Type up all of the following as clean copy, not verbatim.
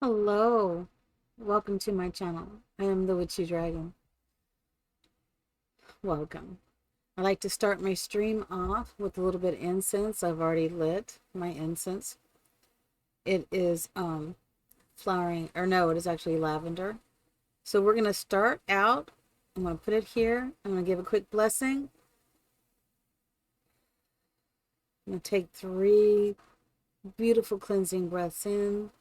Hello, welcome to my channel. I am the Witchy Dragon. Welcome. I like to start my stream off with a little bit of incense. I've already lit my incense. It is flowering, or no, it is actually lavender. So we're going to start out. I'm going to put it here. I'm going to give a quick blessing. I'm going to take 3 beautiful cleansing breaths in.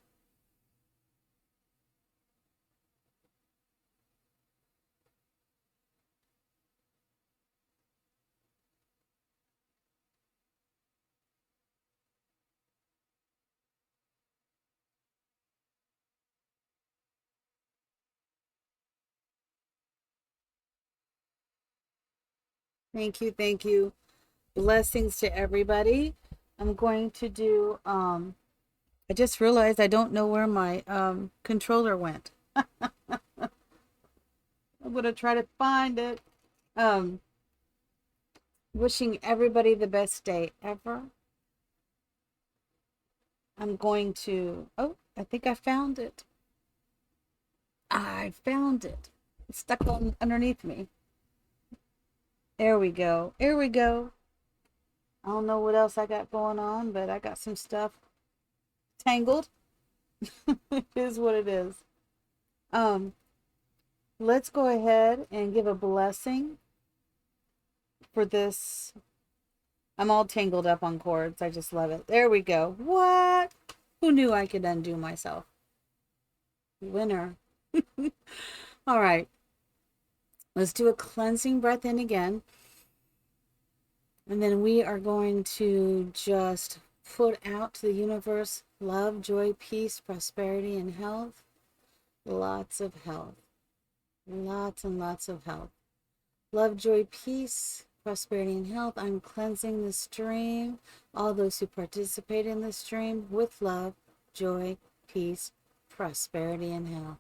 Thank you, thank you. Blessings to everybody. I'm going to do I just realized I don't know where my controller went. I'm gonna try to find it. Um, Wishing everybody the best day ever. I'm going to. Oh, I think I found it. I found it. It's stuck on underneath me. There we go. There we go. I don't know what else I got going on, but I got some stuff tangled. It is what it is. Um, let's go ahead and give a blessing for this. I'm all tangled up on cords. I just love it. There we go. What? Who knew I could undo myself? Winner. All right. Let's do a cleansing breath in again. And then we are going to just put out to the universe love, joy, peace, prosperity, and health. Lots of health. Lots and lots of health. Love, joy, peace, prosperity, and health. I'm cleansing the stream, all those who participate in the stream, with love, joy, peace, prosperity, and health.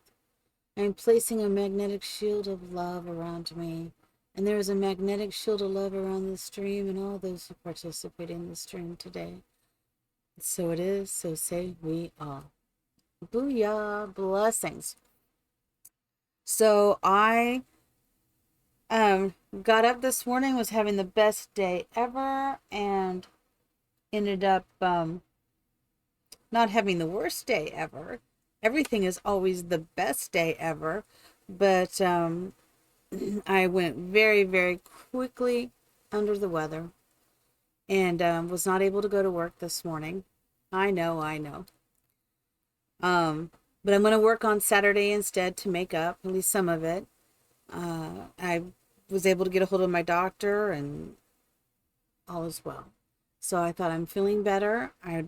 I'm placing a magnetic shield of love around me. And there is a magnetic shield of love around the stream and all those who participate in the stream today. So it is, so say we all. Booyah, blessings. So I got up this morning, was having the best day ever, and ended up not having the worst day ever. Everything is always the best day ever, but I went very, very quickly under the weather and was not able to go to work this morning. I know, I know. But I'm going to work on Saturday instead to make up at least some of it. I was able to get a hold of my doctor and all is well. So I thought I'm feeling better. I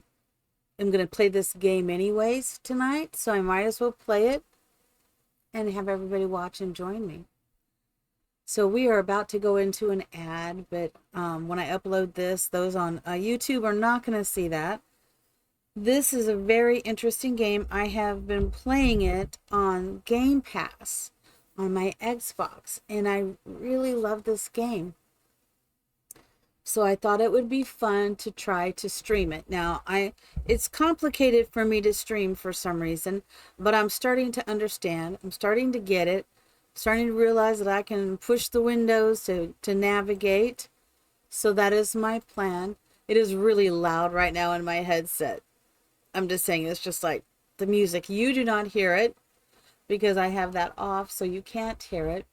am going to play this game anyways tonight, so I might as well play it and have everybody watch and join me. So we are about to go into an ad, but when I upload this, those on YouTube are not going to see that. This is a very interesting game. I have been playing it on Game Pass on my Xbox, and I really love this game. So I thought it would be fun to try to stream it. Now, it's complicated for me to stream for some reason, but I'm starting to understand. I'm starting to get it. Starting to realize that I can push the windows to navigate. So that is my plan. It is really loud right now in my headset. I'm just saying, it's just like the music. You do not hear it because I have that off, so you can't hear it.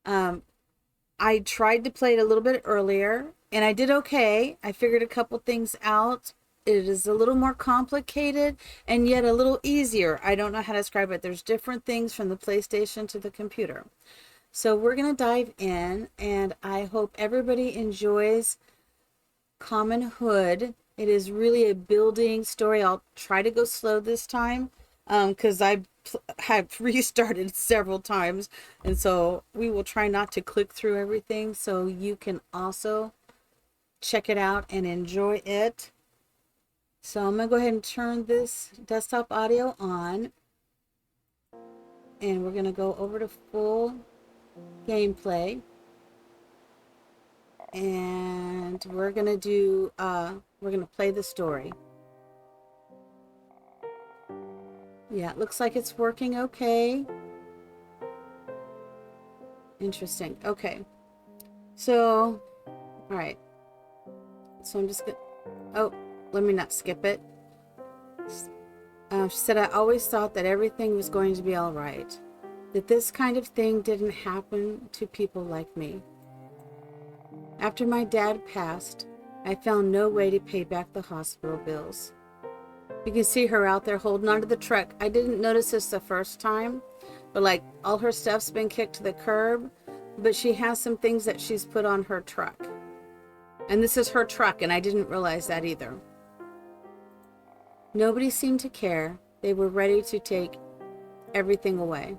I tried to play it a little bit earlier and I did okay. I figured a couple things out. It is a little more complicated and yet a little easier. I don't know how to describe it. There's different things from the PlayStation to the computer. So we're going to dive in, and I hope everybody enjoys Common Hood. It is really a building story. I'll try to go slow this time because I have restarted several times, and so we will try not to click through everything so you can also check it out and enjoy it. So I'm going to go ahead and turn this desktop audio on, and we're going to go over to full gameplay, and we're going to do we're going to play the story. Yeah, it looks like it's working okay. Interesting. Okay. So, all right. So I'm just gonna, oh, let me not skip it. She said, I always thought that everything was going to be all right, that this kind of thing didn't happen to people like me. After my dad passed, I found no way to pay back the hospital bills. You can see her out there holding onto the truck. I didn't notice this the first time, but like all her stuff's been kicked to the curb, but she has some things that she's put on her truck. And this is her truck, and I didn't realize that either. Nobody seemed to care. They were ready to take everything away.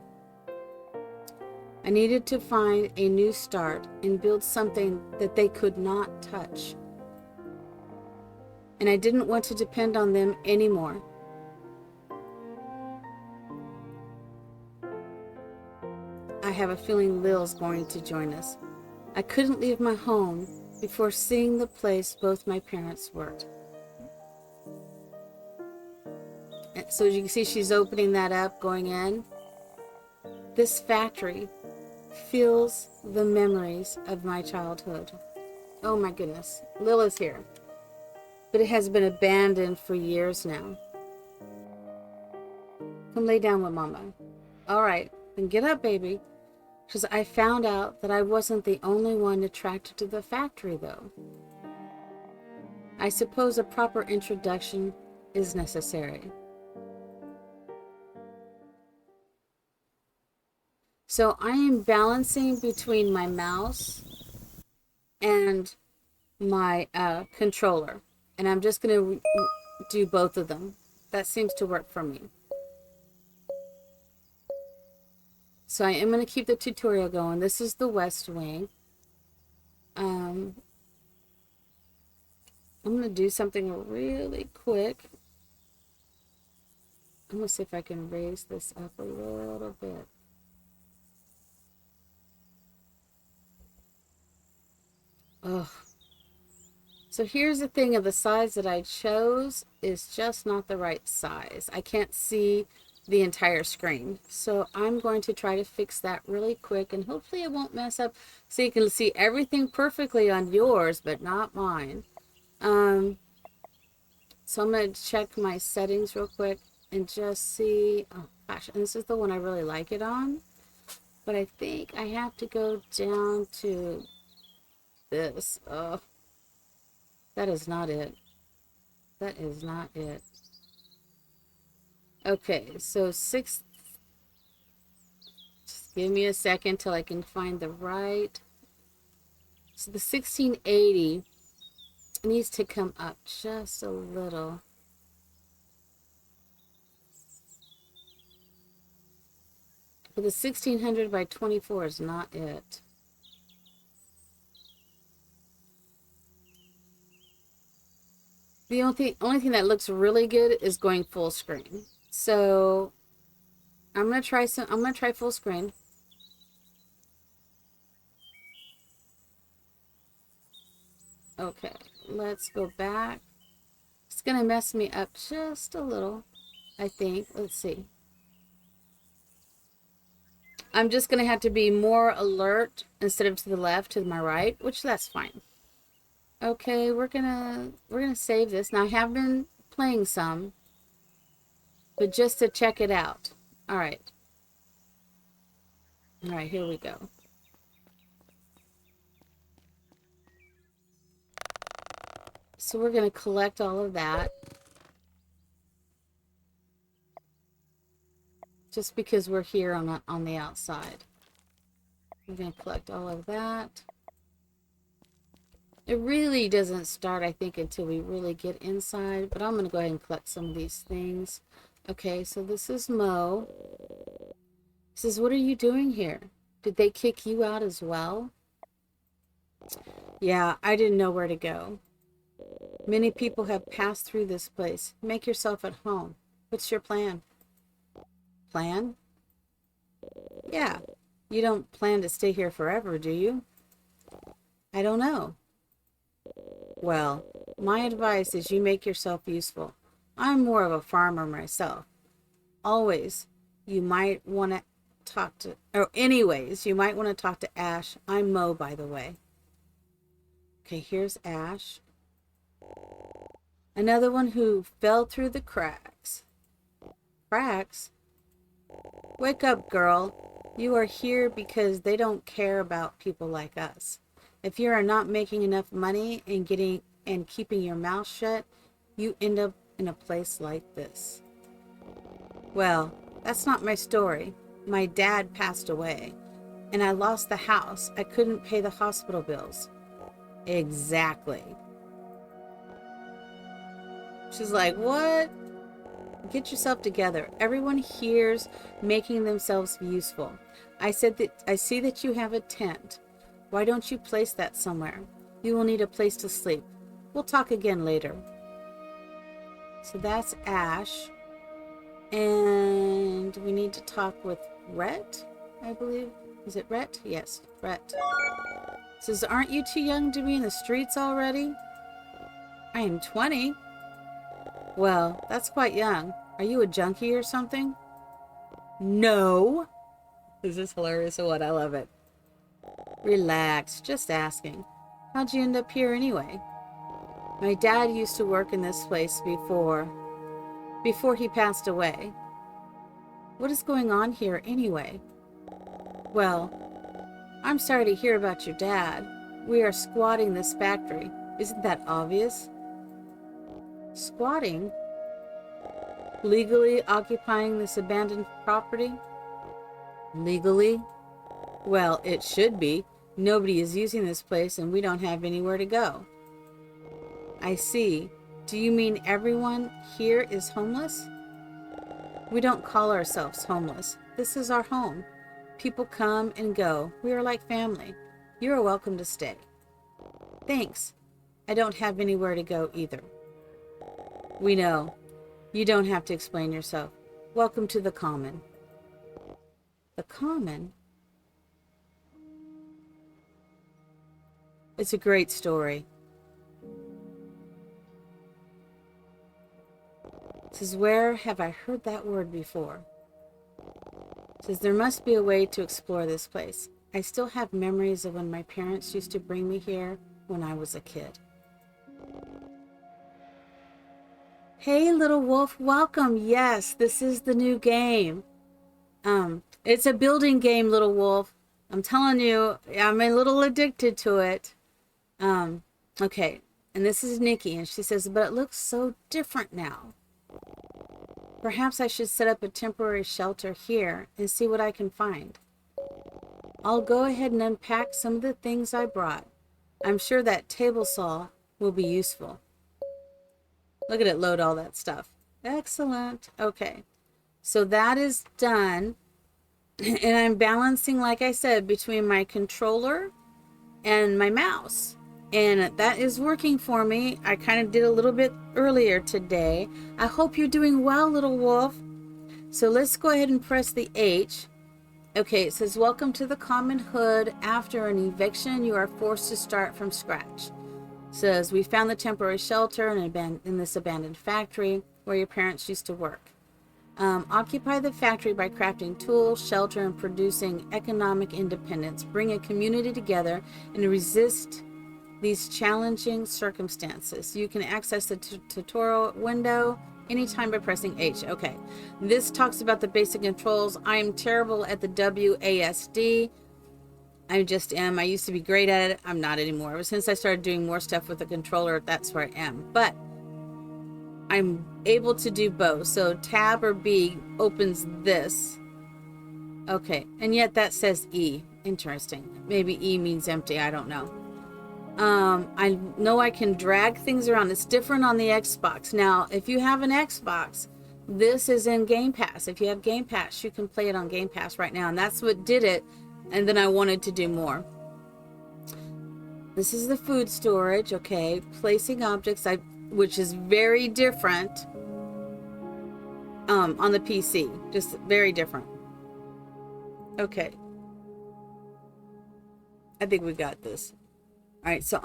I needed to find a new start and build something that they could not touch. And I didn't want to depend on them anymore. I have a feeling Lil's going to join us. I couldn't leave my home before seeing the place both my parents worked. So as you can see, she's opening that up, going in. This factory fills the memories of my childhood. Oh my goodness, Lil is here. But it has been abandoned for years now. Come lay down with Mama. All right, then get up, baby. Because I found out that I wasn't the only one attracted to the factory, though. I suppose a proper introduction is necessary. So I am balancing between my mouse and my controller. And I'm just going to do both of them. That seems to work for me. So I am going to keep the tutorial going. This is the West Wing. I'm going to do something really quick. I'm going to see if I can raise this up a little bit. Oh. So here's the thing, of the size that I chose is just not the right size. I can't see the entire screen. So I'm going to try to fix that really quick, and hopefully it won't mess up so you can see everything perfectly on yours, but not mine. So I'm going to check my settings real quick and just see, oh gosh, and this is the one I really like it on, but I think I have to go down to this. Oh, that is not it. That is not it. Okay, so just give me a second till I can find the right. So the 1680 needs to come up just a little. But the 1600 by 24 is not it. The only thing that looks really good is going full screen. So I'm gonna try full screen. Okay, let's go back. It's gonna mess me up just a little, I think. Let's see. I'm just gonna have to be more alert instead of to the left, to my right, which that's fine. Okay, we're gonna save this. Now I have been playing some, but just to check it out. All right, here we go. So we're gonna collect all of that, just because we're here on the outside. We're gonna collect all of that. It really doesn't start, I think, until we really get inside, but I'm going to go ahead and collect some of these things. Okay, so this is Mo. He says, what are you doing here? Did they kick you out as well? Yeah, I didn't know where to go. Many people have passed through this place. Make yourself at home. What's your plan? Plan? Yeah, you don't plan to stay here forever, do you? I don't know. Well, my advice is you make yourself useful. I'm more of a farmer myself. Always, you might want to talk to, or anyways, you might want to talk to Ash. I'm Mo, by the way. Okay, here's Ash. Another one who fell through the cracks. Cracks? Wake up, girl. You are here because they don't care about people like us. If you are not making enough money and keeping your mouth shut, you end up in a place like this. Well, that's not my story. My dad passed away, and I lost the house. I couldn't pay the hospital bills. Exactly. She's like, what? Get yourself together. Everyone here's making themselves useful. I see that you have a tent. Why don't you place that somewhere? You will need a place to sleep. We'll talk again later. So that's Ash. And we need to talk with Rhett, I believe. Is it Rhett? Yes, Rhett. Says, aren't you too young to be in the streets already? I am 20. Well, that's quite young. Are you a junkie or something? No. Is this hilarious or what? I love it. Relax, just asking. How'd you end up here anyway? My dad used to work in this place before he passed away. What is going on here anyway? Well, I'm sorry to hear about your dad. We are squatting this factory. Isn't that obvious? Squatting? Legally occupying this abandoned property? Legally? Well, it should be. Nobody is using this place and we don't have anywhere to go. I see. Do you mean everyone here is homeless? We don't call ourselves homeless. This is our home. People come and go. We are like family. You are welcome to stay. Thanks. I don't have anywhere to go either. We know. You don't have to explain yourself. Welcome to the Common. The Common? It's a great story. It says, where have I heard that word before? It says, there must be a way to explore this place. I still have memories of when my parents used to bring me here when I was a kid. Hey, little wolf, welcome. Yes, this is the new game. It's a building game, little wolf. I'm telling you, I'm a little addicted to it. Okay, and this is Nikki, and she says, but it looks so different now. Perhaps I should set up a temporary shelter here and see what I can find. I'll go ahead and unpack some of the things I brought. I'm sure that table saw will be useful. Look at it load all that stuff. Excellent. Okay, so that is done. And I'm balancing, like I said, between my controller and my mouse. And that is working for me. I kind of did a little bit earlier today. I hope you're doing well, little wolf. So let's go ahead and press the H. Okay, it says, welcome to the Common Hood. After an eviction, you are forced to start from scratch. It says, we found the temporary shelter in this abandoned factory where your parents used to work. Occupy the factory by crafting tools, shelter, and producing economic independence. Bring a community together and resist these challenging circumstances. You can access the tutorial window anytime by pressing H. Okay, this talks about the basic controls. I am terrible at the WASD. I just am. I used to be great at it. I'm not anymore. Ever since I started doing more stuff with the controller, that's where I am. But I'm able to do both. So tab or B opens this. Okay, and yet that says E. Interesting. Maybe E means empty. I don't know. I know I can drag things around. It's different on the Xbox. Now, if you have an Xbox, this is in Game Pass. If you have Game Pass, you can play it on Game Pass right now. And that's what did it. And then I wanted to do more. This is the food storage. Okay. Placing objects, which is very different on the PC. Just very different. Okay. I think we got this. All right, so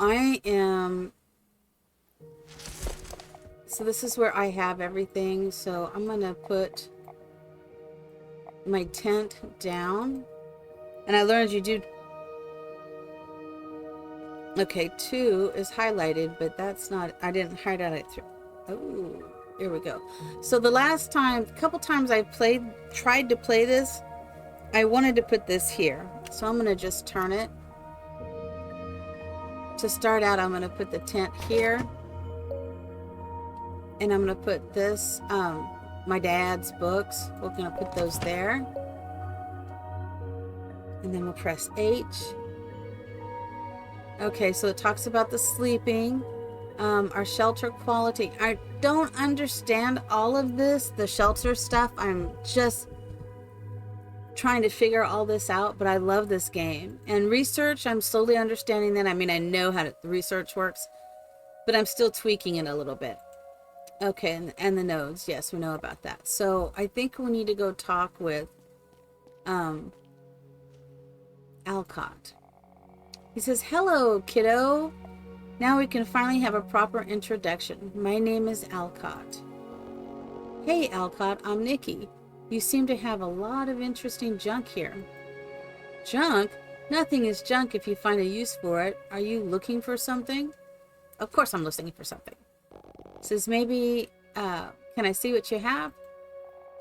so this is where I have everything. So I'm going to put my tent down. And I learned you do... Okay, 2 is highlighted, but that's not... I didn't highlight it through. Oh, here we go. So the last time, a couple times I tried to play this, I wanted to put this here. So I'm going to just turn it. To start out, I'm going to put the tent here. And I'm going to put this, my dad's books. We're going to put those there. And then we'll press H. Okay, so it talks about the sleeping, our shelter quality. I don't understand all of this, the shelter stuff. I'm just trying to figure all this out, but I love this game. And research, I'm slowly understanding that. I mean, I know how the research works, but I'm still tweaking it a little bit. Okay, and the nodes. Yes, we know about that. So I think we need to go talk with Alcott. He says, "Hello, kiddo. Now we can finally have a proper introduction. My name is Alcott." "Hey, Alcott, I'm Nikki. You seem to have a lot of interesting junk here." "Junk? Nothing is junk if you find a use for it. Are you looking for something?" "Of course I'm looking for something." Says, "Maybe, can I see what you have?"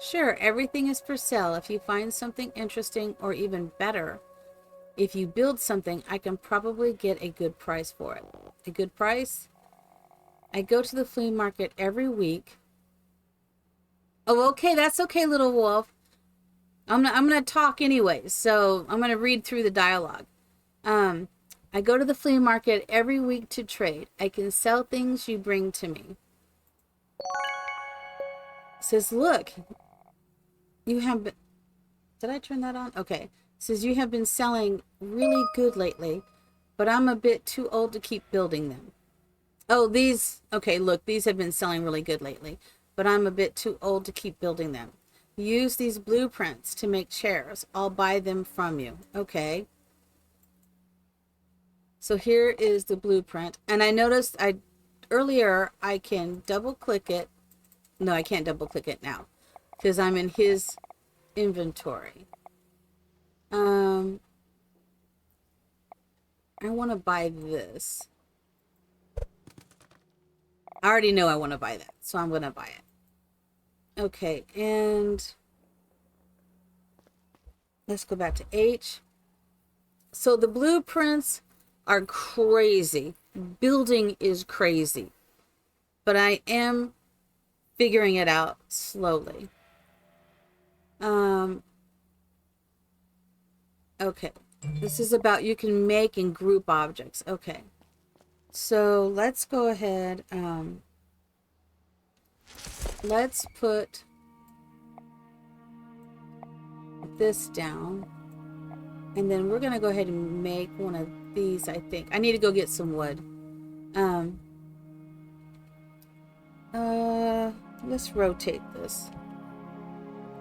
"Sure, everything is for sale. If you find something interesting, or even better, if you build something, I can probably get a good price for it." "A good price?" "I go to the flea market every week." "Oh, okay, that's okay, little wolf. I'm gonna talk anyways, so I'm gonna read through the dialogue. "I go to the flea market every week to trade. I can sell things you bring to me." Says, "Look, you have been..." Did I turn that on? Okay. Says, "You have been selling really good lately, but I'm a bit too old to keep building them." Oh, these... Okay, look, these have been selling really good lately, but I'm a bit too old to keep building them. Use these blueprints to make chairs. I'll buy them from you. Okay. So here is the blueprint. And I noticed earlier I can double click it. No, I can't double click it now because I'm in his inventory. I want to buy this. I already know I want to buy that, so I'm going to buy it. Okay, and let's go back to H. So the blueprints are crazy. Building is crazy. But I am figuring it out slowly. Okay. This is about you can make and group objects. Okay. So let's go ahead. Let's put this down. And then we're going to go ahead and make one of these, I think. I need to go get some wood. Let's rotate this.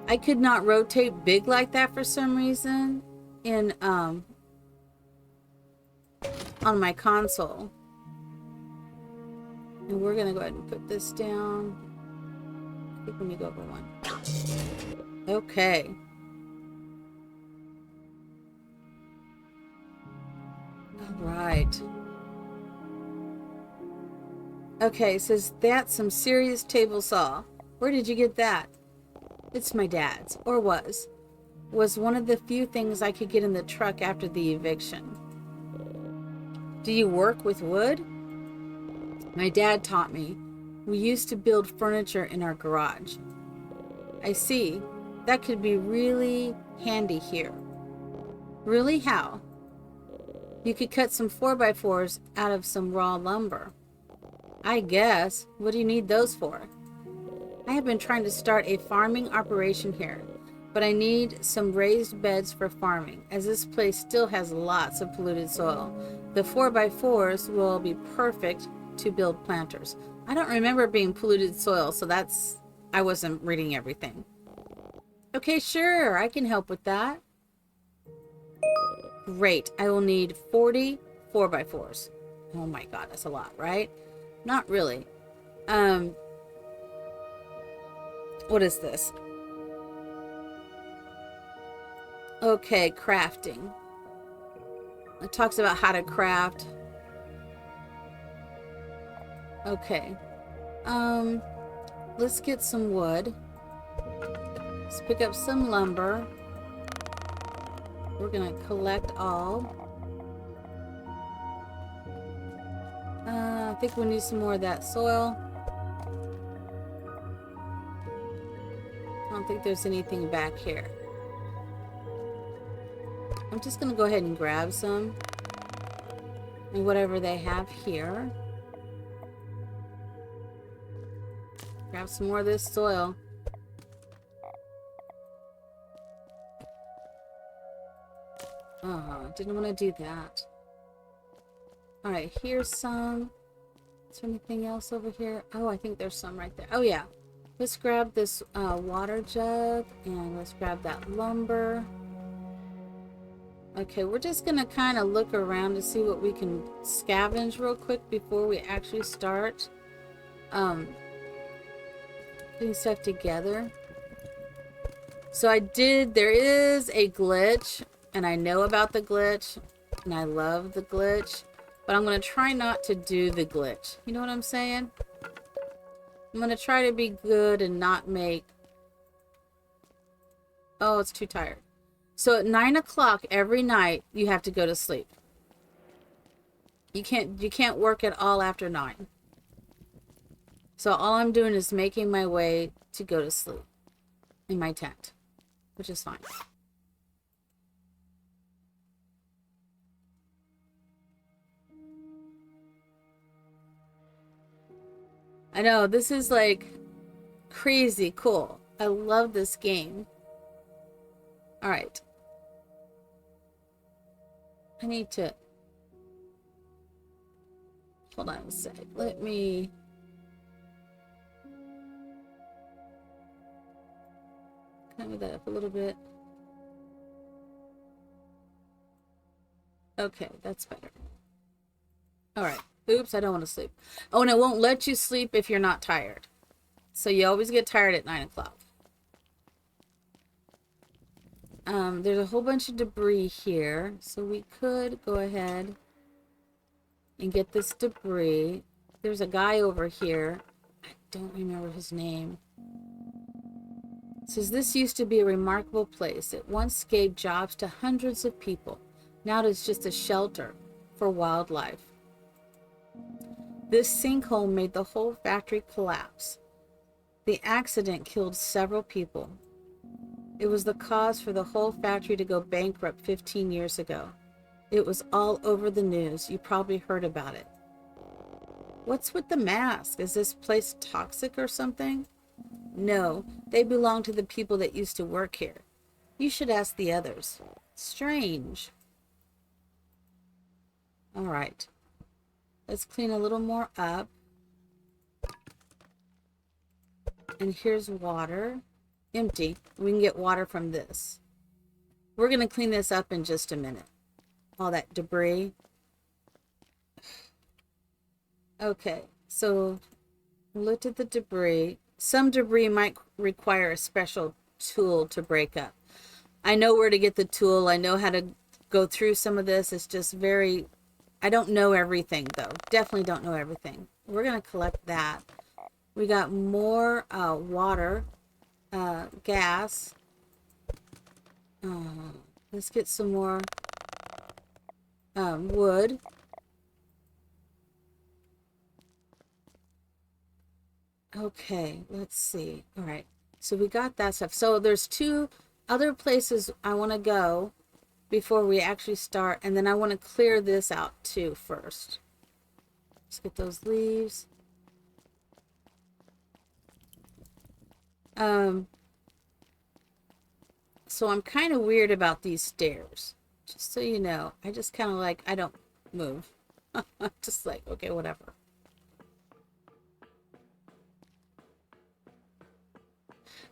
I could not rotate big like that for some reason in on my console. And we're gonna go ahead and put this down. I think we need to go over one. Okay. All right. Okay, says that's some serious table saw. Where did you get that? It's my dad's, or was. Was one of the few things I could get in the truck after the eviction. Do you work with wood? My dad taught me. We used to build furniture in our garage. I see. That could be really handy here. Really? How? You could cut some 4x4s out of some raw lumber. I guess. What do you need those for? I have been trying to start a farming operation here, but I need some raised beds for farming, as this place still has lots of polluted soil. The 4x4s will be perfect to build planters. I don't remember being polluted soil, so I wasn't reading everything. Okay, sure, I can help with that. Great, I will need 40 4x4s. Oh my god, that's a lot, right? Not really. What is this? Okay, crafting. It talks about how to craft. Okay. Let's get some wood. Let's pick up some lumber. We're gonna collect all. I think we need some more of that soil. I don't think there's anything back here. I'm just gonna go ahead and grab some. And whatever they have here. Grab some more of this soil. Oh, didn't want to do that. Alright, here's some. Is there anything else over here? Oh, I think there's some right there. Oh, yeah. Let's grab this water jug. And let's grab that lumber. Okay, we're just going to kind of look around to see what we can scavenge real quick before we actually start putting stuff together. So there is a glitch, and I know about the glitch, and I love the glitch, but I'm going to try not to do the glitch. You know what I'm saying? I'm going to try to be good and not make... Oh, it's too tired. So at 9 o'clock every night, you have to go to sleep. You can't work at all after 9. So all I'm doing is making my way to go to sleep in my tent, which is fine. I know, this is like crazy cool. I love this game. All right. I need to... Hold on a sec. Let me... Can I move that up a little bit? Okay, that's better. All right. Oops, I don't want to sleep. Oh, and it won't let you sleep if you're not tired. So you always get tired at 9 o'clock. There's a whole bunch of debris here. So we could go ahead and get this debris. There's a guy over here. I don't remember his name. It says, this used to be a remarkable place. It once gave jobs to hundreds of people. Now it is just a shelter for wildlife. This sinkhole made the whole factory collapse. The accident killed several people. It was the cause for the whole factory to go bankrupt 15 years ago. It was all over the news. You probably heard about it. What's with the mask? Is this place toxic or something? No, they belong to the people that used to work here. You should ask the others. Strange. All right. Let's clean a little more up. And here's water. Empty. We can get water from this. We're going to clean this up in just a minute. All that debris. Okay, so looked at the debris. Some debris might require a special tool to break up. I know where to get the tool. I know how to go through some of this. It's just very... I don't know everything, though. Definitely don't know everything. We're going to collect that. We got more water, gas. Let's get some more wood. Okay, let's see. All right, so we got that stuff. So there's 2 other places I want to go before we actually start, and then I want to clear this out too first. Let's get those leaves. So I'm kind of weird about these stairs. Just so you know, I just kind of like, I don't move. Just like, okay, whatever.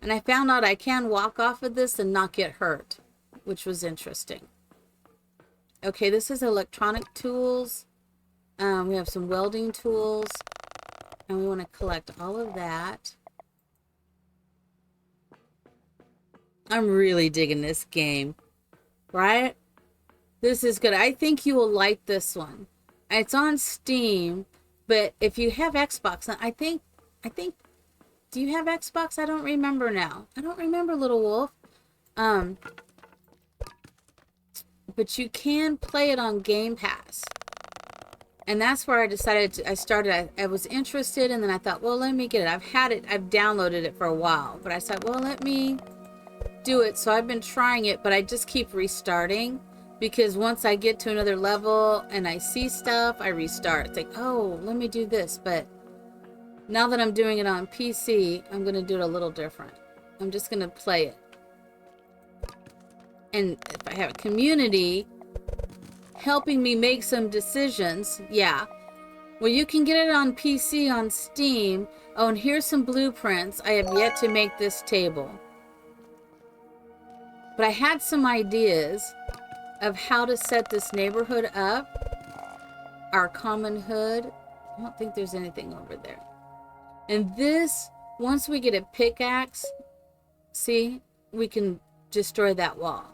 And I found out I can walk off of this and not get hurt, which was interesting. Okay, this is electronic tools. We have some welding tools. And we want to collect all of that. I'm really digging this game. right? This is good. I think you will like this one. It's on Steam, but if you have Xbox, I think, do you have Xbox? I don't remember now. I don't remember, Little Wolf. But you can play it on Game Pass. And that's where I decided I was interested, and then I thought, well, let me get it. I've downloaded it for a while, but I said, well, let me do it. So I've been trying it, but I just keep restarting, because once I get to another level and I see stuff, I restart. It's like, oh, let me do this. But now that I'm doing it on PC, I'm going to do it a little different. I'm just going to play it. And if I have a community helping me make some decisions, yeah. Well, you can get it on PC on Steam. Oh, and here's some blueprints. I have yet to make this table. But I had some ideas of how to set this neighborhood up. Our common hood. I don't think there's anything over there. And this, once we get a pickaxe, see, we can destroy that wall.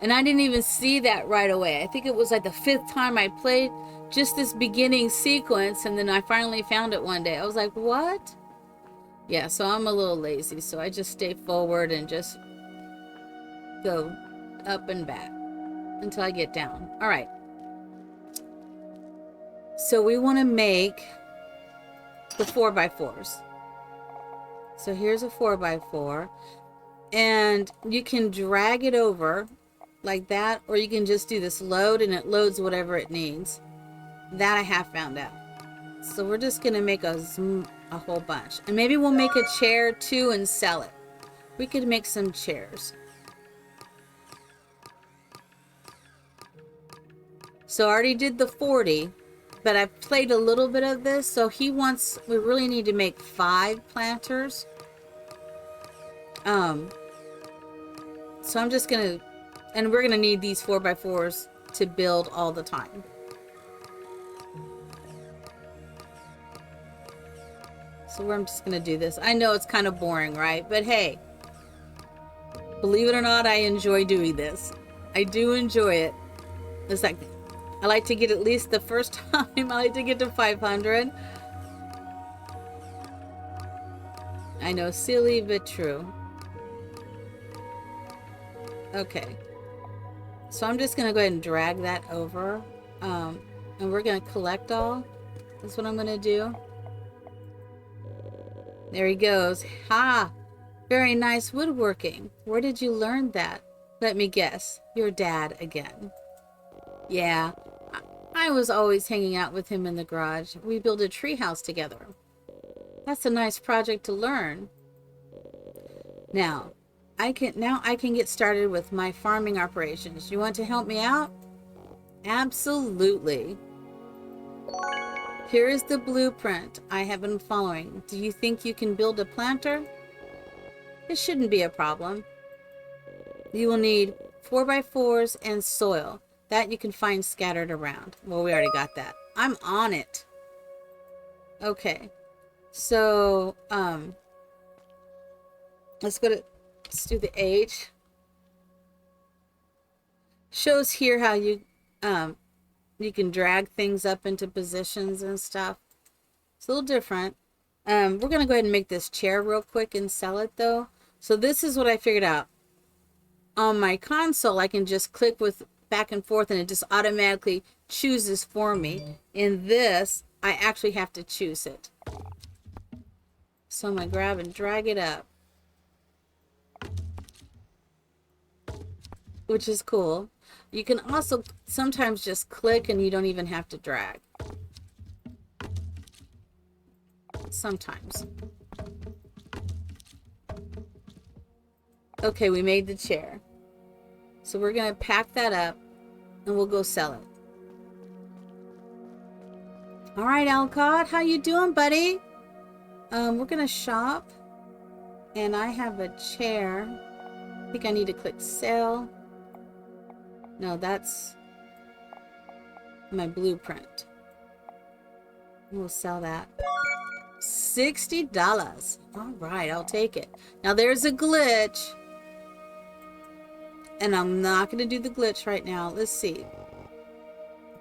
And I didn't even see that right away. I think it was like the 5th time I played just this beginning sequence, and then I finally found it one day. I was like, what? Yeah, so I'm a little lazy, so I just stay forward and just go up and back until I get down. All right. So we want to make the 4x4s. So here's a 4x4, and you can drag it over like that, or you can just do this load and it loads whatever it needs. That I have found out. So we're just gonna make a whole bunch, and maybe we'll make a chair too and sell it. We could make some chairs. So I already did the 40, but I've played a little bit of this. So we really need to make 5 planters. So I'm just gonna, and we're gonna need these 4x4s to build all the time. So I'm just gonna do this. I know it's kind of boring, right? But hey, believe it or not, I enjoy doing this. I do enjoy it. It's like, I like to get at least the first time, I like to get to 500. I know, silly but true. Okay. So I'm just gonna go ahead and drag that over. And we're gonna collect all. That's what I'm gonna do. There he goes. Ha! Very nice woodworking. Where did you learn that? Let me guess. Your dad again. Yeah. I was always hanging out with him in the garage. We built a treehouse together. That's a nice project to learn. Now I can get started with my farming operations. You want to help me out? Absolutely. Here is the blueprint I have been following. Do you think you can build a planter? It shouldn't be a problem. You will need 4x4s and soil. That you can find scattered around. Well, we already got that. I'm on it. Okay. So, let's do the age. Shows here how you can drag things up into positions and stuff. It's a little different. We're going to go ahead and make this chair real quick and sell it though. So this is what I figured out. On my console, I can just click with back and forth and it just automatically chooses for me. In this, I actually have to choose it. So I'm going to grab and drag it up, which is cool. You can also sometimes just click and you don't even have to drag. Sometimes. Okay, we made the chair. So we're going to pack that up and we'll go sell it. All right, Alcott, how you doing, buddy? We're going to shop. And I have a chair. I think I need to click sell. No, that's my blueprint. We'll sell that. $60. All right, I'll take it. Now there's a glitch. And I'm not going to do the glitch right now. Let's see.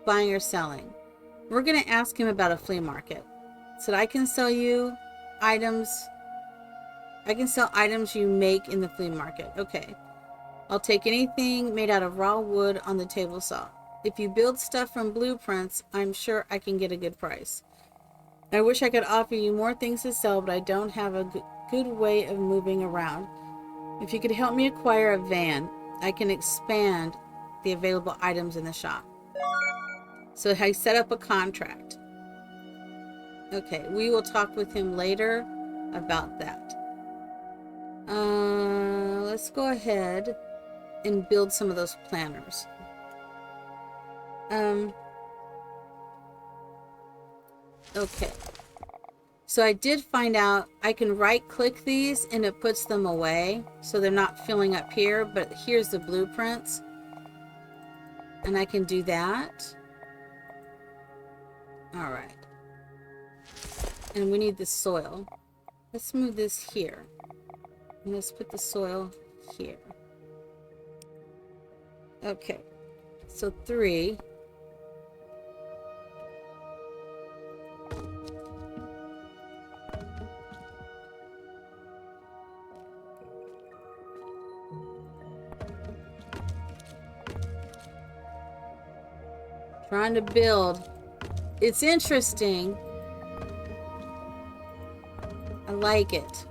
Buying or selling. We're going to ask him about a flea market. So I can sell you items. I can sell items you make in the flea market. Okay. I'll take anything made out of raw wood on the table saw. If you build stuff from blueprints, I'm sure I can get a good price. I wish I could offer you more things to sell, but I don't have a good way of moving around. If you could help me acquire a van, I can expand the available items in the shop. So I set up a contract. Okay, we will talk with him later about that. Let's go ahead and build some of those planners. Okay. So I did find out I can right click these and it puts them away. So they're not filling up here, but here's the blueprints. And I can do that. All right. And we need the soil. Let's move this here. And let's put the soil here. Okay. So 3. Trying to build. It's interesting. I like it.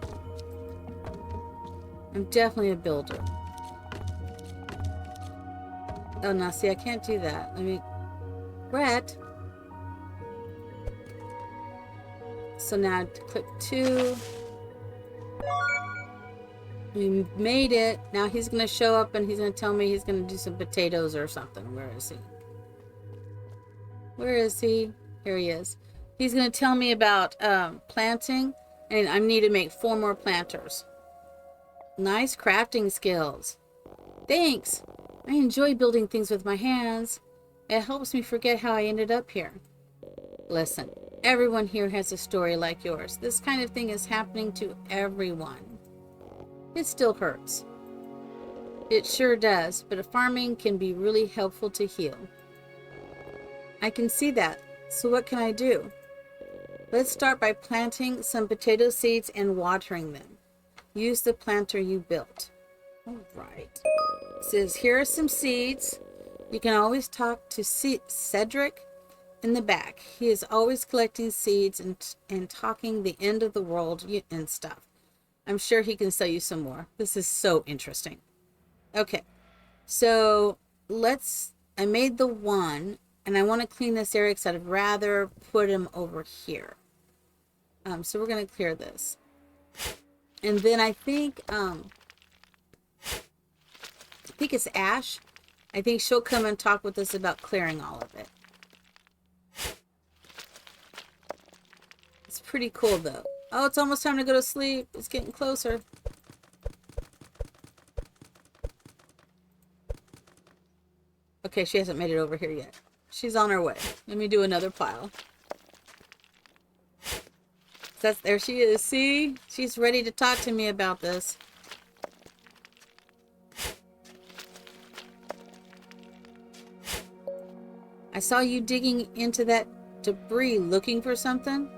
I'm definitely a builder. Oh, now see, I can't do that. Let me... Brett. So now I click 2. We made it. Now he's going to show up and he's going to tell me he's going to do some potatoes or something. Where is he? Where is he? Here he is. He's going to tell me about planting, and I need to make 4 more planters. Nice crafting skills. Thanks. I enjoy building things with my hands. It helps me forget how I ended up here. Listen, everyone here has a story like yours. This kind of thing is happening to everyone. It still hurts. It sure does, but farming can be really helpful to heal. I can see that. So what can I do? Let's start by planting some potato seeds and watering them. Use the planter you built. All right. It says, here are some seeds. You can always talk to Cedric in the back. He is always collecting seeds and talking the end of the world and stuff. I'm sure he can sell you some more. This is so interesting. Okay. So I made the 1. And I want to clean this area because I'd rather put him over here. So we're going to clear this. And then I think it's Ash. I think she'll come and talk with us about clearing all of it. It's pretty cool though. Oh, it's almost time to go to sleep. It's getting closer. Okay, she hasn't made it over here yet. She's on her way. Let me do another pile. There she is. See? She's ready to talk to me about this. I saw you digging into that debris looking for something.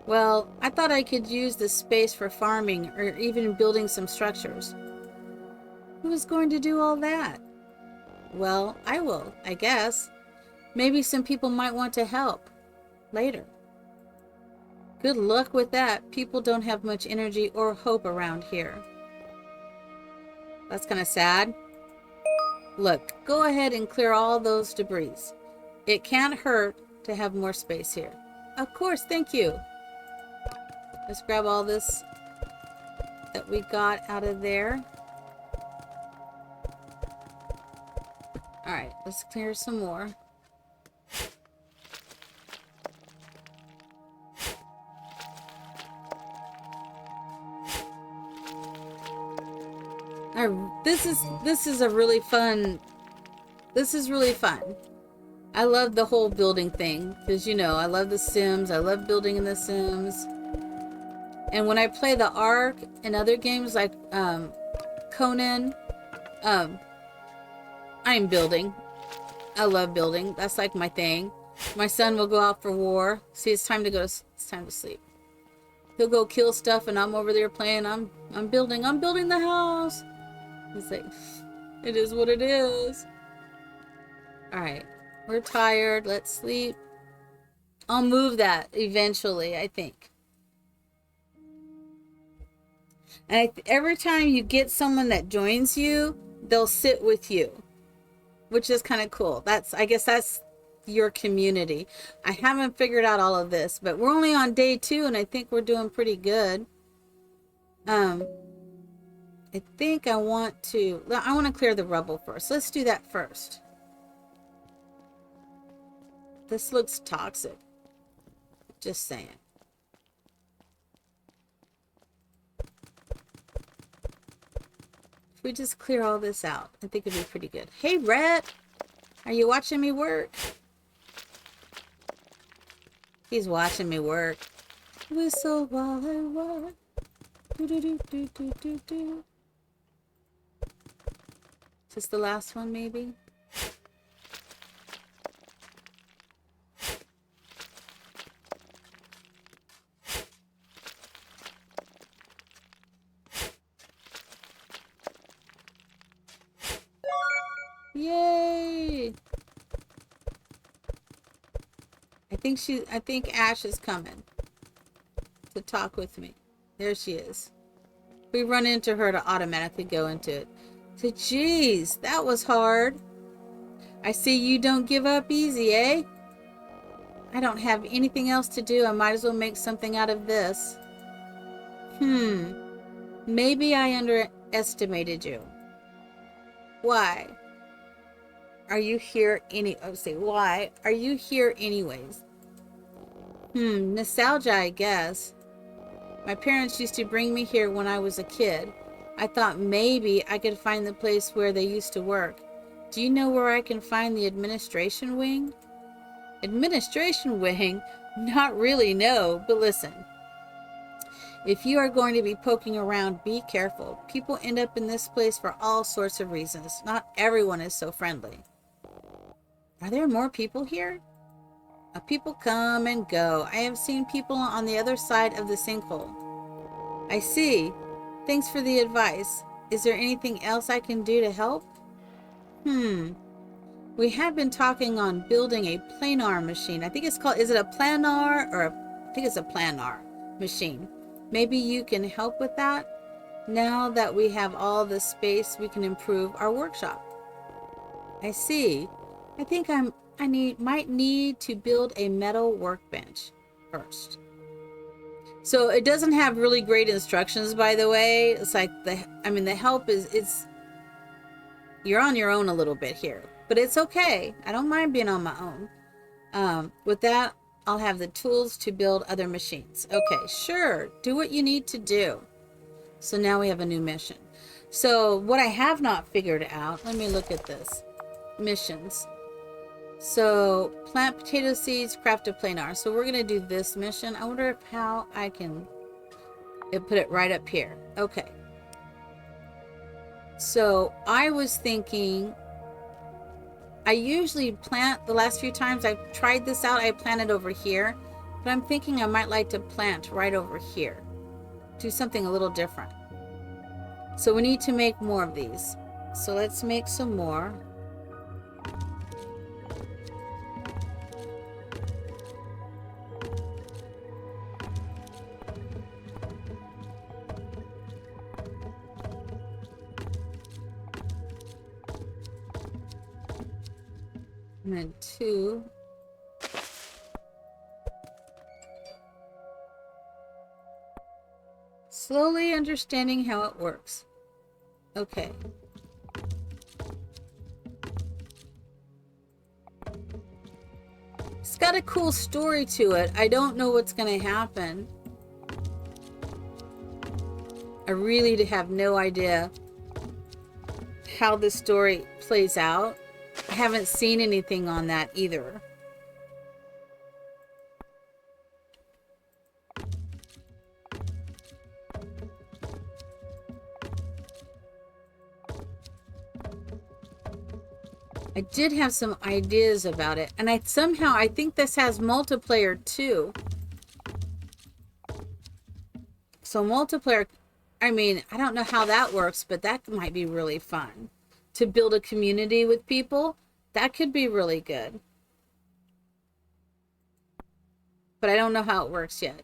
Well, I thought I could use the space for farming or even building some structures. Who is going to do all that? Well, I will, I guess. Maybe some people might want to help later. Good luck with that. People don't have much energy or hope around here. That's kind of sad. Look, go ahead and clear all those debris. It can't hurt to have more space here. Of course, thank you. Let's grab all this that we got out of there. Alright, let's clear some more. This is a really fun. This is really fun. I love the whole building thing because, you know, I love The Sims. I love building in The Sims. And when I play the Ark and other games like Conan, Um, I'm building. I love building. That's like my thing. My son will go out for war. See, it's time to go. It's time to sleep. He'll go kill stuff, and I'm over there playing. I'm building. I'm building the house. He's like, it is what it is. All right, we're tired. Let's sleep. I'll move that eventually, I think. And every time you get someone that joins you, they'll sit with you, which is kind of cool. I guess that's your community. I haven't figured out all of this, but we're only on day 2, and I think we're doing pretty good. I think I want to clear the rubble first. Let's do that first. This looks toxic. Just saying. If we just clear all this out, I think it'd be pretty good. Hey, Rhett! Are you watching me work? He's watching me work. Whistle while I work. Do do do do do do do. Is this the last one, maybe? Yay! I think Ash is coming to talk with me. There she is. We run into her to automatically go into it. So, geez, that was hard. I see you don't give up easy, eh? I don't have anything else to do. I might as well make something out of this. Maybe I underestimated you. Why? Are you here why are you here anyways? Nostalgia, I guess. My parents used to bring me here when I was a kid. I thought maybe I could find the place where they used to work. Do you know where I can find the administration wing? Administration wing? Not really, no, but listen. If you are going to be poking around, be careful. People end up in this place for all sorts of reasons. Not everyone is so friendly. Are there more people here? People come and go. I have seen people on the other side of the sinkhole. I see. Thanks for the advice. Is there anything else I can do to help? We have been talking on building a planar machine. I think it's called, is it a planar or I think it's a planar machine. Maybe you can help with that? Now that we have all the space, we can improve our workshop. I see. I think I might need to build a metal workbench first. So it doesn't have really great instructions, by the way. It's like the help is you're on your own a little bit here, but it's okay. I don't mind being on my own. With that, I'll have the tools to build other machines. Okay, sure. Do what you need to do. So now we have a new mission. So what I have not figured out, let me look at this. Missions. So plant potato seeds, craft a planar. So we're going to do this mission. I wonder how I can put it right up here. Okay. So I was thinking, I usually plant, the last few times I've tried this out, I planted over here, but I'm thinking I might like to plant right over here. Do something a little different. So we need to make more of these. So let's make some more. And then 2. Slowly understanding how it works. Okay. It's got a cool story to it. I don't know what's going to happen. I really have no idea how the story plays out. I haven't seen anything on that either. I did have some ideas about it, and I think this has multiplayer too. So multiplayer, I mean, I don't know how that works, but that might be really fun. To build a community with people, that could be really good. But I don't know how it works yet.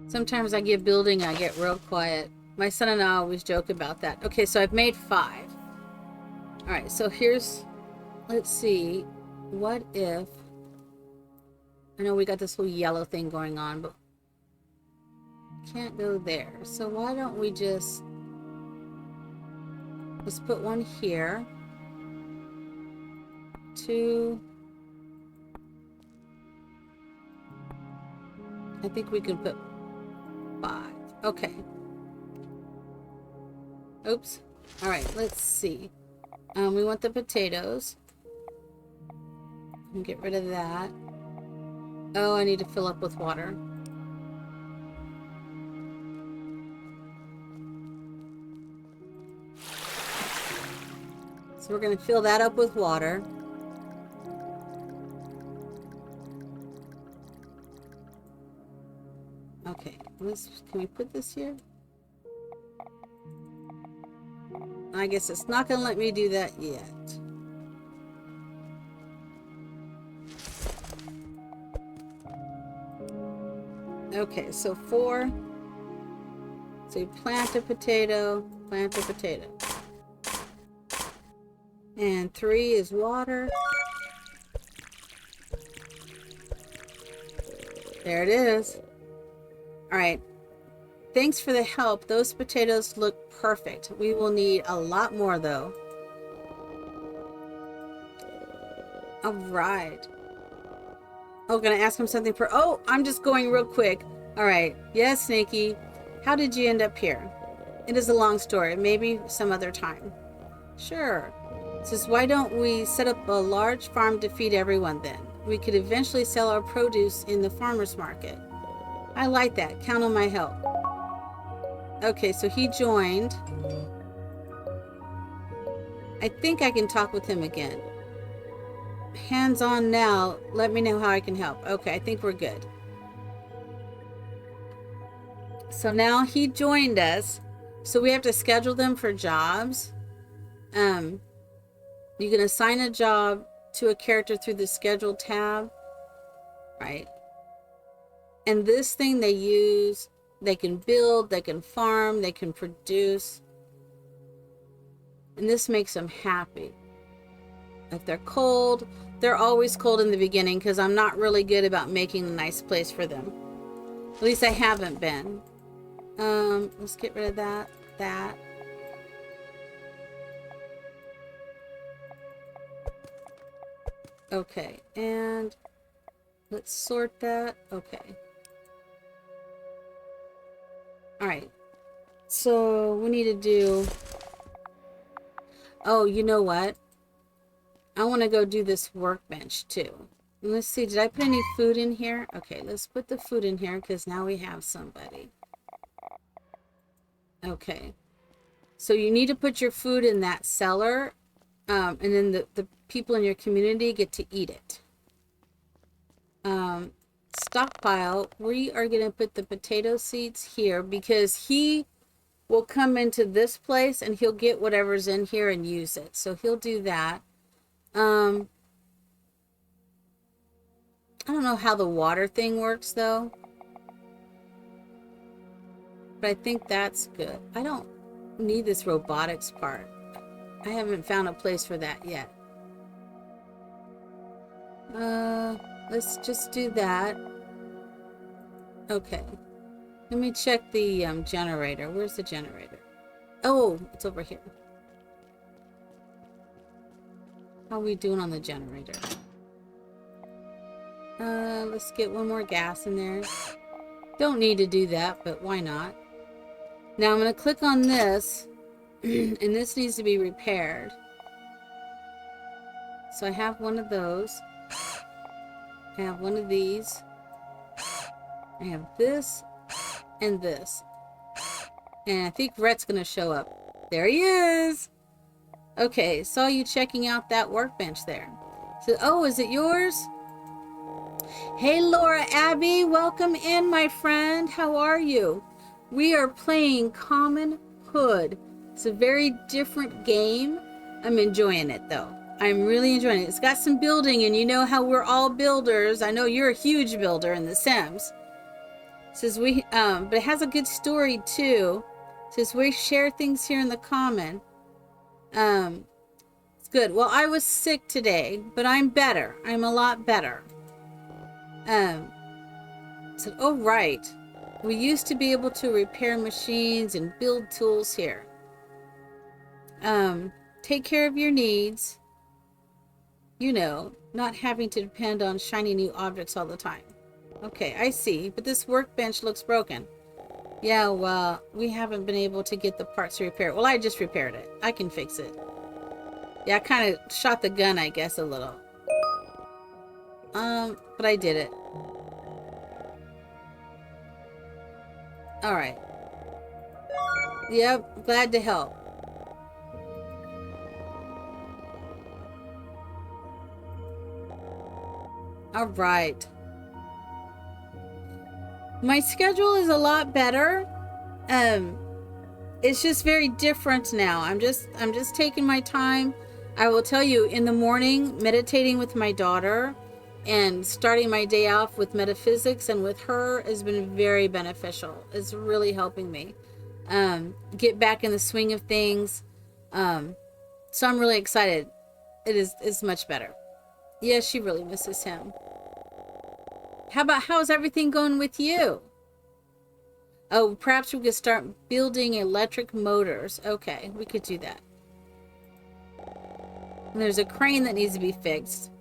Sometimes I get building, I get real quiet. My son and I always joke about that. Okay, so I've made 5. All right, so here's, let's see, what if, I know we got this little yellow thing going on, but can't go there. So why don't we just, let's put one here. 2. I think we can put 5. Okay. Oops. All right, let's see. We want the potatoes. And get rid of that. Oh, I need to fill up with water. So we're going to fill that up with water. Okay, can we put this here? I guess it's not going to let me do that yet. Okay, so 4. So you plant a potato, plant a potato. And 3 is water. There it is. All right. Thanks for the help. Those potatoes look perfect. We will need a lot more though. All right. Oh, gonna ask him something for, oh, I'm just going real quick. All right. Yes, Snaky. How did you end up here? It is a long story. Maybe some other time. Sure. It says, why don't we set up a large farm to feed everyone then? We could eventually sell our produce in the farmer's market. I like that. Count on my help. Okay, so he joined. I think I can talk with him again. Hands on now. Let me know how I can help. Okay, I think we're good. So now he joined us. So we have to schedule them for jobs. You can assign a job to a character through the schedule tab. Right. And this thing they use, they can build, they can farm, they can produce. And this makes them happy. If they're cold, they're always cold in the beginning because I'm not really good about making a nice place for them. At least I haven't been. Let's get rid of that. Okay, and let's sort that. Okay. All right. So we need to do, oh, you know what? I want to go do this workbench too. Let's see, did I put any food in here? Okay, let's put the food in here because now we have somebody. Okay. So you need to put your food in that cellar, and then the people in your community get to eat it. Stockpile, we are going to put the potato seeds here because he will come into this place and he'll get whatever's in here and use it. So he'll do that. I don't know how the water thing works though, but I think that's good. I don't need this robotics part. I haven't found a place for that yet. Let's just do that. Okay. Let me check the generator. Where's the generator? Oh, it's over here. How are we doing on the generator? Let's get one more gas in there. Don't need to do that, but why not? Now I'm going to click on this, and this needs to be repaired. So I have one of those. I have one of these. I have this and this. And I think Rhett's gonna show up. There he is! Okay, saw you checking out that workbench there. So, oh, is it yours? Hey, Laura Abby, welcome in, my friend. How are you? We are playing Common Hood. It's a very different game. I'm enjoying it, though. I'm really enjoying it. It's got some building, and you know how we're all builders. I know you're a huge builder in The Sims. It says but it has a good story, too. It says we share things here in the common. It's good. Well, I was sick today, but I'm better. I'm a lot better. So, oh, right. We used to be able to repair machines and build tools here. Take care of your needs. You know, not having to depend on shiny new objects all the time. Okay, I see. But this workbench looks broken. Yeah, well, we haven't been able to get the parts to repair it. Well, I just repaired it. I can fix it. Yeah, I kind of shot the gun, I guess, a little. But I did it. Alright. Yep, glad to help. Alright. My schedule is a lot better. It's just very different now. I'm just taking my time. I will tell you, in the morning, meditating with my daughter and starting my day off with metaphysics and with her has been very beneficial. It's really helping me get back in the swing of things. So I'm really excited. It's much better. Yeah, she really misses him. How's everything going with you? Oh, perhaps we could start building electric motors. Okay, we could do that. And there's a crane that needs to be fixed.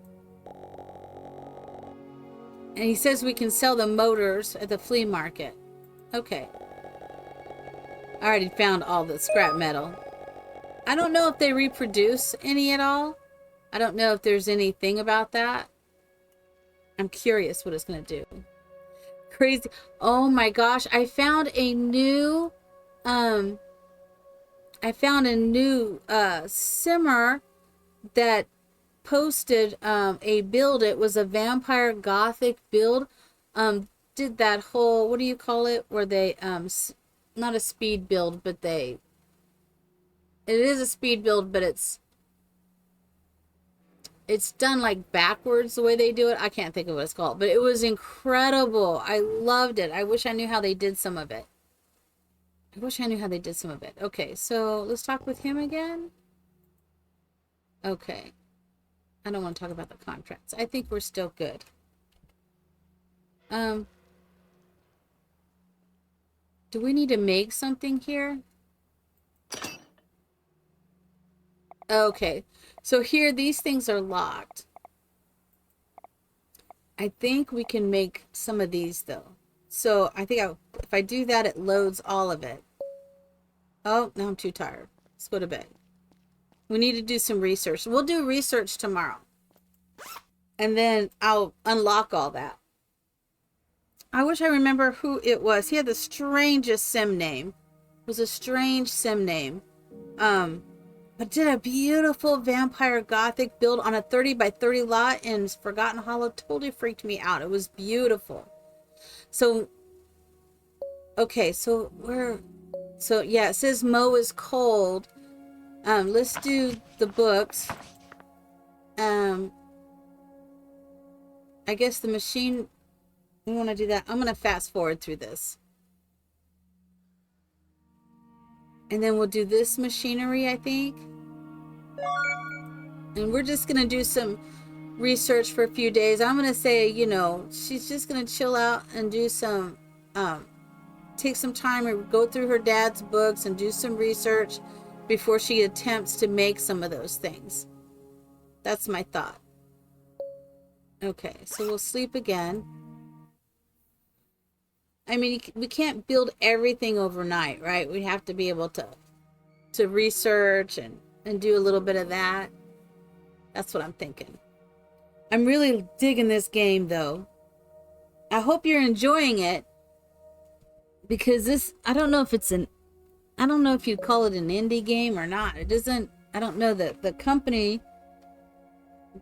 And he says we can sell the motors at the flea market. Okay. I already found all the scrap metal. I don't know if they reproduce any at all. I don't know if there's anything about that. I'm curious what it's going to do. Crazy. Oh my gosh. I found a new simmer that posted a build. It was a vampire gothic build. Did that whole, what do you call it, where they not a speed build, but it is a speed build, but it's done like backwards the way they do it. I can't think of what it's called, but it was incredible. I loved it. I wish I knew how they did some of it. Okay, so let's talk with him again. Okay. I don't want to talk about the contracts. I think we're still good. Do we need to make something here? Okay. So here, these things are locked. I think we can make some of these, though. So I think if I do that, it loads all of it. Oh, now I'm too tired. Let's go to bed. We need to do some research. We'll do research tomorrow. And then I'll unlock all that. I wish I remember who it was. He had the strangest sim name. It was a strange sim name. But did a beautiful vampire gothic build on a 30 by 30 lot in Forgotten Hollow. Totally freaked me out. It was beautiful. So, okay, so yeah, it says Mo is cold. Let's do the books. I guess the machine, we want to do that. I'm going to fast forward through this. And then we'll do this machinery, I think. And we're just going to do some research for a few days. I'm going to say, you know, she's just going to chill out and do some, take some time and go through her dad's books and do some research before she attempts to make some of those things. That's my thought. Okay, so we'll sleep again. I mean, we can't build everything overnight, right? We have to be able to research and do a little bit of that. That's what I'm thinking. I'm really digging this game, though. I hope you're enjoying it. Because this, I don't know if it's an, I don't know if you'd call it an indie game or not. It isn't, I don't know the company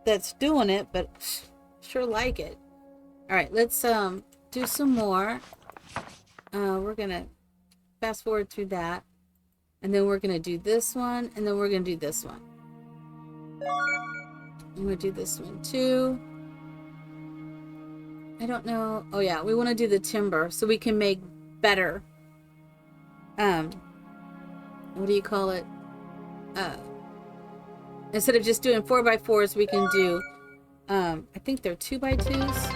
that's doing it, but sure like it. All right, let's do some more. We're gonna fast forward through that, and then we're gonna do this one, and then we're gonna do this one. I'm gonna do this one too. I don't know. Oh yeah, we want to do the timber so we can make better. What do you call it? Instead of just doing 4x4s, we can do. I think they're 2x2s.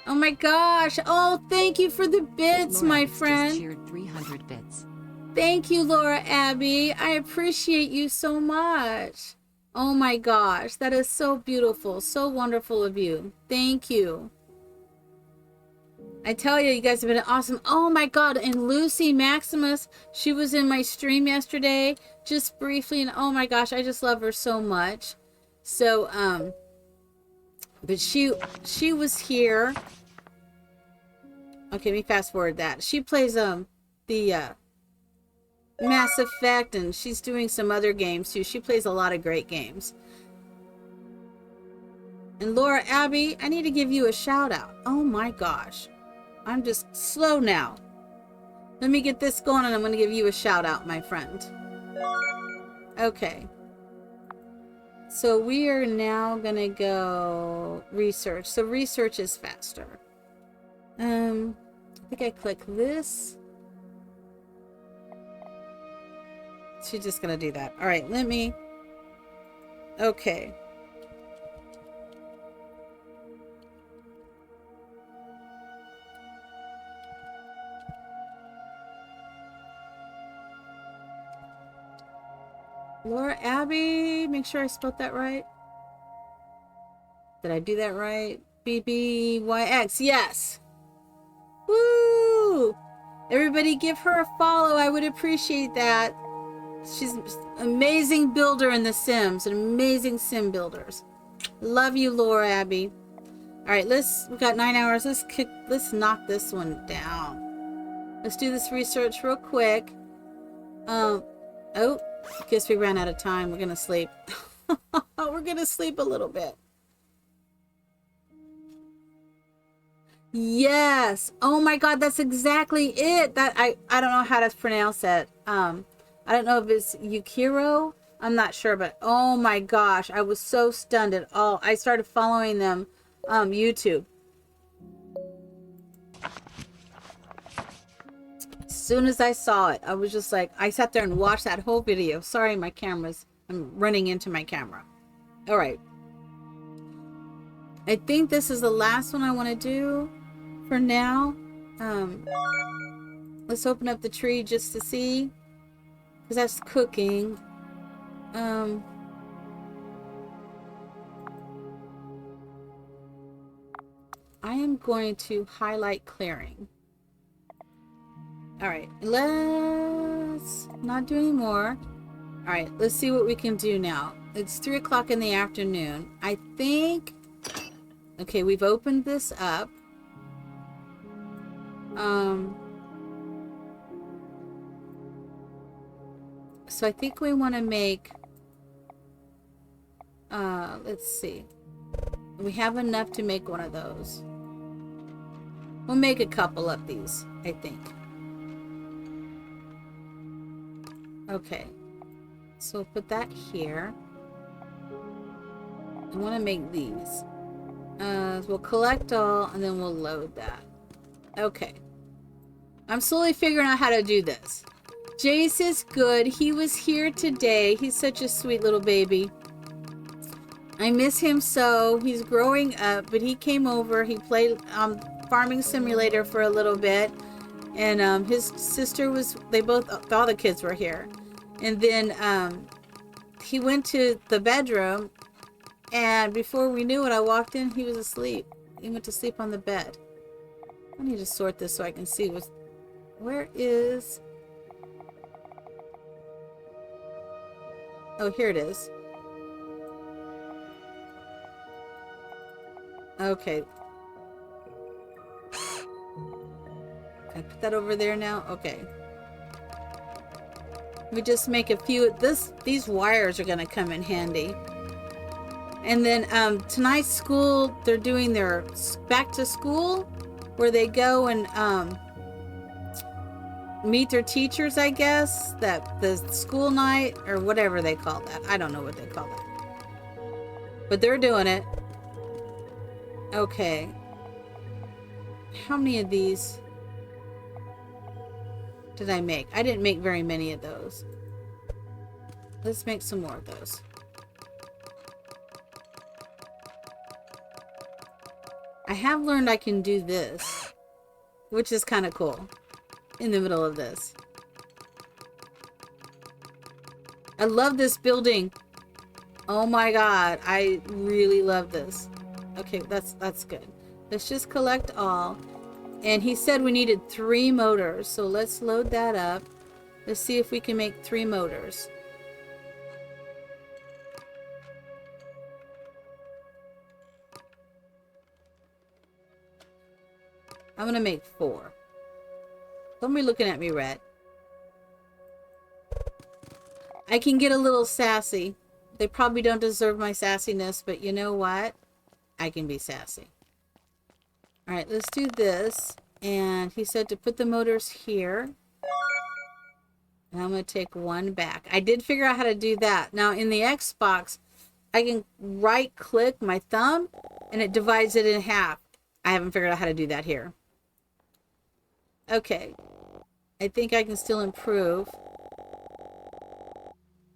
Oh my gosh! Oh, thank you for the bits, my friend. Just cheered 300 bits. Thank you, Laura Abby. I appreciate you so much. Oh my gosh, that is so beautiful, so wonderful of you. Thank you. I tell you, you guys have been awesome. Oh my god, and Lucy Maximus, she was in my stream yesterday, just briefly, and oh my gosh, I just love her so much. So, but she was here. Okay, let me fast forward that. She plays the Mass Effect, and she's doing some other games too. She plays a lot of great games. And Laura Abby, I need to give you a shout out. Oh my gosh. I'm just slow now. Let me get this going and I'm going to give you a shout out, my friend. Okay. So we are now going to go research. So research is faster. I think I click this. She's just going to do that. All right, let me. Okay. Laura Abby, make sure I spelled that right. Did I do that right? BBYX, yes. Woo! Everybody give her a follow. I would appreciate that. She's an amazing builder in The Sims, an amazing sim builders. Love you, Laura Abby. All right, we've got 9 hours. Let's knock this one down. Let's do this research real quick. Oh, guess we ran out of time. We're gonna sleep. We're gonna sleep a little bit. Yes. Oh my god, that's exactly it. That I don't know how to pronounce it. I don't know if it's Yukiro. I'm not sure, but oh my gosh, I was so stunned at all. I started following them YouTube. As soon as I saw it, I was just like, I sat there and watched that whole video. Sorry, I'm running into my camera. All right. I think this is the last one I want to do for now. Let's open up the tree just to see, because that's cooking. I am going to highlight clearing. All right, let's not do any more. All right, let's see what we can do now. It's 3 o'clock in the afternoon. I think, okay, we've opened this up. So I think we want to make, let's see. We have enough to make one of those. We'll make a couple of these, I think. Okay. So we'll put that here. I want to make these. We'll collect all and then we'll load that. Okay. I'm slowly figuring out how to do this. Jace is good. He was here today. He's such a sweet little baby. I miss him so. He's growing up, but he came over. He played Farming Simulator for a little bit. And his sister was, all the kids were here. And then he went to the bedroom, and before we knew it, I walked in, he was asleep. He went to sleep on the bed. I need to sort this so I can see where is... Oh, here it is. Okay. Can I put that over there now? Okay. We just make a few. These wires are gonna come in handy. And then tonight's school, they're doing their back to school, where they go and meet their teachers, I guess. That the school night or whatever they call that. I don't know what they call that. But they're doing it. Okay. How many of these did I make? I didn't make very many of those. Let's make some more of those. I have learned I can do this, which is kind of cool, in the middle of this. I love this building. Oh my god, I really love this. Okay, that's good. Let's just collect all. And he said we needed 3 motors, so let's load that up. Let's see if we can make 3 motors. I'm gonna make 4. Don't be looking at me, Red. I can get a little sassy. They probably don't deserve my sassiness, but you know what? I can be sassy. Alright, let's do this. And he said to put the motors here. And I'm going to take 1 back. I did figure out how to do that. Now, in the Xbox, I can right-click my thumb, and it divides it in half. I haven't figured out how to do that here. Okay. I think I can still improve.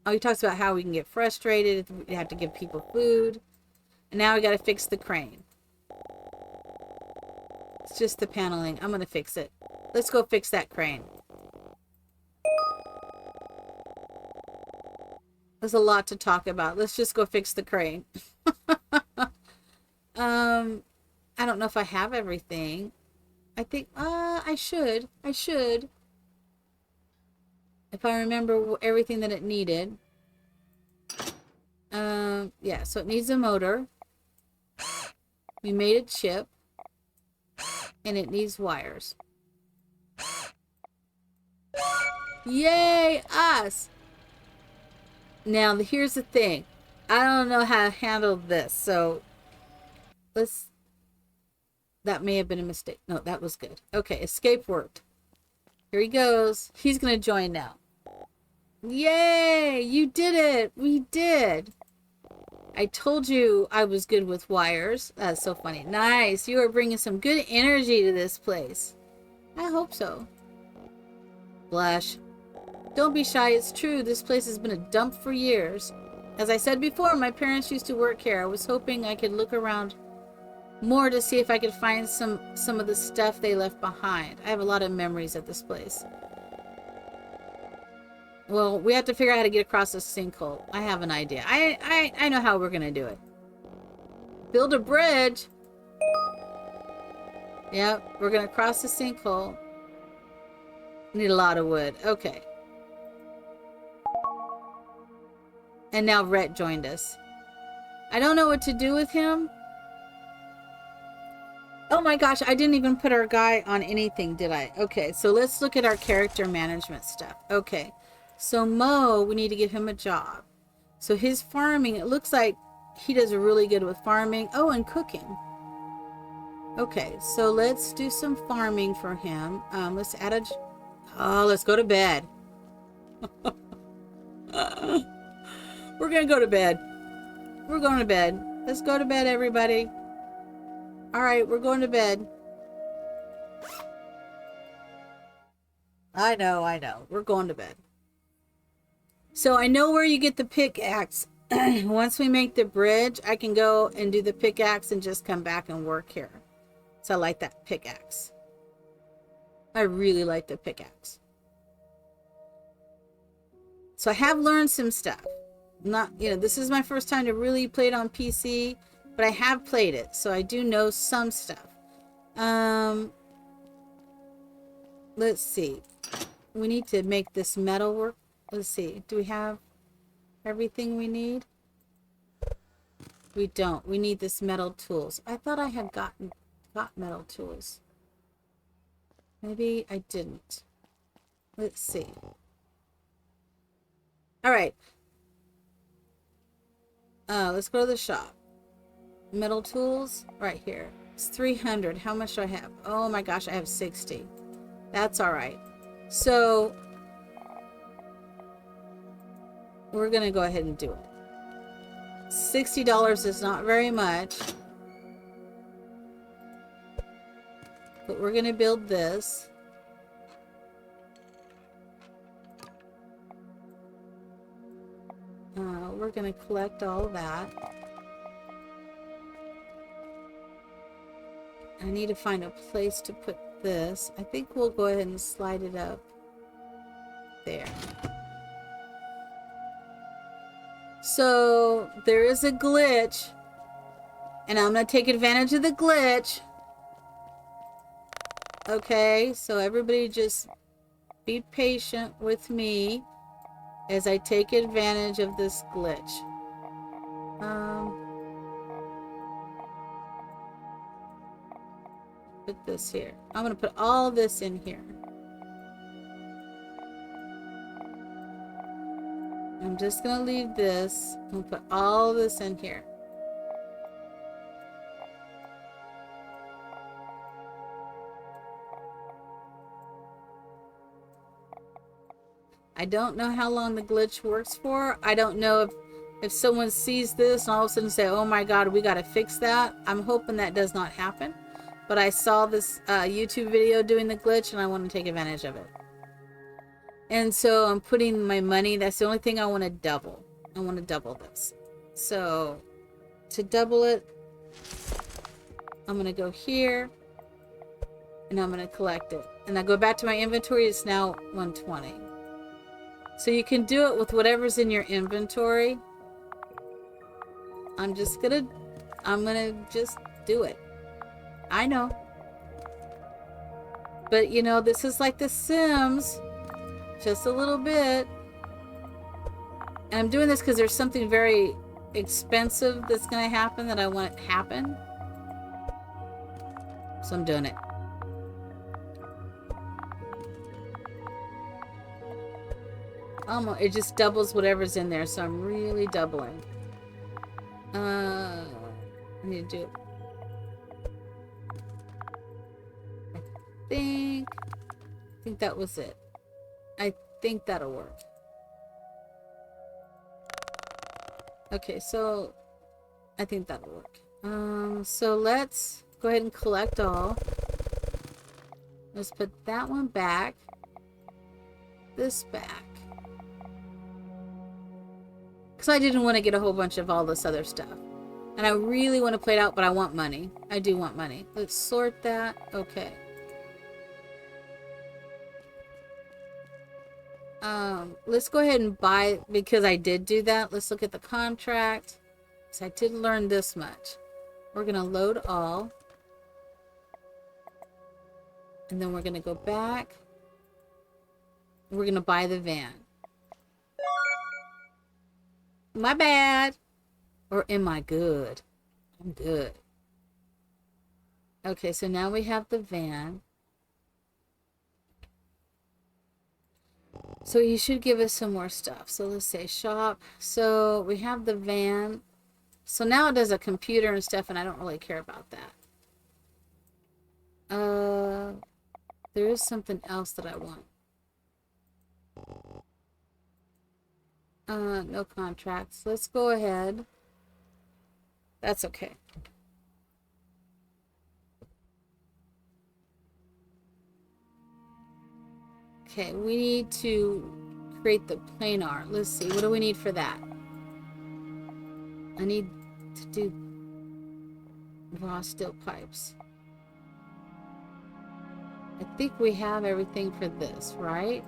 Oh, he talks about how we can get frustrated. We have to give people food. And now we got to fix the crane. It's just the paneling. I'm going to fix it. Let's go fix that crane. There's a lot to talk about. Let's just go fix the crane. I don't know if I have everything. I think, I should. I should. If I remember everything that it needed. Yeah, so it needs a motor. We made a chip. And it needs wires. Yay, us! Now, here's the thing. I don't know how to handle this, so let's... That may have been a mistake. No, that was good. Okay, escape worked. Here he goes. He's going to join now. Yay! You did it! We did! I told you I was good with wires. That's so funny. Nice! You are bringing some good energy to this place. I hope so. Blush. Don't be shy, it's true. This place has been a dump for years. As I said before, my parents used to work here. I was hoping I could look around more to see if I could find some of the stuff they left behind. I have a lot of memories at this place. Well, we have to figure out how to get across this sinkhole. I have an idea. I know how we're gonna do it. Build a bridge. Yep, we're gonna cross the sinkhole. Need a lot of wood. Okay. And now Rhett joined us. I don't know what to do with him. Oh my gosh, I didn't even put our guy on anything, did I? Okay, so let's look at our character management stuff. Okay, so Mo, we need to give him a job. So his farming, it looks like he does really good with farming. Oh, and cooking. Okay, so let's do some farming for him. Let's add a... Oh, let's go to bed. We're gonna go to bed. We're going to bed. Let's go to bed, everybody. Alright, we're going to bed. I know. We're going to bed. So I know where you get the pickaxe. Once we make the bridge, I can go and do the pickaxe and just come back and work here. So I like that pickaxe. I really like the pickaxe. So I have learned some stuff. Not, you know, this is my first time to really play it on PC, but I have played it, so I do know some stuff. Let's see. We need to make this metal work. Let's see. Do we have everything we need? We don't. We need this metal tools. I thought I had got metal tools. Maybe I didn't. Let's see. All right. Let's go to the shop. Metal tools right here. It's 300. How much do I have? Oh my gosh, I have 60. That's all right. So we're gonna go ahead and do it. $60 is not very much, but we're gonna build this. We're gonna collect all that. I need to find a place to put this. I think we'll go ahead and slide it up there. So there is a glitch, and I'm going to take advantage of the glitch. Okay, so everybody just be patient with me as I take advantage of this glitch. Put this here. I'm going to put all this in here. I'm just going to leave this and put all this in here. I don't know how long the glitch works for. I don't know if someone sees this and all of a sudden say, oh my God, we got to fix that. I'm hoping that does not happen. But I saw this YouTube video doing the glitch and I want to take advantage of it. And so I'm putting my money. That's the only thing I want to double. I want to double this. So to double it, I'm going to go here and I'm going to collect it. And I go back to my inventory. It's now 120. So you can do it with whatever's in your inventory. I'm gonna just do it. I know. But you know, this is like The Sims. Just a little bit. And I'm doing this because there's something very expensive that's gonna happen that I want to happen. So I'm doing it. Almost, it just doubles whatever's in there, so I'm really doubling. I need to do it. I think that was it. I think that'll work. Okay, so I think that'll work. So let's go ahead and collect all. Let's put that one back. This back. Because I didn't want to get a whole bunch of all this other stuff. And I really want to play it out, but I want money. I do want money. Let's sort that. Okay. Let's go ahead and buy, because I did do that. Let's look at the contract. So I did learn this much. We're going to load all. And then we're going to go back. We're going to buy the van. My bad. Or am I good? I'm good. Okay, so now we have the van. So he should give us some more stuff. So let's say shop. So we have the van. So now it does a computer and stuff, and I don't really care about that. There is something else that I want. No contracts. Let's go ahead. That's okay. Okay, we need to create the planar. Let's see, what do we need for that? I need to do raw steel pipes. I think we have everything for this, right?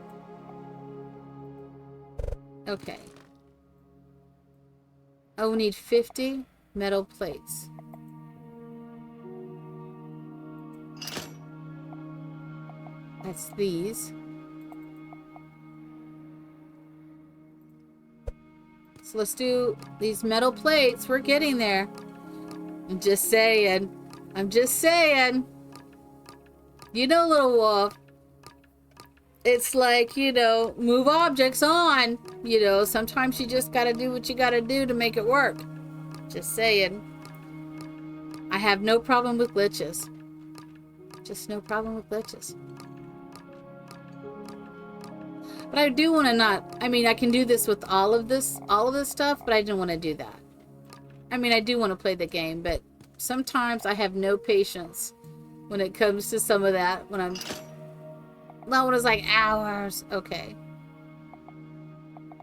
Okay. Oh, we need 50 metal plates. That's these. So let's do these metal plates. We're getting there. I'm just saying. I'm just saying. You know, little wolf. It's like, you know, move objects on. You know, sometimes you just gotta do what you gotta do to make it work. Just saying. I have no problem with glitches. Just no problem with glitches. But I do want to not, I mean, I can do this with all of this stuff, but I didn't want to do that. I mean, I do want to play the game, but sometimes I have no patience when it comes to some of that. When it's like hours. Okay.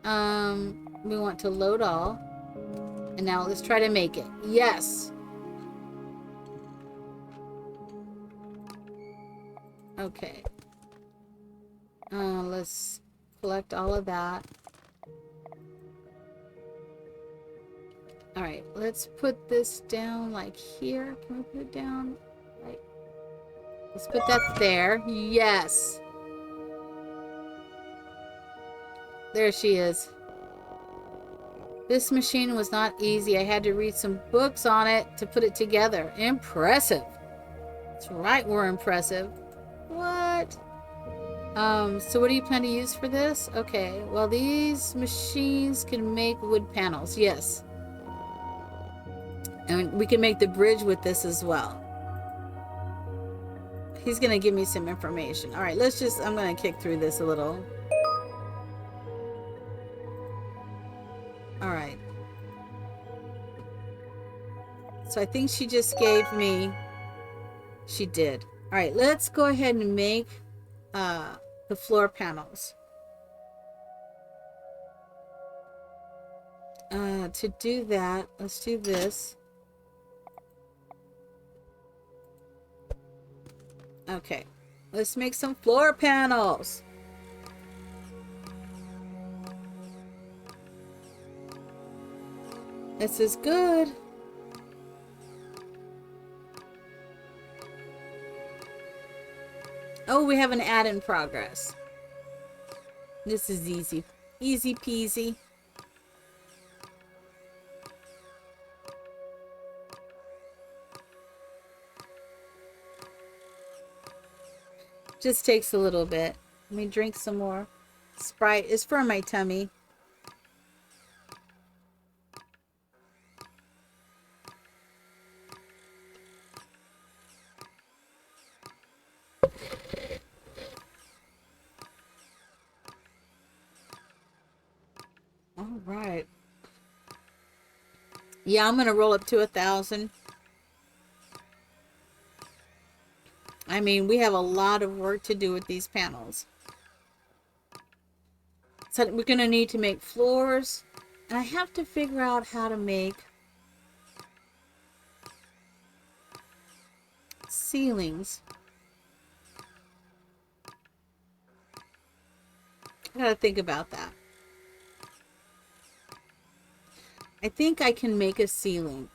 We want to load all. And now let's try to make it. Yes. Okay. Let's collect all of that. Alright, let's put this down like here. Can we put it down? Right. Let's put that there. Yes. There she is. This machine was not easy. I had to read some books on it to put it together. Impressive. That's right, we're impressive. What? So what do you plan to use for this? Okay, well, these machines can make wood panels. Yes. And we can make the bridge with this as well. He's gonna give me some information. All right, I'm gonna kick through this a little. All right. So I think she just gave me, she did. All right, let's go ahead and make the floor panels. To do that, let's do this. Okay, let's make some floor panels. This is good. Oh, we have an ad in progress. This is easy. Easy peasy. Just takes a little bit. Let me drink some more. Sprite is for my tummy. All right. Yeah, I'm gonna roll up to 1,000. I mean, we have a lot of work to do with these panels. So we're gonna need to make floors, and I have to figure out how to make ceilings. I gotta think about that. I think I can make a ceiling.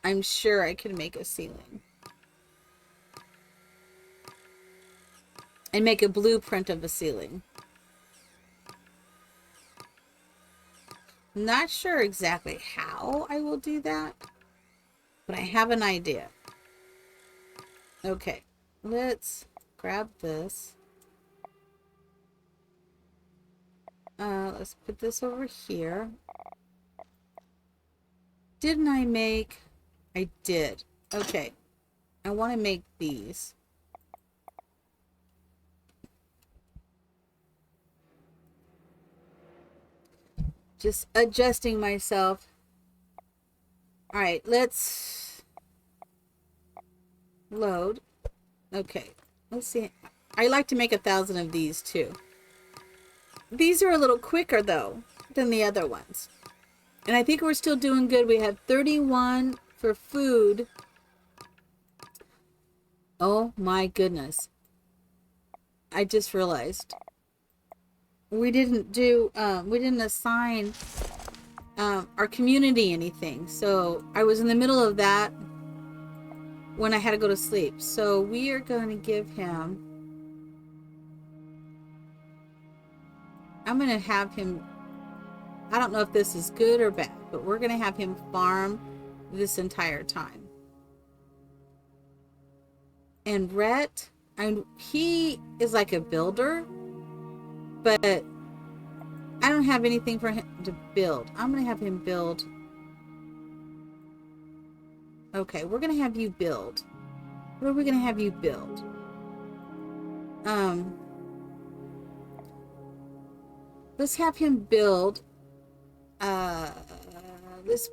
I'm sure I can make a ceiling. And make a blueprint of a ceiling. Not sure exactly how I will do that, but I have an idea. Okay, let's grab this. Let's put this over here. Didn't I make... I did. Okay. I want to make these. Just adjusting myself. Alright, let's load. Okay. Let's see. I like to make 1,000 of these too. These are a little quicker though than the other ones. And I think we're still doing good. We have 31 for food. Oh my goodness. I just realized. We didn't assign our community anything. So I was in the middle of that when I had to go to sleep. So we are going to give him I'm going to have him, I don't know if this is good or bad, but we're going to have him farm this entire time. And Rhett, he is like a builder, but I don't have anything for him to build. I'm going to have him build. Okay, we're going to have you build. What are we going to have you build? Let's have him build. Let's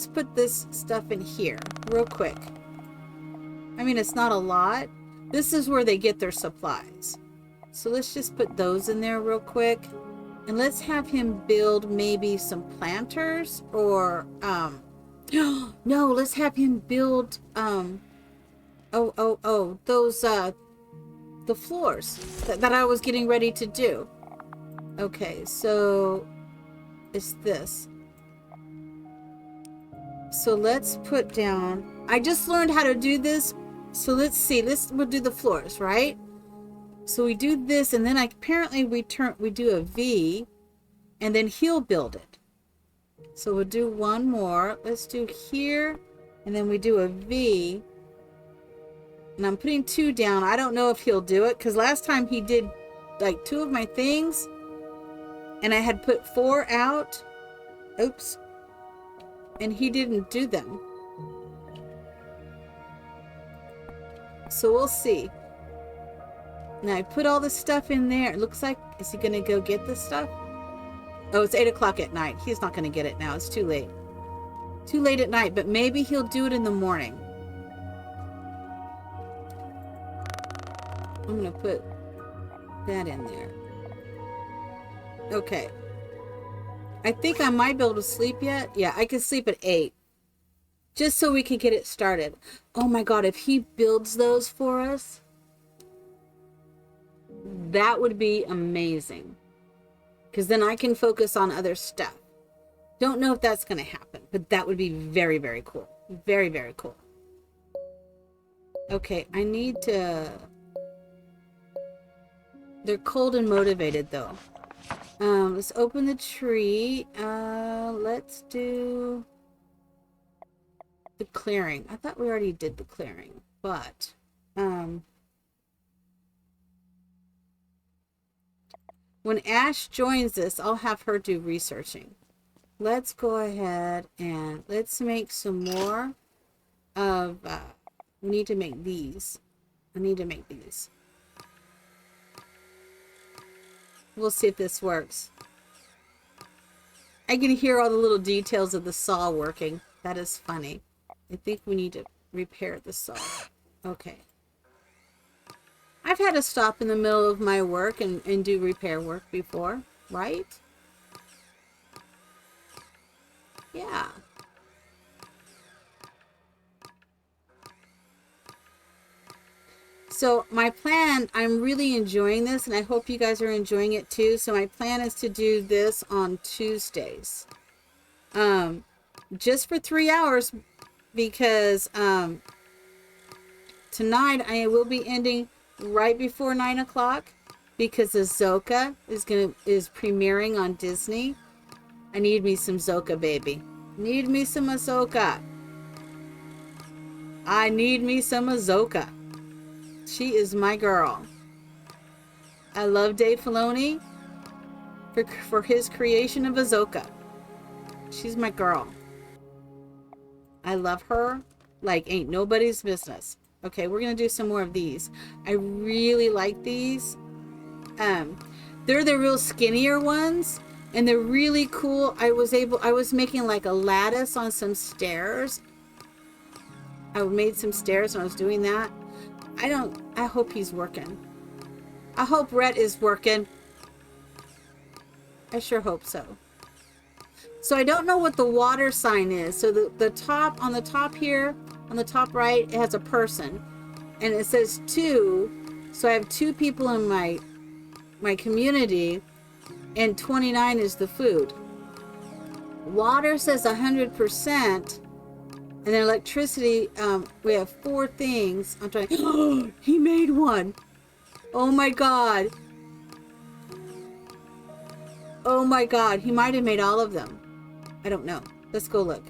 put this stuff in here real quick. I mean, it's not a lot. This is where they get their supplies. So let's just put those in there real quick. And let's have him build maybe some planters or, no, let's have him build, those, the floors that I was getting ready to do. Okay, so it's this. So let's put down, I just learned how to do this. So let's see, we'll do the floors, right? So we do this, and then apparently we do a V, and then he'll build it. So we'll do one more. Let's do here, and then we do a V. And I'm putting 2 down. I don't know if he'll do it, because last time he did like 2 of my things, and I had put 4 out. Oops. And he didn't do them. So we'll see. Now I put all this stuff in there. It looks like, is he gonna go get this stuff? Oh, it's 8 o'clock at night. He's not gonna get it now. It's too late. Too late at night, but maybe he'll do it in the morning. I'm gonna put that in there. Okay. I think I might be able to sleep yet. Yeah, I can sleep at 8. Just so we can get it started. Oh my God, if he builds those for us, that would be amazing. Because then I can focus on other stuff. Don't know if that's going to happen, but that would be very, very cool. Very, very cool. Okay, I need to... They're cold and motivated though. Let's open the tree. Let's do the clearing. I thought we already did the clearing, but when Ash joins us, I'll have her do researching. Let's go ahead and let's make some more of, we need to make these. I need to make these. We'll see if this works. I can hear all the little details of the saw working. That is funny. I think we need to repair the saw. Okay. I've had to stop in the middle of my work and do repair work before, right? Yeah. So my plan, I'm really enjoying this, and I hope you guys are enjoying it too. So my plan is to do this on Tuesdays. Just for 3 hours, because tonight I will be ending right before 9 o'clock because Ahsoka is premiering on Disney. I need me some Ahsoka, baby. Need me some Ahsoka. I need me some Ahsoka. She is my girl. I love Dave Filoni for his creation of Ahsoka. She's my girl. I love her like ain't nobody's business. Okay, we're gonna do some more of these. I really like these. They're the real skinnier ones, and they're really cool. I was making like a lattice on some stairs. I made some stairs when I was doing that. I hope he's working. I hope Rhett is working. I sure hope so. So I don't know what the water sign is. So the top, on the top here, on the top right, it has a person. And it says 2. So I have 2 people in my community, and 29 is the food. Water says 100%. And then electricity, we have 4 things. I'm trying. Oh, he made one. Oh my god. Oh my god. He might have made all of them. I don't know. Let's go look.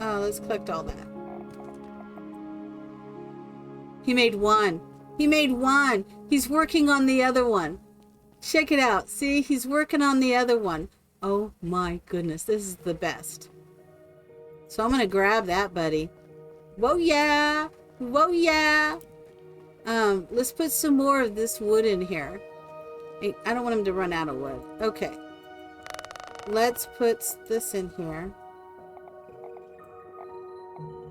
Oh, let's collect all that. He made one. He made one. He's working on the other one. Check it out. See, he's working on the other one. Oh my goodness. This is the best. So I'm going to grab that, buddy. Whoa, yeah. Whoa, yeah. Let's put some more of this wood in here. I don't want him to run out of wood. Okay. Let's put this in here.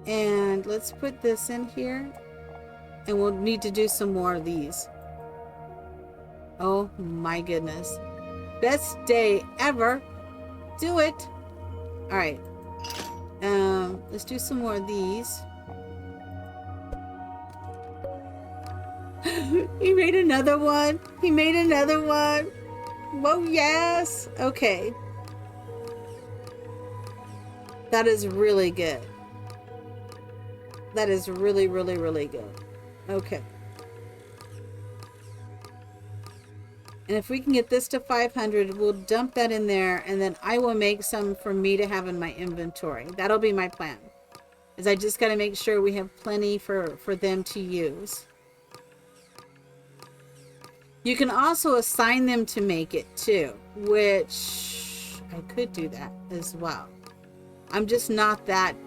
And let's put this in here. And we'll need to do some more of these. Oh my goodness. Best day ever. Do it. Alright. Let's do some more of these. He made another one. He made another one. Whoa, yes. Okay. That is really good. That is really, really, really good. Okay. And if we can get this to 500, we'll dump that in there, and then I will make some for me to have in my inventory. That'll be my plan. Is I just got to make sure we have plenty for them to use. You can also assign them to make it too, which I could do that as well. I'm just not that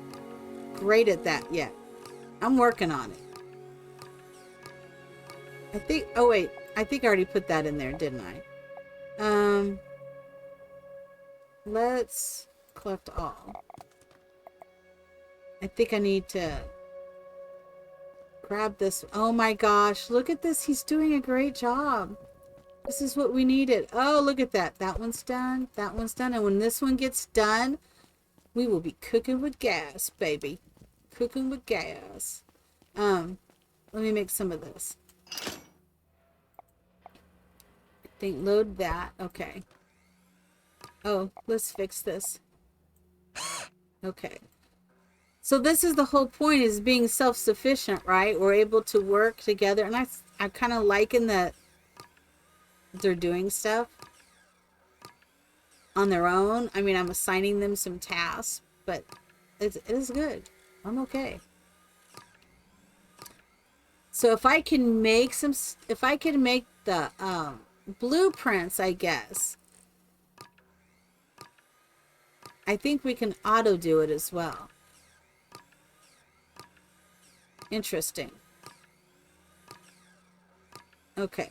great at that yet. I'm working on it. I think, oh wait, I think I already put that in there, didn't I? Let's collect all. I think I need to grab this. Oh my gosh, look at this. He's doing a great job. This is what we needed. Oh, look at that. That one's done. That one's done. And when this one gets done, we will be cooking with gas, baby. Cooking with gas. Let me make some of this. I think load that. Okay. Oh, let's fix this. Okay. So this is the whole point, is being self-sufficient, right? We're able to work together. And I kind of liken that they're doing stuff on their own. I mean, I'm assigning them some tasks, but it is good. I'm okay. So if I can make some, if I can make the blueprints, I guess, I think we can auto do it as well. Interesting. Okay.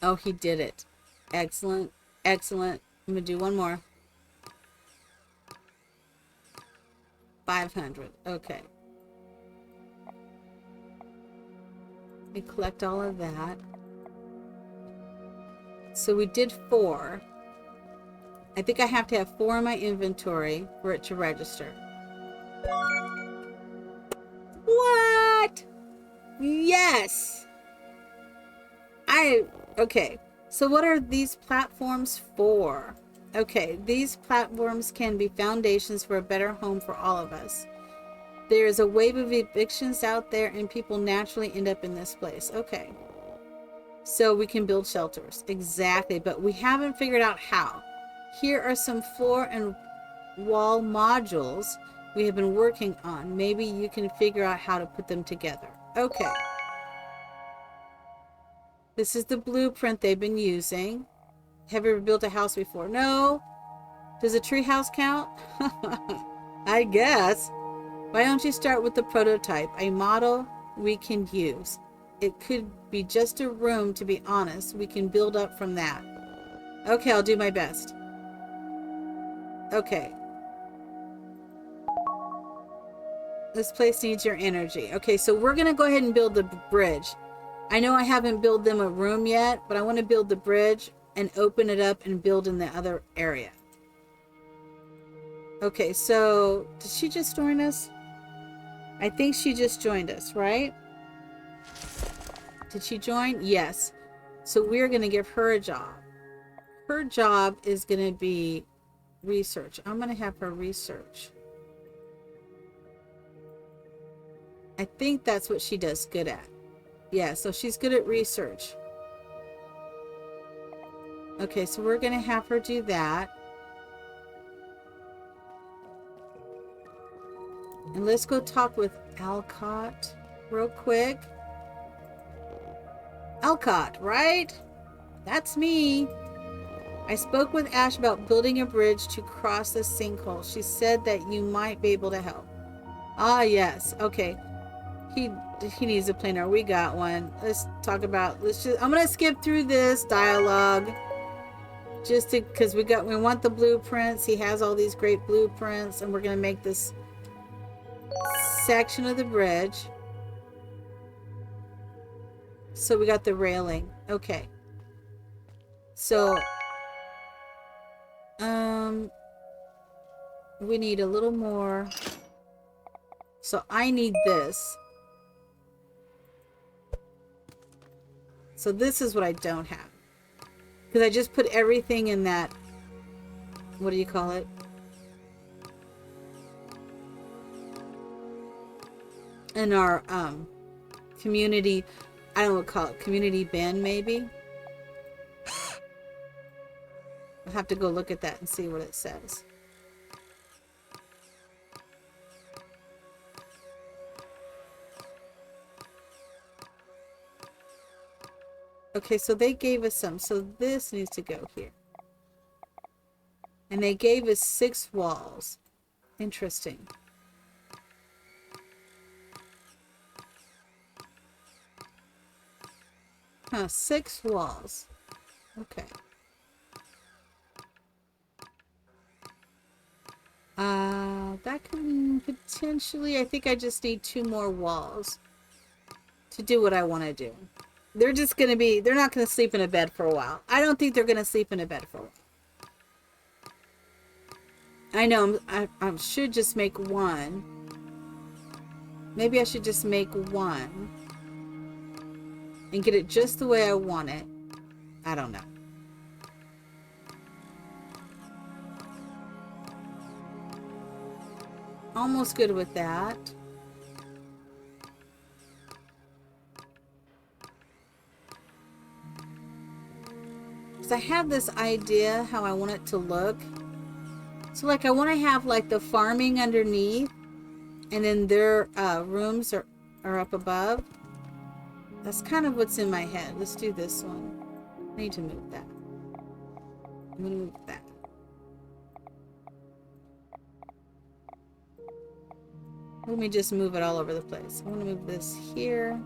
Oh, he did it. Excellent. Excellent. I'm going to do one more. 500. Okay. Let me collect all of that. So we did 4. I think I have to have 4 in my inventory for it to register. What? Yes! Okay. So what are these platforms for? Okay, these platforms can be foundations for a better home for all of us. There is a wave of evictions out there and people naturally end up in this place. Okay. So we can build shelters. Exactly, but we haven't figured out how. Here are some floor and wall modules we have been working on. Maybe you can figure out how to put them together. Okay. This is the blueprint they've been using. Have you ever built a house before? No. Does a tree house count? I guess. Why don't you start with the prototype, a model we can use? It could be just a room, to be honest. We can build up from that. Okay, I'll do my best. Okay. This place needs your energy. Okay, so we're going to go ahead and build the bridge. I know I haven't built them a room yet, but I want to build the bridge and open it up and build in the other area. Okay, so did she just join us? I think she just joined us, right? Did she join? Yes. So we're going to give her a job. Her job is going to be research. I'm going to have her research. I think that's what she does good at. Yeah, so she's good at research. Okay, so we're gonna have her do that. And let's go talk with Alcott real quick. Alcott, right? That's me. I spoke with Ash about building a bridge to cross the sinkhole. She said that you might be able to help. Ah, yes. Okay. He needs a planer. We got one. Let's talk about. I'm gonna skip through this dialogue, just because we want the blueprints. He has all these great blueprints, and we're gonna make this section of the bridge. So we got the railing. Okay. So, we need a little more. So I need this. So this is what I don't have. Because I just put everything in that, what do you call it? In our community, I don't know what to call it, community bin maybe? I'll have to go look at that and see what it says. Okay, so they gave us some. So this needs to go here. And they gave us 6 walls. Interesting. Huh, 6 walls. Okay. That can potentially, I think I just need 2 more walls to do what I want to do. They're just going to be, they're not going to sleep in a bed for a while. I don't think they're going to sleep in a bed for a while. I know, I should just make 1. Maybe I should just make 1 and get it just the way I want it. I don't know. Almost good with that. Because I have this idea how I want it to look. So like I want to have like the farming underneath, and then their rooms are up above. That's kind of what's in my head. Let's do this one. I need to move that. I'm going to move that. Let me just move it all over the place. I want to move this here.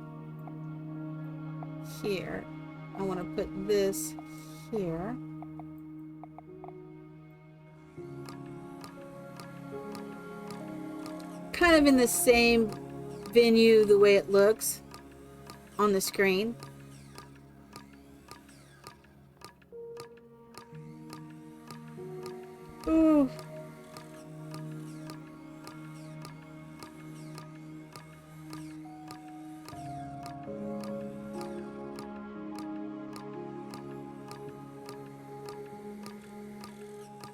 Here. I want to put this here. Kind of in the same venue, the way it looks on the screen. Ooh.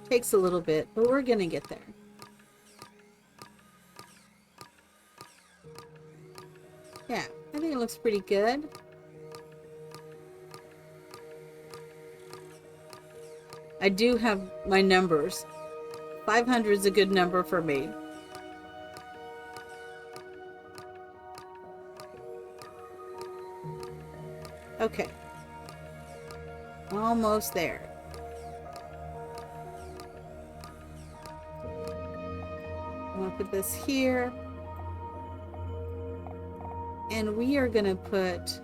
Takes a little bit, but we're gonna get there. Yeah, I think it looks pretty good. I do have my numbers. 500 is a good number for me. Okay. Almost there. I'm going to put this here. And we are going to put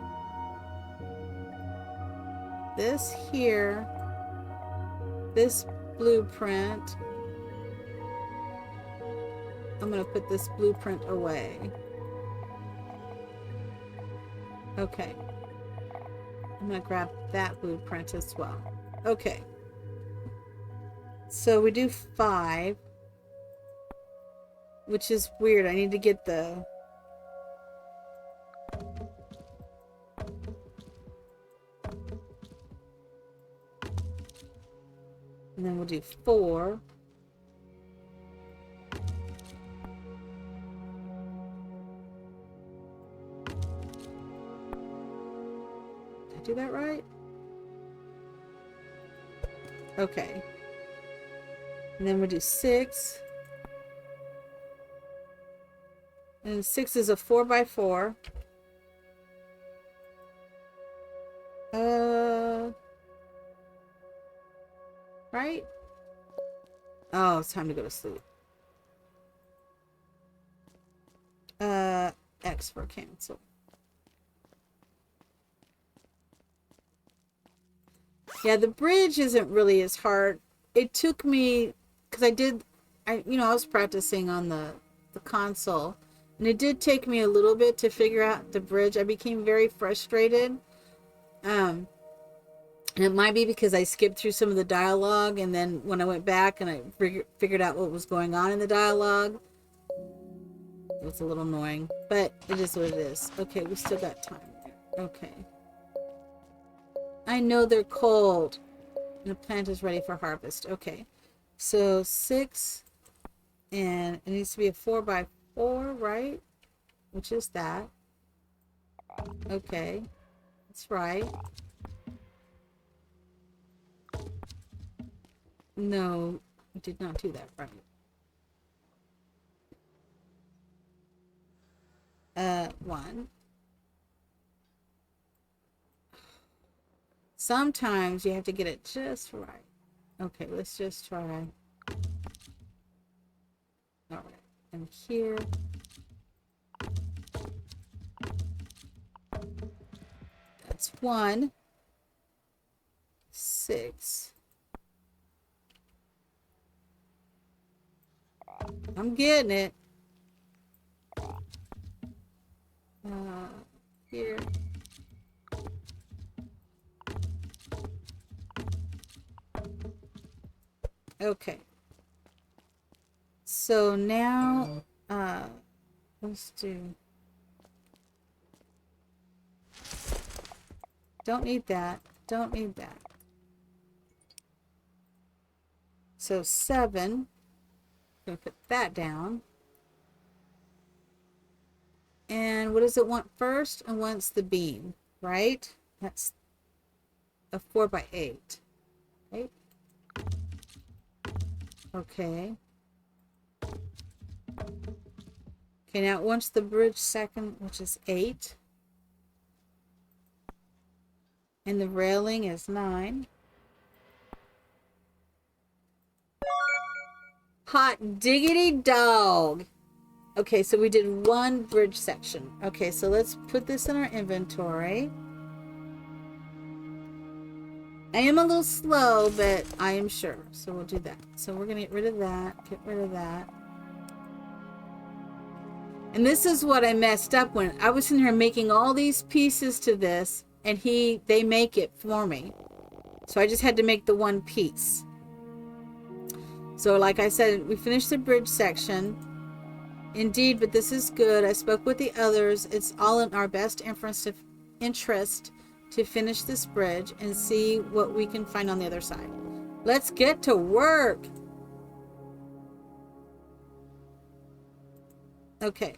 this here. This blueprint. I'm going to put this blueprint away. Okay. I'm going to grab that blueprint as well. Okay. So we do 5. Which is weird. I need to get the... And then we'll do 4. I do that right? Okay. And then we'll do 6. And 6 is a 4x4. Right? Oh, it's time to go to sleep. X for cancel. Yeah, the bridge isn't really as hard. It took me, because I was practicing on the console, and it did take me a little bit to figure out the bridge. I became very frustrated. And it might be because I skipped through some of the dialogue, and then when I went back and I figured out what was going on in the dialogue, it was a little annoying, but it is what it is. Okay, we still got time. Okay. I know they're cold. And the plant is ready for harvest. Okay. So 6, and it needs to be a 4x4, right? Which is that. Okay. That's right. No, we did not do that right. 1. Sometimes you have to get it just right. Okay, let's just try. All right, and here. That's 1. 6. I'm getting it. Here. Okay. So now, let's do. Don't need that. Don't need that. So 7. I'm going to put that down. And what does it want first? It wants the beam, right? That's a 4x8. Right? Okay. Okay, now it wants the bridge second, which is 8. And the railing is 9. Hot diggity dog. Okay, so we did 1 bridge section. Okay, so let's put this in our inventory. I am a little slow, but I am sure. So we'll do that. So we're going to get rid of that. Get rid of that. And this is what I messed up when I was in here making all these pieces to this, and they make it for me. So I just had to make the 1 piece. So like I said, we finished the bridge section. Indeed, but this is good. I spoke with the others. It's all in our best interest to finish this bridge and see what we can find on the other side. Let's get to work. Okay.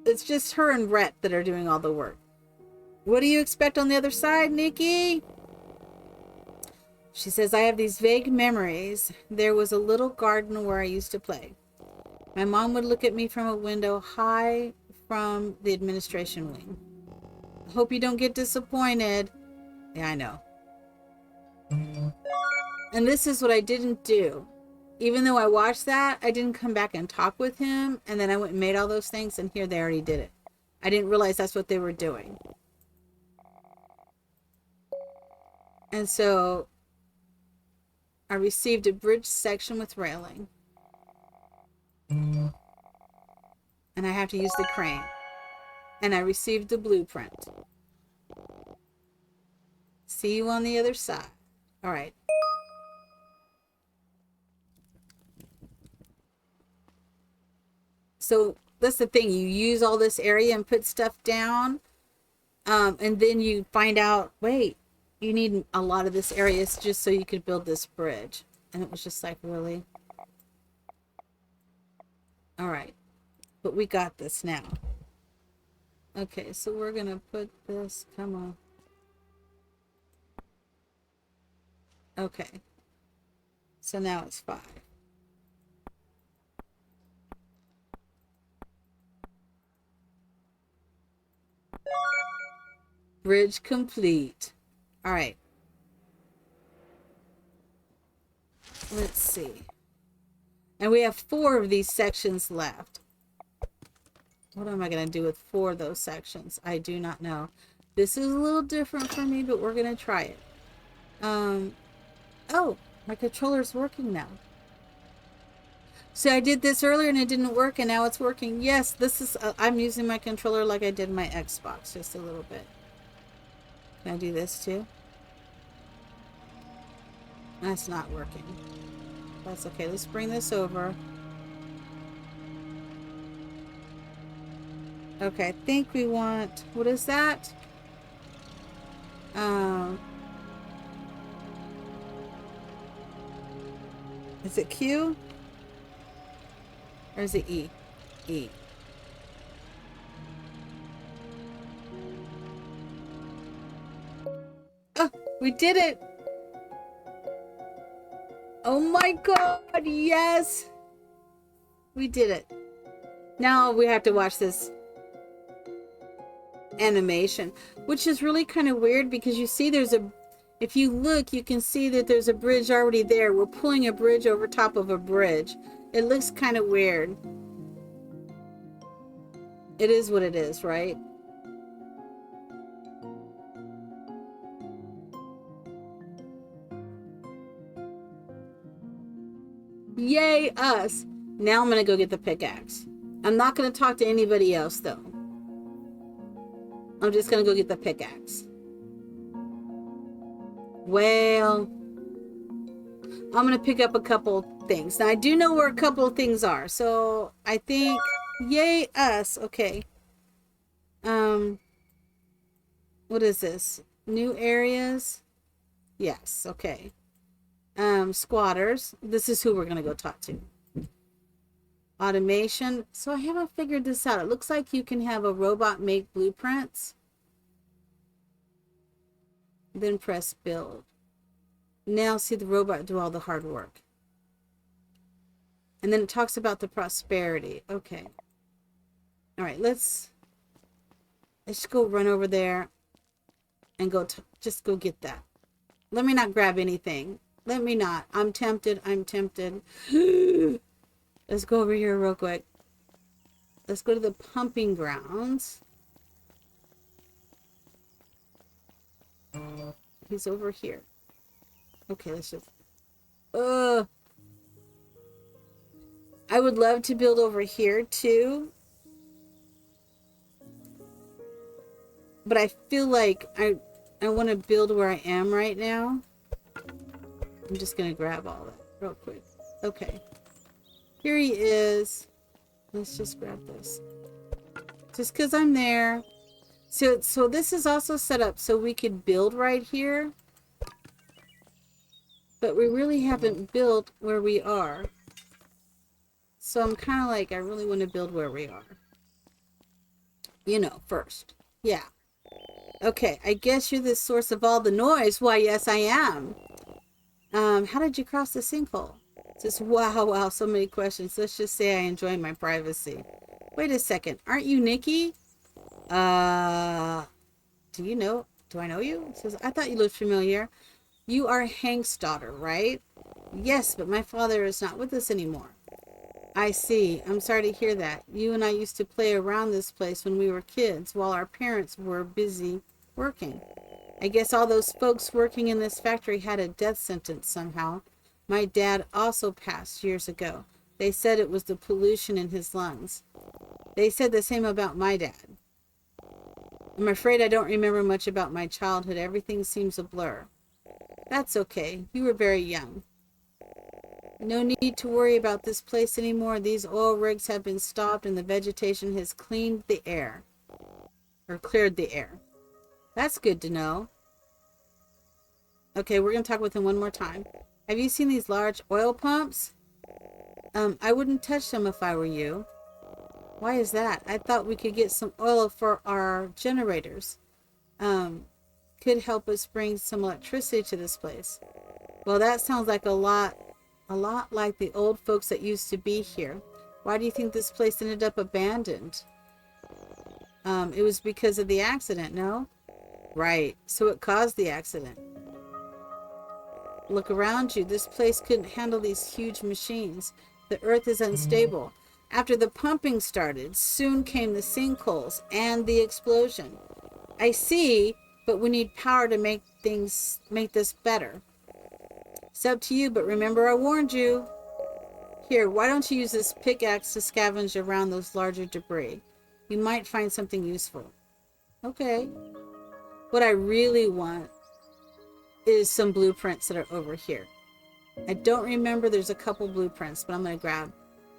It's just her and Rhett that are doing all the work. What do you expect on the other side, Nikki? She says, I have these vague memories. There was a little garden where I used to play. My mom would look at me from a window high from the administration wing. I hope you don't get disappointed. Yeah, I know. And this is what I didn't do. Even though I watched that, I didn't come back and talk with him. And then I went and made all those things, and here they already did it. I didn't realize that's what they were doing. And so I received a bridge section with railing. And I have to use the crane. And I received the blueprint. See you on the other side. All right. So that's the thing. You use all this area and put stuff down. And then you find out, wait, you need a lot of this area just so you could build this bridge. And it was just like, really? All right. But we got this now. Okay, so we're gonna put this, come on. Okay. So now it's 5. Bridge complete. All right. Let's see. And we have 4 of these sections left. What am I going to do with 4 of those sections? I do not know. This is a little different for me, but we're going to try it. Oh, my controller's working now. So I did this earlier and it didn't work, and now it's working. Yes, this is, I'm using my controller like I did my Xbox, just a little bit. Can I do this too? That's not working. That's okay. Let's bring this over. Okay, I think we want, what is that? Is it Q? Or is it E? E. Oh, we did it! Oh my god, yes! We did it. Now we have to watch this animation, which is really kind of weird because you see there's a, if you look, you can see that there's a bridge already there. We're pulling a bridge over top of a bridge. It looks kind of weird. It is what it is, right? Yay, us. Now I'm gonna go get the pickaxe. I'm not gonna talk to anybody else though. I'm just gonna go get the pickaxe. Well, I'm gonna pick up a couple things. Now I do know where a couple of things are, so I think, yay us. Okay. What is this? New areas? Yes, okay. Squatters. This is who we're gonna go talk to. Automation. So I haven't figured this out. It looks like you can have a robot make blueprints. Then press build. Now see the robot do all the hard work. And then it talks about the prosperity. Okay. All right, let's go run over there and go just go get that. Let me not grab anything. Let me not. I'm tempted. I'm tempted. Let's go over here real quick. Let's go to the pumping grounds. He's over here. Okay, let's just... I would love to build over here too. But I feel like I want to build where I am right now. I'm just going to grab all that real quick. Okay. Here he is. Let's just grab this. Just because I'm there. So this is also set up so we could build right here. But we really haven't built where we are. So I'm kind of like, I really want to build where we are. You know, first. Yeah. Okay, I guess you're the source of all the noise. Why, yes, I am. How did you cross the sinkhole? Just wow, so many questions. Let's just say I enjoy my privacy. Wait a second. Aren't you Nikki? Do you know? Do I know you? It says, I thought you looked familiar. You are Hank's daughter, right? Yes, but my father is not with us anymore. I see. I'm sorry to hear that. You and I used to play around this place when we were kids while our parents were busy working. I guess all those folks working in this factory had a death sentence somehow. My dad also passed years ago. They said it was the pollution in his lungs. They said the same about my dad. I'm afraid I don't remember much about my childhood. Everything seems a blur. That's okay. You were very young. No need to worry about this place anymore. These oil rigs have been stopped and the vegetation has cleaned the air. Or cleared the air. That's good to know. Okay, we're going to talk with him one more time. Have you seen these large oil pumps? I wouldn't touch them if I were you. Why is that? I thought we could get some oil for our generators. Could help us bring some electricity to this place. Well, that sounds like a lot like the old folks that used to be here. Why do you think this place ended up abandoned? It was because of the accident, no? Right, so it caused the accident. Look around you. This place couldn't handle these huge machines. The earth is unstable. After the pumping started, soon came the sinkholes and the explosion. I see, but we need power to make this better. It's up to you, but remember I warned you. Here, why don't you use this pickaxe to scavenge around those larger debris? You might find something useful. Okay. What I really want is some blueprints that are over here. I don't remember. There's a couple blueprints, but I'm going to grab.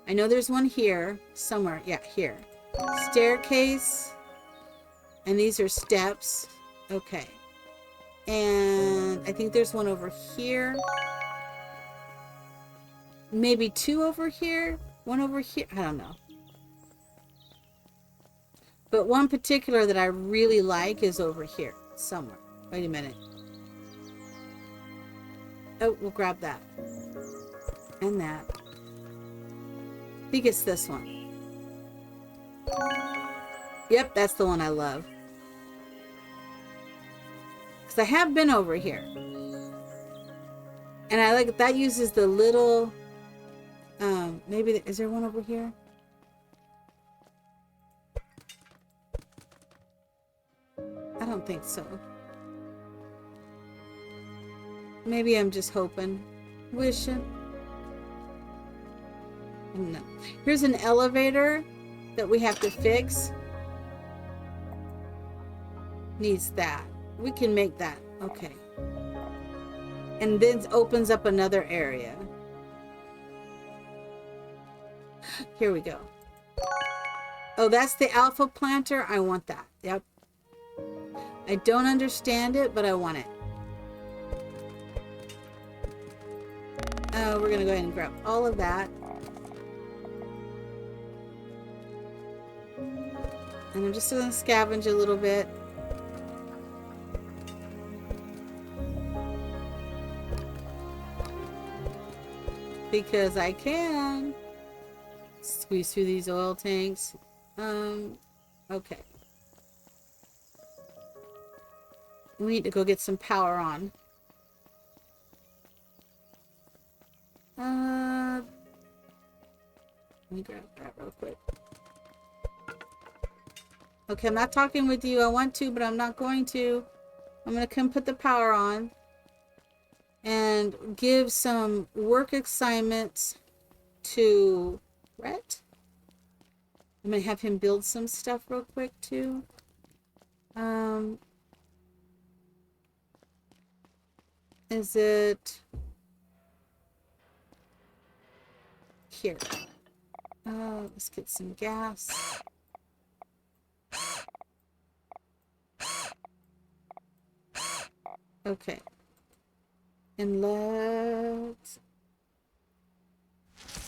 I know there's one here somewhere. Yeah, here. Staircase. And these are steps. Okay. And I think there's one over here. Maybe two over here. One over here. I don't know. But one particular that I really like is over here somewhere. Wait a minute. Oh, we'll grab that. And that. I think it's this one. Yep, that's the one I love. Because I have been over here. And I like that uses the little... maybe... Is there one over here? I don't think so. Maybe I'm just hoping. Wishing. No. Here's an elevator that we have to fix. Needs that. We can make that. Okay. And then opens up another area. Here we go. Oh, that's the alpha planter. I want that. Yep. I don't understand it, but I want it. We're going to go ahead and grab all of that. And I'm just going to scavenge a little bit. Because I can. Squeeze through these oil tanks. Okay. We need to go get some power on. Let me grab that real quick. Okay, I'm not talking with you. I want to, but I'm not going to. I'm going to come put the power on. And give some work assignments to Rhett. I'm going to have him build some stuff real quick, too. Is it... Here. Let's get some gas. Okay. And let's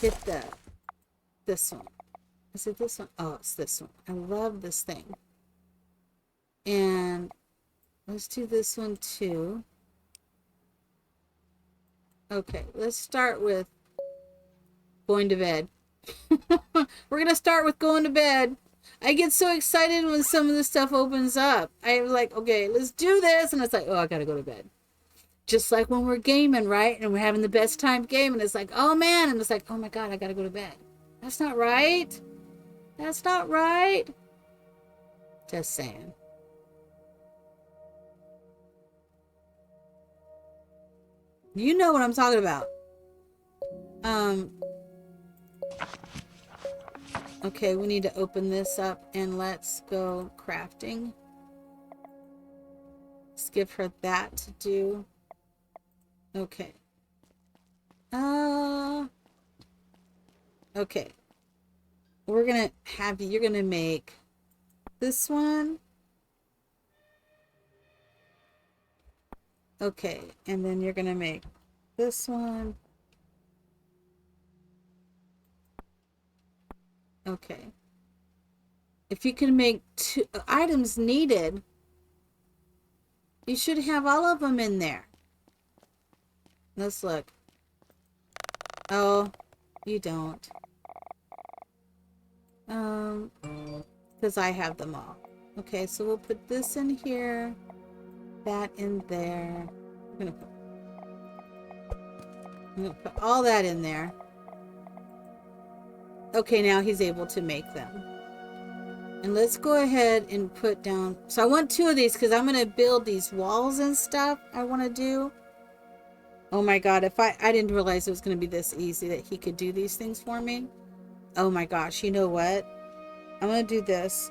hit this one. Is it this one? Oh, it's this one. I love this thing. And let's do this one too. Okay, let's start with going to bed. We're going to start with going to bed. I get so excited when some of this stuff opens up. I'm like, okay, let's do this. And it's like, oh, I got to go to bed. Just like when we're gaming, right? And we're having the best time gaming. It's like, oh man. And it's like, oh my God, I got to go to bed. That's not right. That's not right. Just saying. You know what I'm talking about. Okay, we need to open this up and let's go crafting. Let's give her that to do. Okay. Okay. We're gonna have you're gonna make this one. Okay, and then you're gonna make this one. Okay. If you can make 2 items needed, you should have all of them in there. Let's look. Oh, you don't. Because I have them all. Okay, so we'll put this in here, that in there. I'm gonna put all that in there. Okay, now he's able to make them. And let's go ahead and put down... So I want 2 of these because I'm going to build these walls and stuff I want to do. Oh my god, if I didn't realize it was going to be this easy that he could do these things for me. Oh my gosh, you know what? I'm going to do this.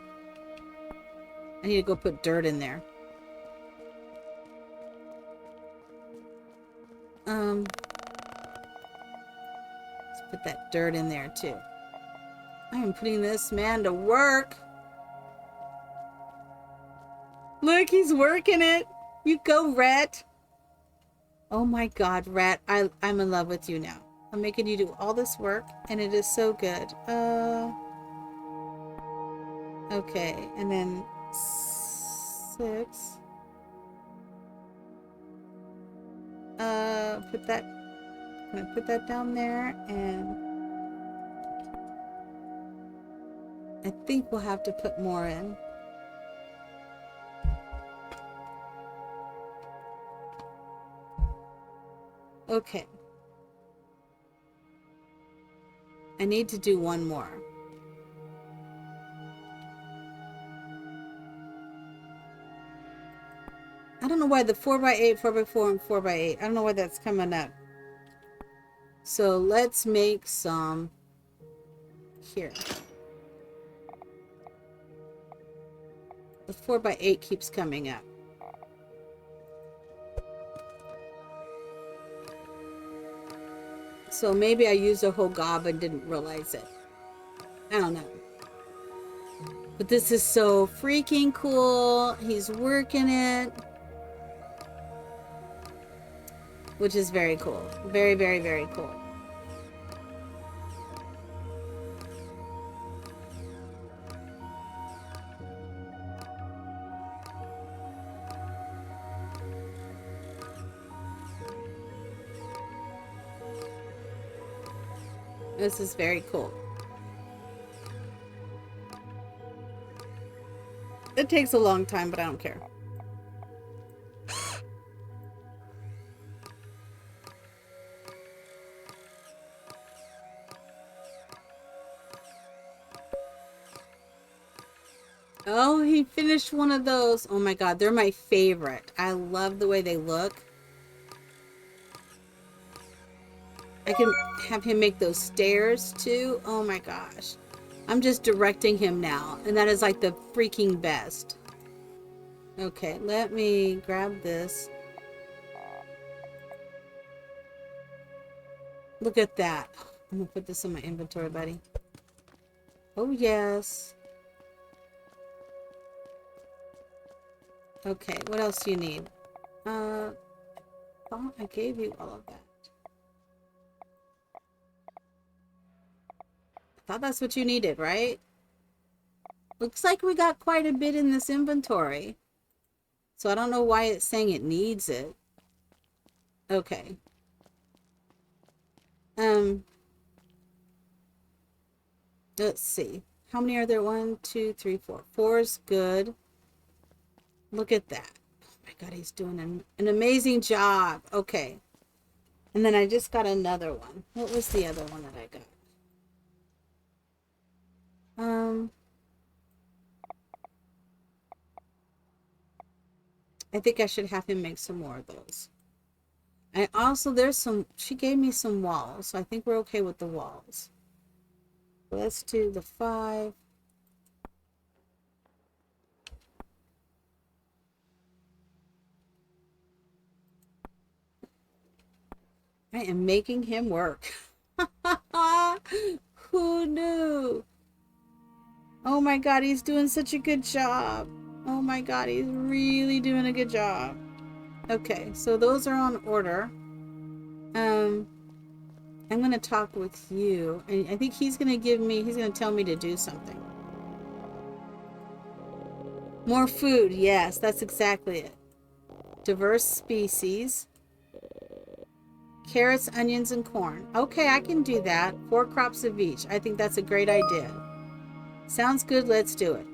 I need to go put dirt in there. Let's put that dirt in there too. I am putting this man to work. Look, he's working it. You go, Rat. Oh my god, Rat. I'm in love with you now. I'm making you do all this work, and it is so good. Okay, and then 6. Put that... I'm gonna put that down there, and... I think we'll have to put more in. Okay. I need to do one more. I don't know why the 4x8, 4x4, and 4x8. I don't know why that's coming up. So let's make some here. The 4x8 keeps coming up. So maybe I used a whole gob and didn't realize it. I don't know. But this is so freaking cool. He's working it. Which is very cool. Very, very, very cool. This is very cool. It takes a long time, but I don't care. Oh, he finished one of those. Oh my god, they're my favorite. I love the way they look. I can have him make those stairs too. Oh my gosh. I'm just directing him now, and that is like the freaking best. Okay, let me grab this. Look at that. I'm gonna put this in my inventory, buddy. Oh yes. Okay, what else do you need? I thought I gave you all of that. I thought that's what you needed, right? Looks like we got quite a bit in this inventory. So I don't know why it's saying it needs it. Okay. Let's see. How many are there? 1, 2, 3, 4. 4 is good. Look at that. Oh my god, he's doing an amazing job. Okay. And then I just got another one. What was the other one that I got? I think I should have him make some more of those. And also, there's some... She gave me some walls, so I think we're okay with the walls. Let's do the 5. I am making him work. Who knew? Oh my god, he's doing such a good job. Oh my god, he's really doing a good job. Okay, so those are on order. I'm gonna talk with you. I think he's gonna tell me to do something. More food. Yes, that's exactly it. Diverse species. Carrots, onions, and corn. Okay, I can do that. 4 crops of each. I think that's a great idea. Sounds good. Let's do it.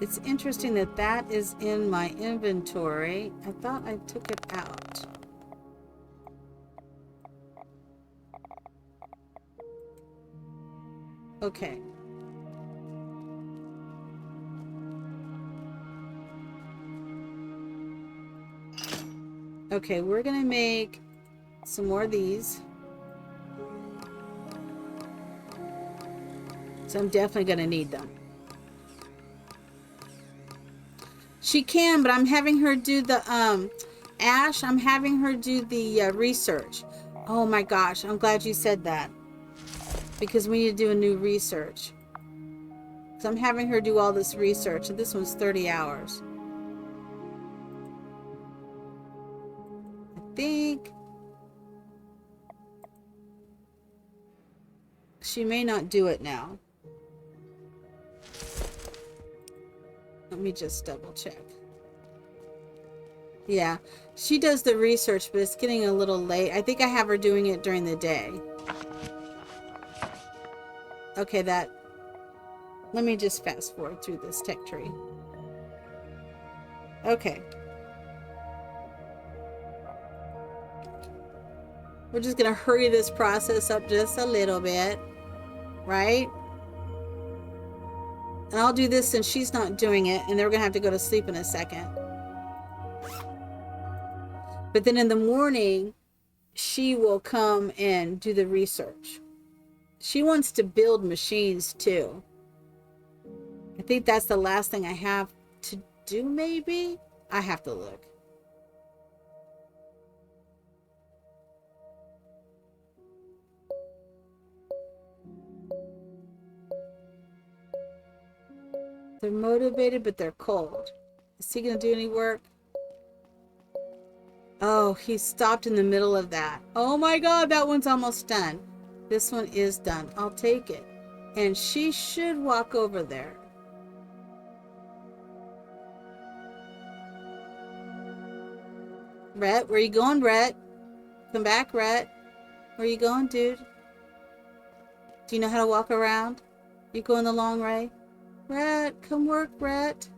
It's interesting that that is in my inventory. I thought I took it out. Okay. Okay, we're gonna make some more of these. So I'm definitely gonna need them. She can, but I'm having her do the, Ash, I'm having her do the research. Oh my gosh, I'm glad you said that. Because we need to do a new research. So I'm having her do all this research, and this one's 30 hours. I think she may not do it now. Let me just double check. Yeah, she does the research, but it's getting a little late. I think I have her doing it during the day. Okay, let me just fast forward through this tech tree. Okay. We're just gonna hurry this process up just a little bit, right? And I'll do this since she's not doing it, and they're gonna have to go to sleep in a second. But then in the morning, she will come and do the research. She wants to build machines too. I think that's the last thing I have to do, maybe? I have to look. They're motivated, but they're cold. Is he gonna do any work? Oh, he stopped in the middle of that. Oh my God, that one's almost done. This one is done. I'll take it. And she should walk over there. Rhett, where you going, Rhett? Come back, Rhett. Where you going, dude? Do you know how to walk around? You going the long way? Rhett, come work, Rhett.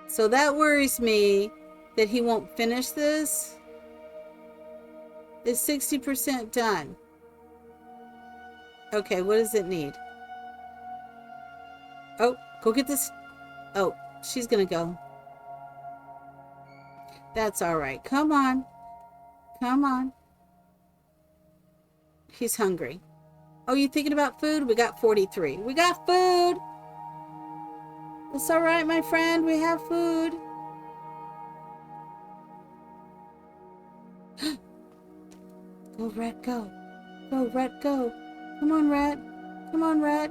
So that worries me that he won't finish this. It's 60% done. Okay, what does it need? Oh, go get this. Oh, she's gonna go. That's all right. Come on. Come on. He's hungry. Oh, you thinking about food? We got 43. We got food. It's all right, my friend. We have food. Go, Rhett, go. Go, Rhett, go. Come on, Rhett. Come on, Rhett.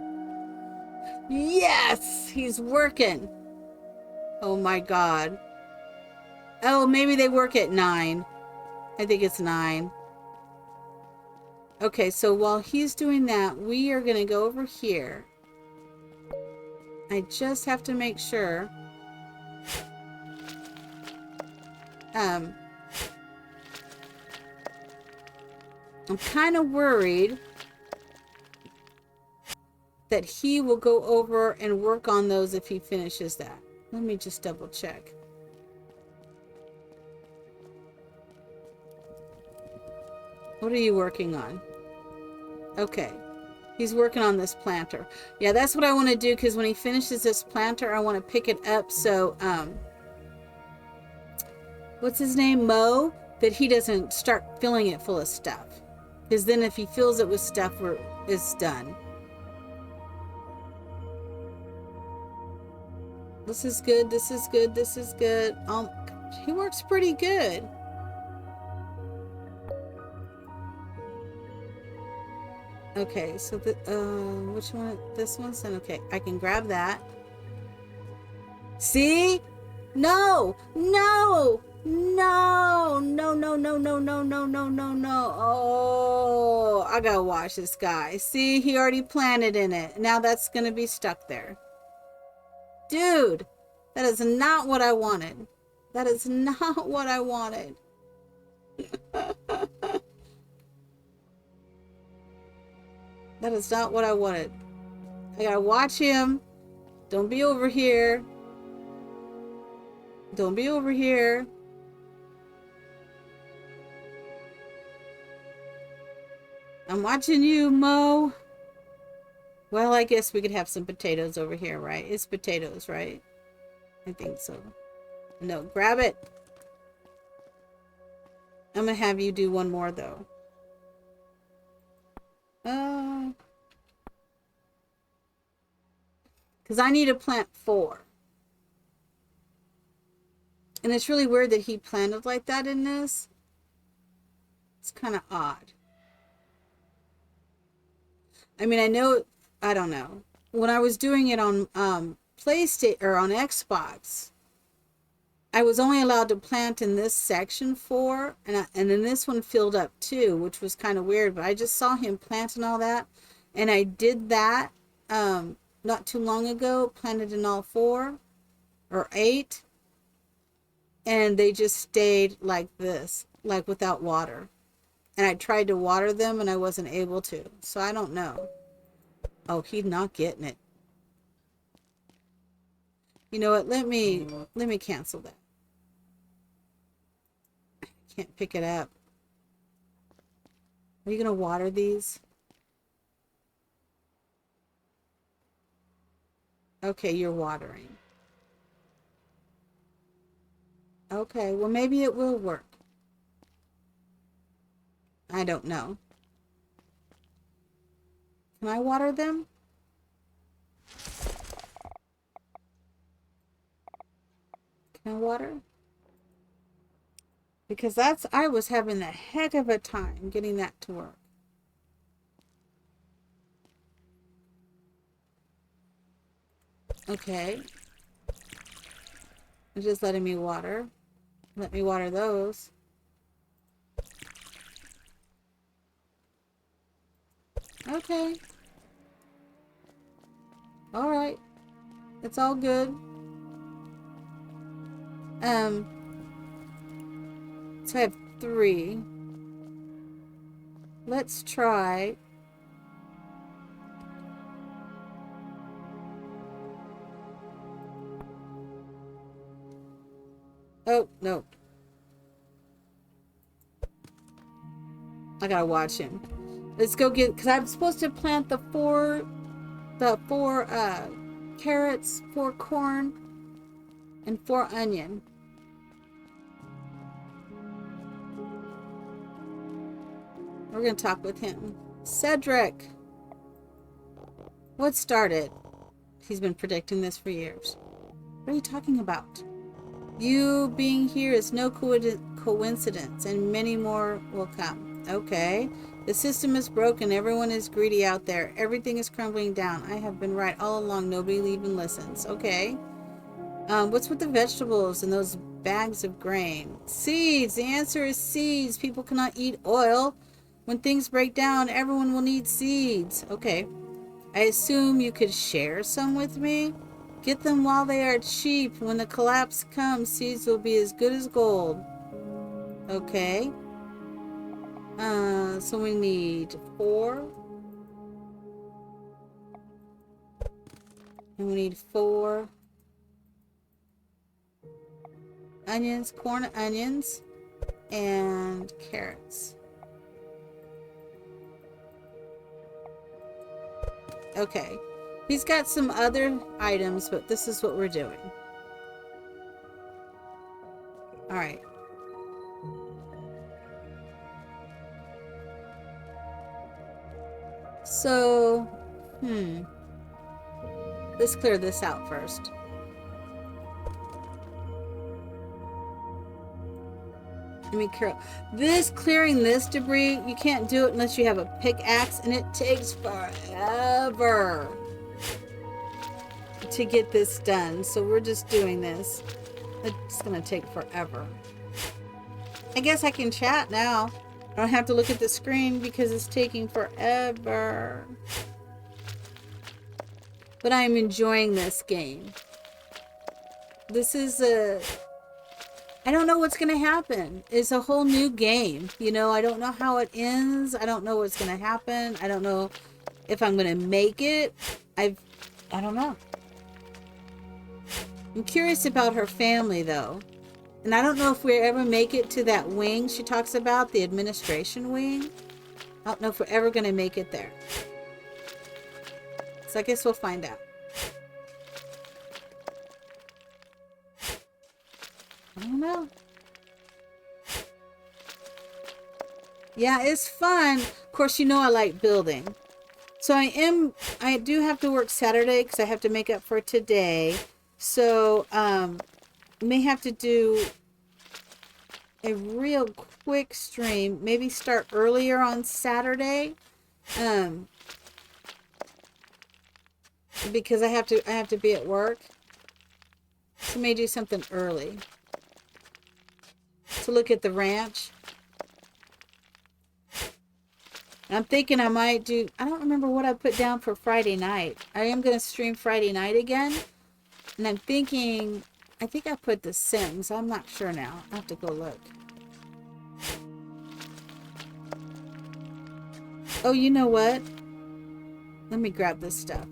Yes! He's working. Oh, my God. Oh, maybe they work at 9. I think it's 9. Okay, so while he's doing that, we are going to go over here. I just have to make sure. I'm kind of worried that he will go over and work on those if he finishes that. Let me just double check. What are you working on? Okay. He's working on this planter. Yeah, that's what I want to do, because when he finishes this planter, I want to pick it up so, what's his name? Mo? That he doesn't start filling it full of stuff. Because then if he fills it with stuff, it's done. This is good. This is good. This is good. He works pretty good. Okay, so which one? This one's done. Okay, I can grab that. See? No! No! No! No! No! no, no, no, no, no, no, no. Oh, I gotta watch this guy. See, he already planted in it. Now that's gonna be stuck there. Dude, that is not what I wanted. That is not what I wanted. That is not what I wanted. I gotta watch him. Don't be over here. Don't be over here. I'm watching you, Mo. Well, I guess we could have some potatoes over here, right? It's potatoes, right? I think so. No, grab it. I'm gonna have you do one more, though. Because I need to plant 4. And it's really weird that he planted like that in this. It's kind of odd. I mean, I don't know. When I was doing it on PlayStation or on Xbox, I was only allowed to plant in this section 4, and then this one filled up too, which was kind of weird. But I just saw him planting all that, and I did that not too long ago, planted in all 4 or 8. And they just stayed like this, like without water. And I tried to water them and I wasn't able to. So I don't know. Oh, he's not getting it. You know what? Let me cancel that. I can't pick it up. Are you going to water these? Okay, you're watering. Okay, well maybe it will work. I don't know. Can I water them? Can I water? Because I was having a heck of a time getting that to work. Okay. It's just letting me water. Let me water those. Okay. All right. It's all good. So I have 3. Let's try. Oh, no. I gotta watch him. Let's go get, because I'm supposed to plant the 4 carrots, 4 corn, and 4 onion. We're gonna talk with him. Cedric! What started? He's been predicting this for years. What are you talking about? You being here is no coincidence, and many more will come. Okay. The system is broken. Everyone is greedy out there. Everything is crumbling down. I have been right all along. Nobody even listens. Okay. What's with the vegetables and those bags of grain? Seeds. The answer is seeds. People cannot eat oil. When things break down, everyone will need seeds. Okay. I assume you could share some with me? Get them while they are cheap. When the collapse comes, seeds will be as good as gold. Okay. So we need 4. And we need 4 onions, corn onions, and carrots. Okay. He's got some other items, but this is what we're doing. All right. So, let's clear this out first. Let me clearing this debris, you can't do it unless you have a pickaxe, and it takes forever to get this done. So we're just doing this. It's gonna take forever. I guess I can chat now. I don't have to look at the screen because it's taking forever. But I'm enjoying this game. This is a... I don't know what's going to happen. It's a whole new game. You know, I don't know how it ends. I don't know what's going to happen. I don't know if I'm going to make it. I don't know. I'm curious about her family, though. And I don't know if we ever make it to that wing she talks about, the administration wing. I don't know if we're ever going to make it there. So I guess we'll find out. I don't know. Yeah, it's fun. Of course, you know I like building. So I do have to work Saturday because I have to make up for today. So, may have to do a real quick stream. Maybe start earlier on Saturday. Because I have to be at work. So may do something early. To look at the ranch. I'm thinking I might do, I don't remember what I put down for Friday night. I am going to stream Friday night again. And I'm thinking, I think I put The Sims. I'm not sure now. I have to go look. Oh, you know what? Let me grab this stuff.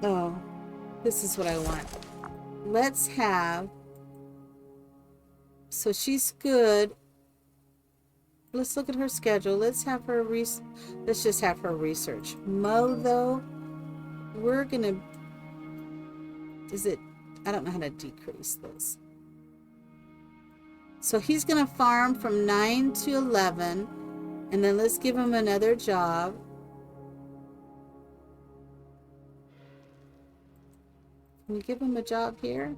Oh, this is what I want. Let's have, so she's good. Let's look at her schedule. Let's have her, let's just have her research. Mo, though, we're gonna, is it, I don't know how to decrease this. So he's gonna farm from 9 to 11, and then let's give him another job. Can we give him a job here?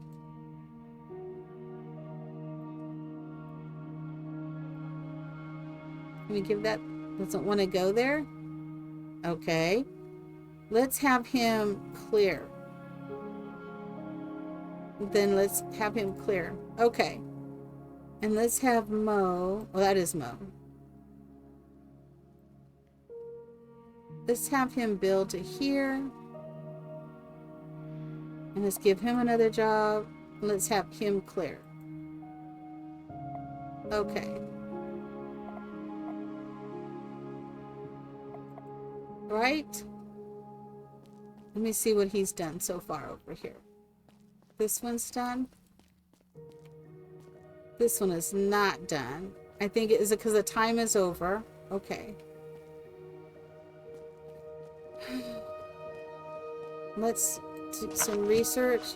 Can we give that? Doesn't want to go there? Okay. Let's have him clear. Then let's have him clear. Okay. And let's have Mo. Well, that is Mo. Let's have him build to here. And let's give him another job. Let's have him clear. Okay. Right? Let me see what he's done so far over here. This one's done. This one is not done. I think it is because the time is over. Okay. Let's do some research.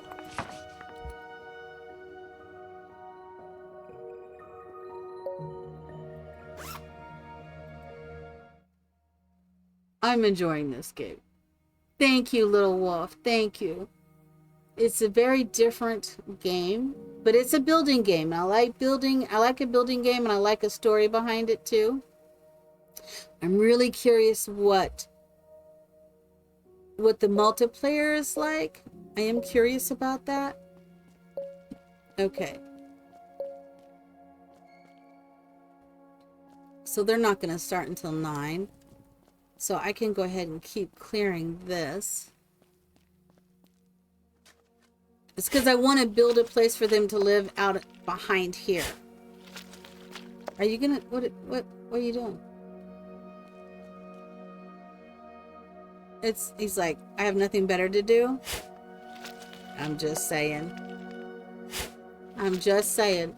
I'm enjoying this game. Thank you, Little Wolf. Thank you. It's a very different game, but it's a building game. I like building. I like a building game, and I like a story behind it too. I'm really curious what the multiplayer is like. I am curious about that. Okay. So they're not going to start until 9. So I can go ahead and keep clearing this. It's because I want to build a place for them to live out behind here. Are you gonna, what are you doing? He's like, I have nothing better to do. I'm just saying. I'm just saying.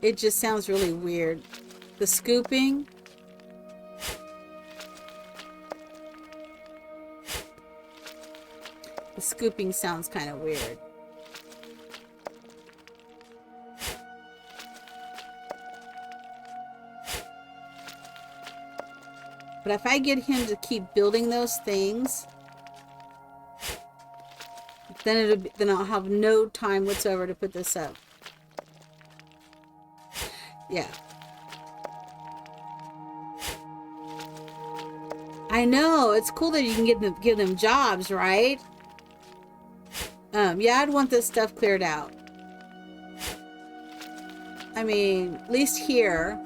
It just sounds really weird. The scooping. The scooping sounds kind of weird. But if I get him to keep building those things, then I'll have no time whatsoever to put this up. Yeah. I know, it's cool that you can give them jobs, right? Yeah, I'd want this stuff cleared out. I mean, at least here.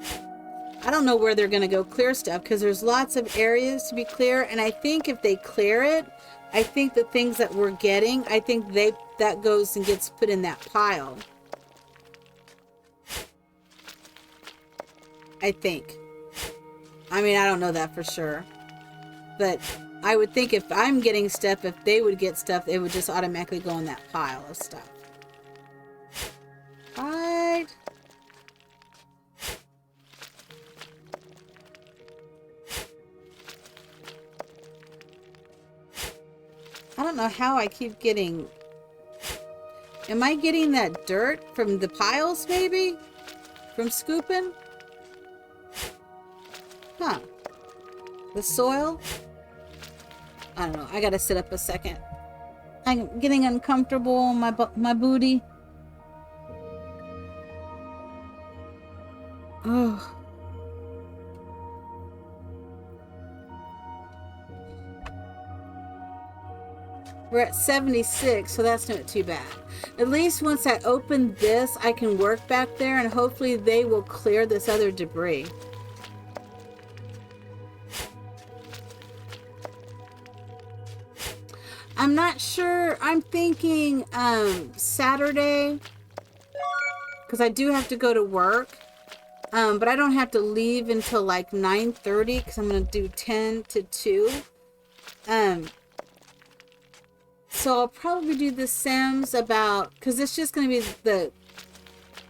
I don't know where they're going to go clear stuff because there's lots of areas to be clear. And I think if they clear it, I think the things that we're getting, I think that goes and gets put in that pile. I think. I mean, I don't know that for sure. But I would think if I'm getting stuff, if they would get stuff, it would just automatically go in that pile of stuff. Right. I don't know how I keep getting... Am I getting that dirt from the piles, maybe? From scooping? Huh. The soil? I don't know. I gotta sit up a second. I'm getting uncomfortable on my booty. Oh. We're at 76, so that's not too bad. At least once I open this, I can work back there, and hopefully they will clear this other debris. I'm not sure. I'm thinking Saturday, because I do have to go to work. But I don't have to leave until like 9:30 because I'm going to do 10 to 2. So I'll probably do the Sims about, because it's just going to be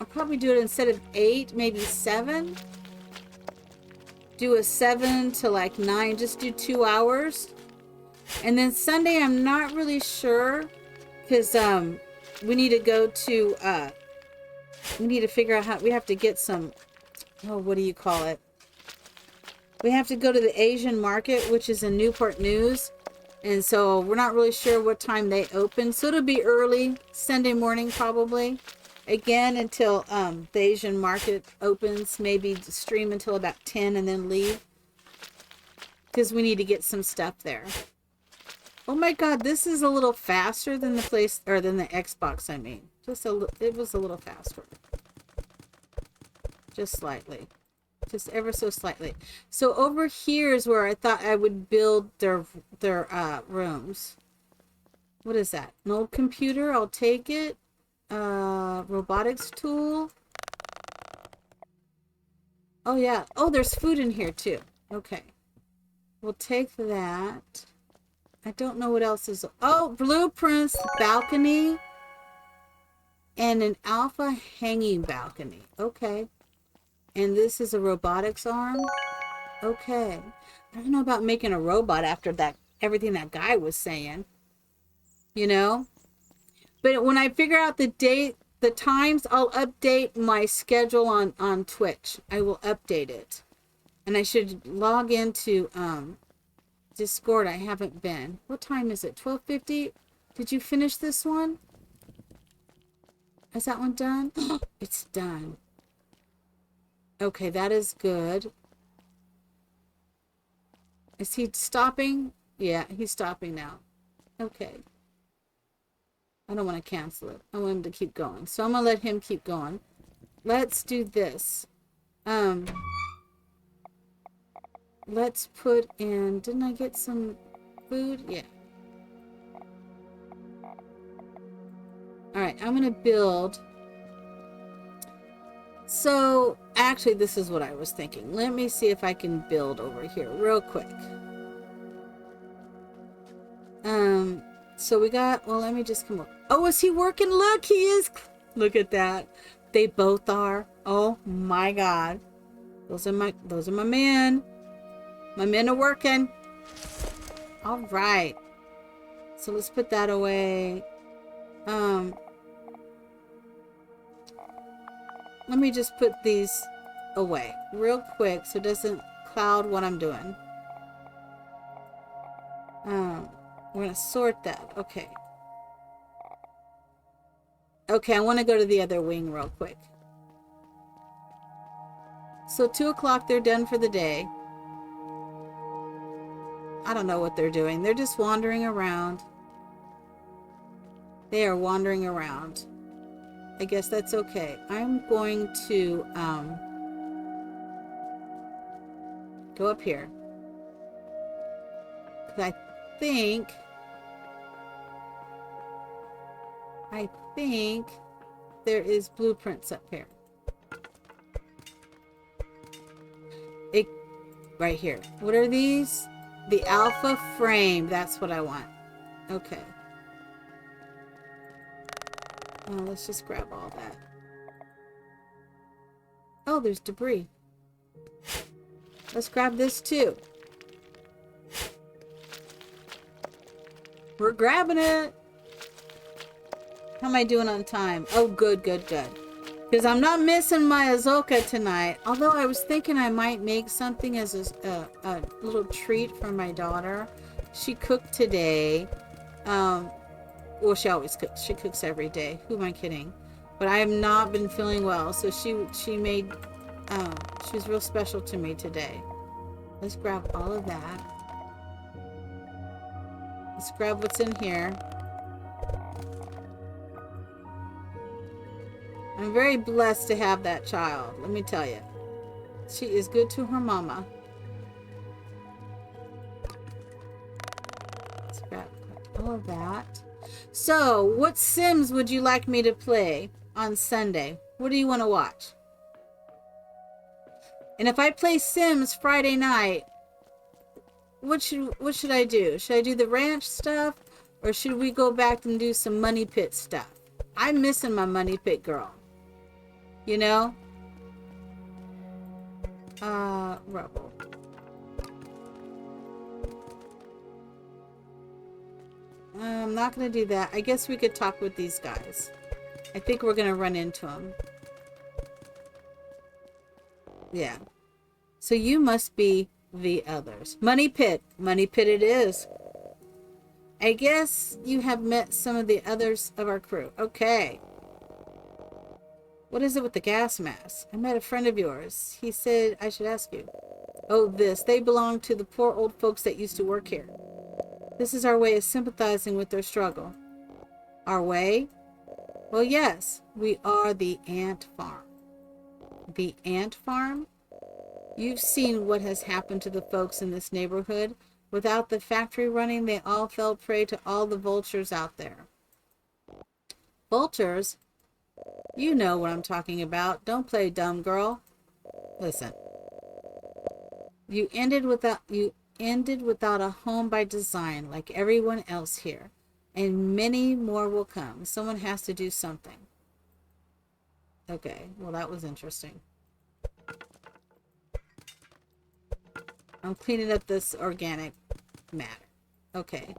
I'll probably do it instead of 8, maybe 7. Do a 7 to like 9, just do 2 hours. And then Sunday, I'm not really sure because we need to go to, we need to figure out how, we have to get some, oh, what do you call it? We have to go to the Asian market, which is in Newport News. And so we're not really sure what time they open. So it'll be early, Sunday morning probably. Again, until the Asian market opens. Maybe stream until about 10 and then leave. Because we need to get some stuff there. Oh my God, this is a little faster than the place, or than the Xbox, I mean. It was a little faster. Just slightly. Just ever so slightly. So over here is where I thought I would build their rooms. What is that? An old computer? I'll take it. Robotics tool. Oh yeah. Oh, there's food in here too. Okay. We'll take that. I don't know what else is. Oh, blueprints, balcony, and an alpha hanging balcony. Okay. And this is a robotics arm. Okay. I don't know about making a robot after that, everything that guy was saying. You know? But when I figure out the date, the times, I'll update my schedule on Twitch. I will update it. And I should log into Discord. I haven't been. What time is it? 12:50? Did you finish this one? Is that one done? It's done. Okay, that is good. Is he stopping? Yeah, he's stopping now. Okay. I don't want to cancel it. I want him to keep going. So I'm going to let him keep going. Let's do this. Let's put in... Didn't I get some food? Yeah. Alright, I'm going to build... So, actually, this is what I was thinking. Let me see if I can build over here real quick. So we got, well, let me just come up. Oh, is he working? Look, he is. Look at that. They both are. Oh my God. Those are my men. My men are working. All right. So let's put that away. Let me just put these away real quick so it doesn't cloud what I'm doing. We're going to sort that. Okay. Okay, I want to go to the other wing real quick. So 2 o'clock, they're done for the day. I don't know what they're doing. They're just wandering around. They are wandering around. I guess that's okay. I'm going to go up here. I think there is blueprints up here. Right here. What are these? The alpha frame. That's what I want. Okay. Oh, let's just grab all that. Oh, there's debris. Let's grab this too. We're grabbing it. How am I doing on time? Oh, good, good, good. Because I'm not missing my Azoka tonight. Although I was thinking I might make something as a little treat for my daughter. She cooked today. Well, she always cooks. She cooks every day. Who am I kidding? But I have not been feeling well. So she made, she was real special to me today. Let's grab all of that. Let's grab what's in here. I'm very blessed to have that child, let me tell you. She is good to her mama. Let's grab all of that. So, what Sims would you like me to play on Sunday? What do you want to watch? And if I play Sims Friday night, what should I do? Should I do the ranch stuff? Or should we go back and do some Money Pit stuff? I'm missing my Money Pit girl. You know? Rebel. I'm not going to do that. I guess we could talk with these guys. I think we're going to run into them. Yeah. So you must be the others. Money Pit. Money Pit it is. I guess you have met some of the others of our crew. Okay. What is it with the gas mask? I met a friend of yours. He said I should ask you. Oh, this. They belong to the poor old folks that used to work here. This is our way of sympathizing with their struggle. Our way? Well, yes. We are the Ant Farm. The Ant Farm? You've seen what has happened to the folks in this neighborhood. Without the factory running, they all fell prey to all the vultures out there. Vultures? You know what I'm talking about. Don't play dumb, girl. Listen. You ended without a home by design, like everyone else here. And many more will come. Someone has to do something. Okay, well that was interesting. I'm cleaning up this organic matter. Okay.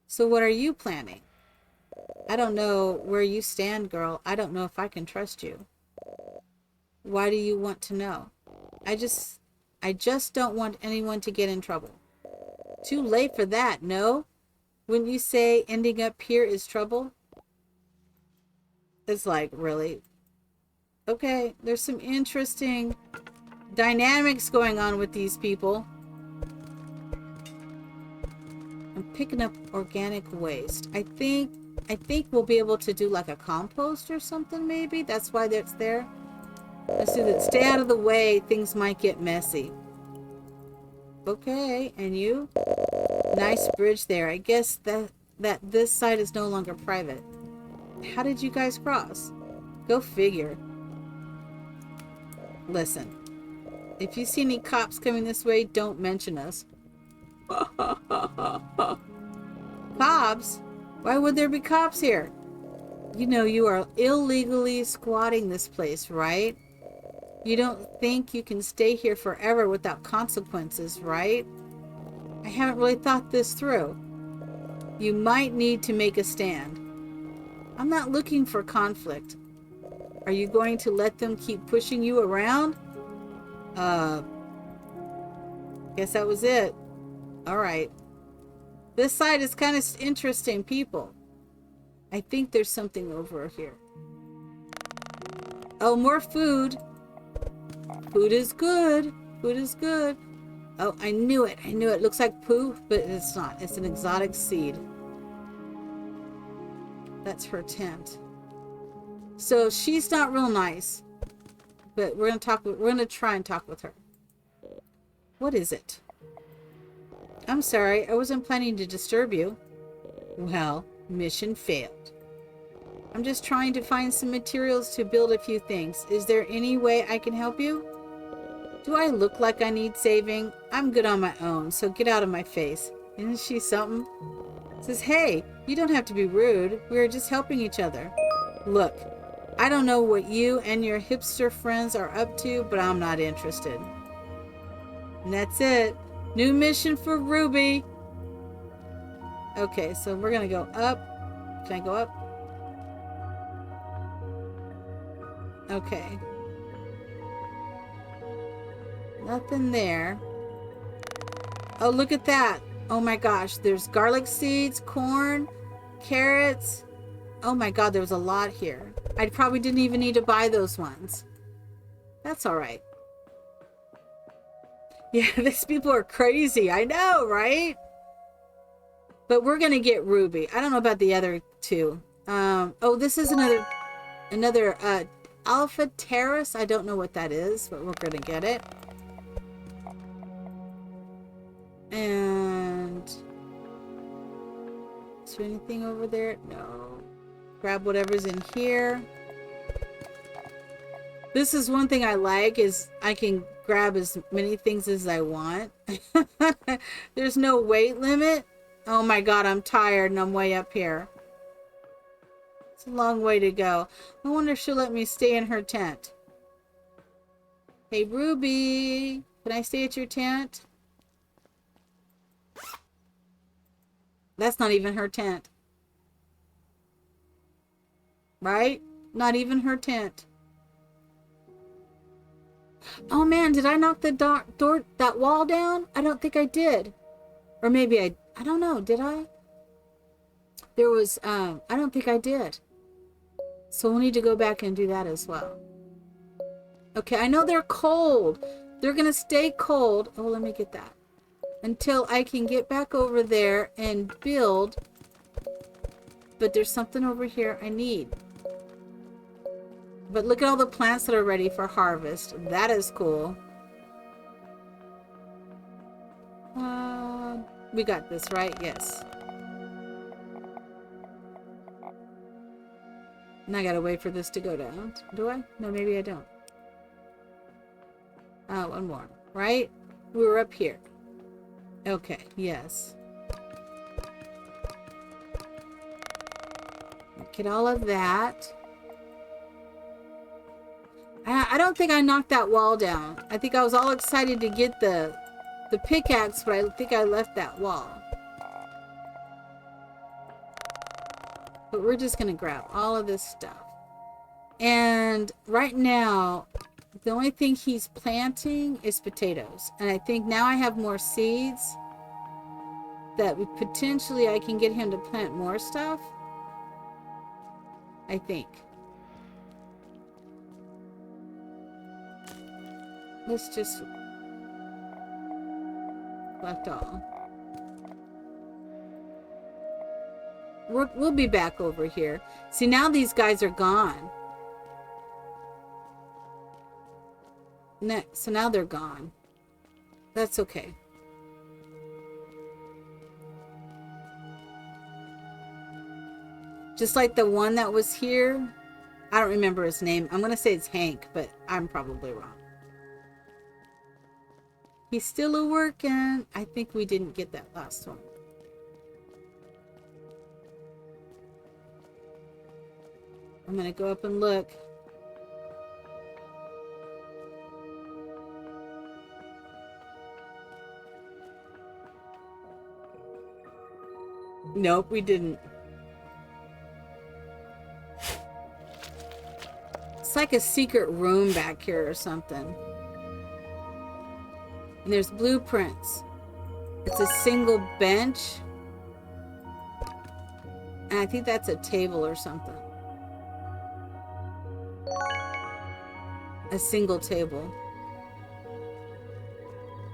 So what are you planning? I don't know where you stand, girl. I don't know if I can trust you. Why do you want to know? I just don't want anyone to get in trouble. Too late for that, no? Wouldn't you say ending up here is trouble? It's like, really? Okay, there's some interesting dynamics going on with these people. I'm picking up organic waste. I think we'll be able to do like a compost or something, maybe. That's why that's there. Let's do that. Stay out of the way. Things might get messy. Okay, and you? Nice bridge there. I guess that this side is no longer private. How did you guys cross? Go figure. Listen, if you see any cops coming this way, don't mention us. Cops? Why would there be cops here? You know you are illegally squatting this place, right? You don't think you can stay here forever without consequences, right? I haven't really thought this through. You might need to make a stand. I'm not looking for conflict. Are you going to let them keep pushing you around? Guess that was it. Alright. This side is kind of interesting, people. I think there's something over here. Oh, more food. Food is good. Food is good. Oh, I knew it. I knew it. Looks like poo, but it's not. It's an exotic seed. That's her tent. So she's not real nice, but we're gonna try and talk with her. What is it? I'm sorry, I wasn't planning to disturb you. Well, mission failed. I'm just trying to find some materials to build a few things. Is there any way I can help you? Do I look like I need saving? I'm good on my own, so get out of my face. Isn't she something? Says, hey, you don't have to be rude. We're just helping each other. Look, I don't know what you and your hipster friends are up to, but I'm not interested. And that's it. New mission for Ruby. Okay, so we're gonna go up. Can I go up? Okay. Nothing there. Oh, look at that. Oh my gosh, there's garlic seeds, corn, carrots. Oh my god, there was a lot here. I probably didn't even need to buy those ones. That's all right. Yeah, these people are crazy. I know, right? But we're gonna get Ruby. I don't know about the other two. Oh, this is another Alpha Terrace. I don't know what that is, but we're gonna get it. And is there anything over there? No. Grab whatever's in here. This is one thing I like, is I can grab as many things as I want. There's no weight limit. Oh my god, I'm tired and I'm way up here. It's a long way to go. I wonder if she'll let me stay in her tent. Hey Ruby, can I stay at your tent? That's not even her tent. Right? Not even her tent. Oh man, did I knock the door, that wall down? I don't think I did. Or maybe I don't know, did I? There was, I don't think I did. So we'll need to go back and do that as well. Okay, I know they're cold. They're gonna stay cold. Oh, let me get that. Until I can get back over there and build. But there's something over here I need. But look at all the plants that are ready for harvest. That is cool. We got this, right? Yes. And I gotta wait for this to go down. Do I? No, maybe I don't. One more. Right? We were up here. Okay, yes. Get all of that. I don't think I knocked that wall down. I think I was all excited to get the pickaxe, but I think I left that wall. But we're just gonna grab all of this stuff. And right now, the only thing he's planting is potatoes. And I think now I have more seeds that potentially I can get him to plant more stuff. I think. Let's just collect all. We'll be back over here. See, now these guys are gone. So now they're gone. That's okay. Just like the one that was here. I don't remember his name. I'm going to say it's Hank, but I'm probably wrong. He's still a working. I think we didn't get that last one. I'm going to go up and look. Nope, we didn't. It's like a secret room back here or something. And there's blueprints. It's a single bench. And I think that's a table or something. A single table.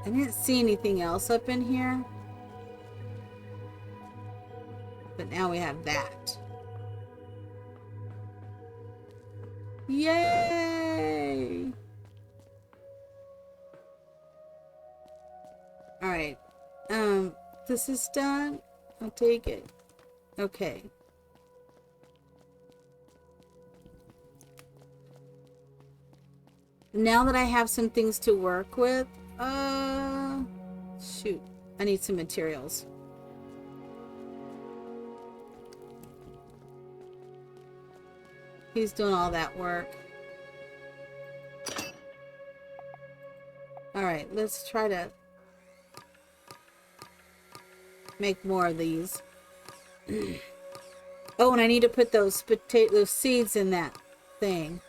I didn't see anything else up in here. But now we have that. Yay! Alright. This is done. I'll take it. Okay. Now that I have some things to work with, shoot. I need some materials. He's doing all that work. Alright, let's try to make more of these. Oh, and I need to put those seeds in that thing.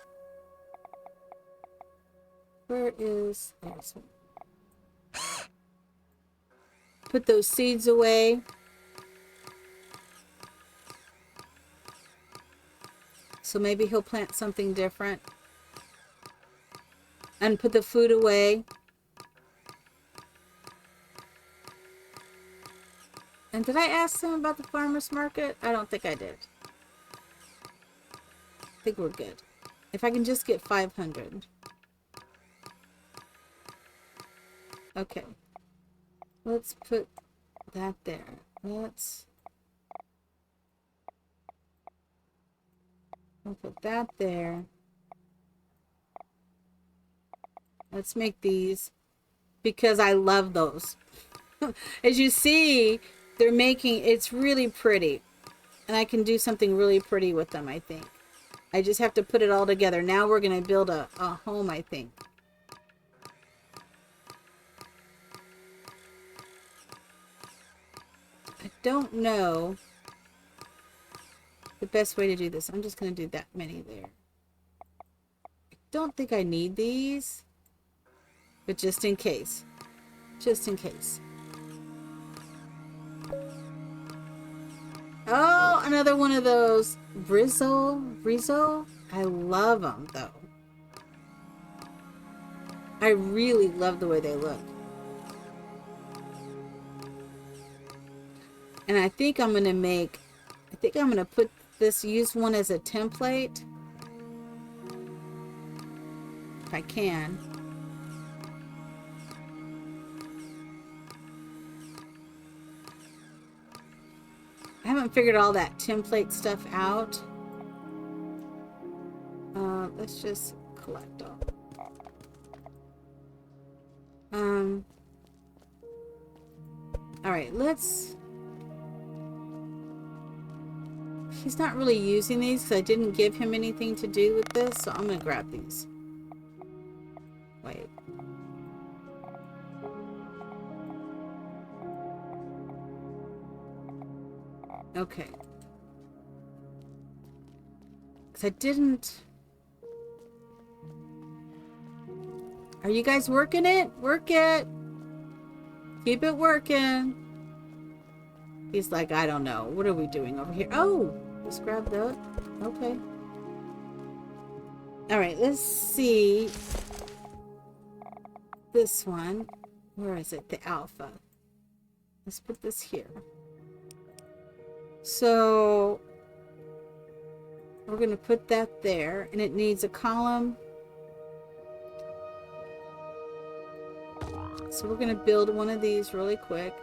Where is... Oh, this one. Put those seeds away. So maybe he'll plant something different. And put the food away. And did I ask them about the farmer's market? I don't think I did. I think we're good. If I can just get 500. Okay. Let's put that there. We'll put that there. Let's make these because I love those. As you see, they're making, it's really pretty. And I can do something really pretty with them, I think. I just have to put it all together. Now we're going to build a home, I think. I don't know the best way to do this. I'm just going to do that many there. I don't think I need these, but just in case. Just in case. Oh, another one of those Rizzo. I love them though. I really love the way they look. And I think I'm going to put this, use one as a template. If I can. I haven't figured all that template stuff out. Let's just collect all. All right, let's... He's not really using these because I didn't give him anything to do with this, so I'm going to grab these. Wait. Okay. Because I didn't... Are you guys working it? Work it. Keep it working. He's like, I don't know. What are we doing over here? Oh, let's grab that. Okay. All right, let's see. This one. Where is it? The alpha. Let's put this here. So we're going to put that there, and it needs a column. So we're going to build one of these really quick.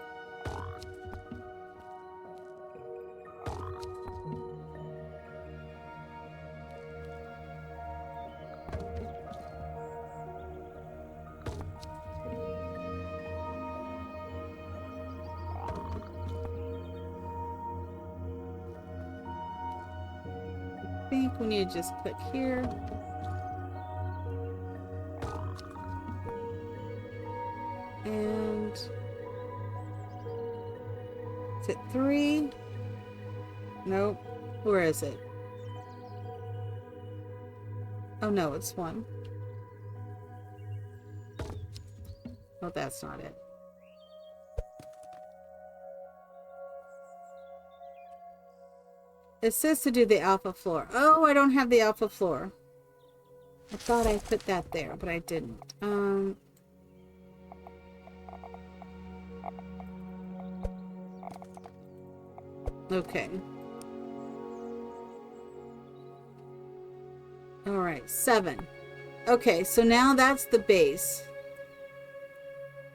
I think we need to just click here. And is it 3? Nope. Where is it? Oh no, it's 1. Oh, that's not it. It says to do the alpha floor. Oh, I don't have the alpha floor. I thought I put that there, but I didn't. Okay. All right, 7. Okay, so now that's the base.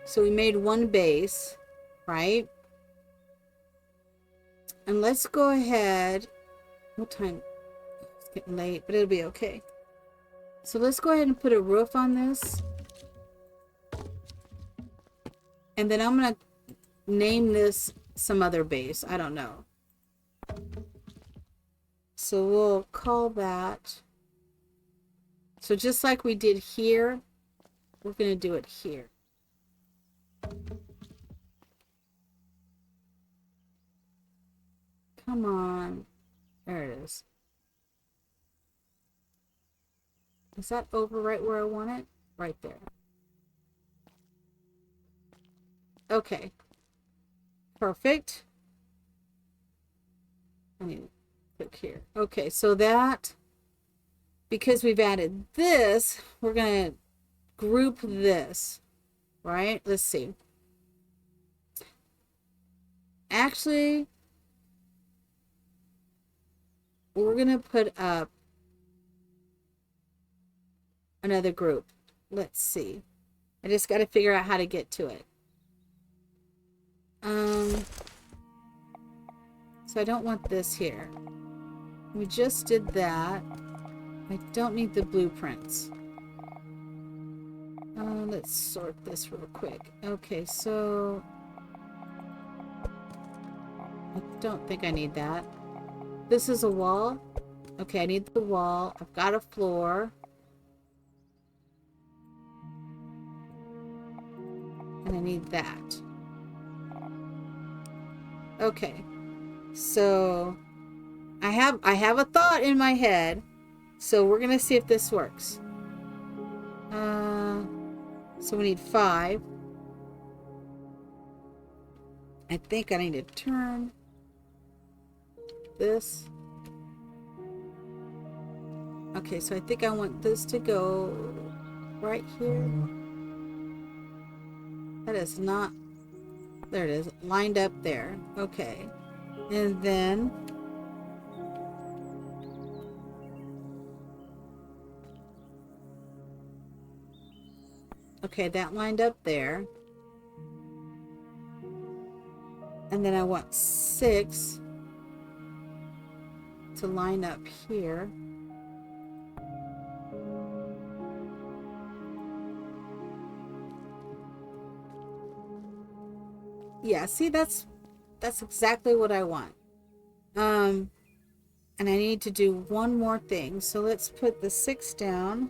So we made one base, right? And let's go ahead. What time? It's getting late, but it'll be okay. So let's go ahead and put a roof on this. And then I'm going to name this some other base. I don't know. So we'll call that. So just like we did here, we're going to do it here. Come on. There it is. Is that over right where I want it? Right there. Okay. Perfect. I need to click here. Okay, so that, because we've added this, we're going to group this, right? Let's see. Actually, we're going to put up another group. Let's see. I just got to figure out how to get to it. So I don't want this here. We just did that. I don't need the blueprints. Let's sort this real quick. Okay, so I don't think I need that. This is a wall. Okay, I need the wall. I've got a floor. And I need that. Okay. So I have a thought in my head. So we're going to see if this works. So we need 5. I think I need to turn this. Okay, so I think I want this to go right here. That is not, there it is, lined up there. Okay. And then okay, that lined up there. And then I want 6 to line up here. Yeah, see, that's exactly what I want. And I need to do one more thing. So let's put the 6 down.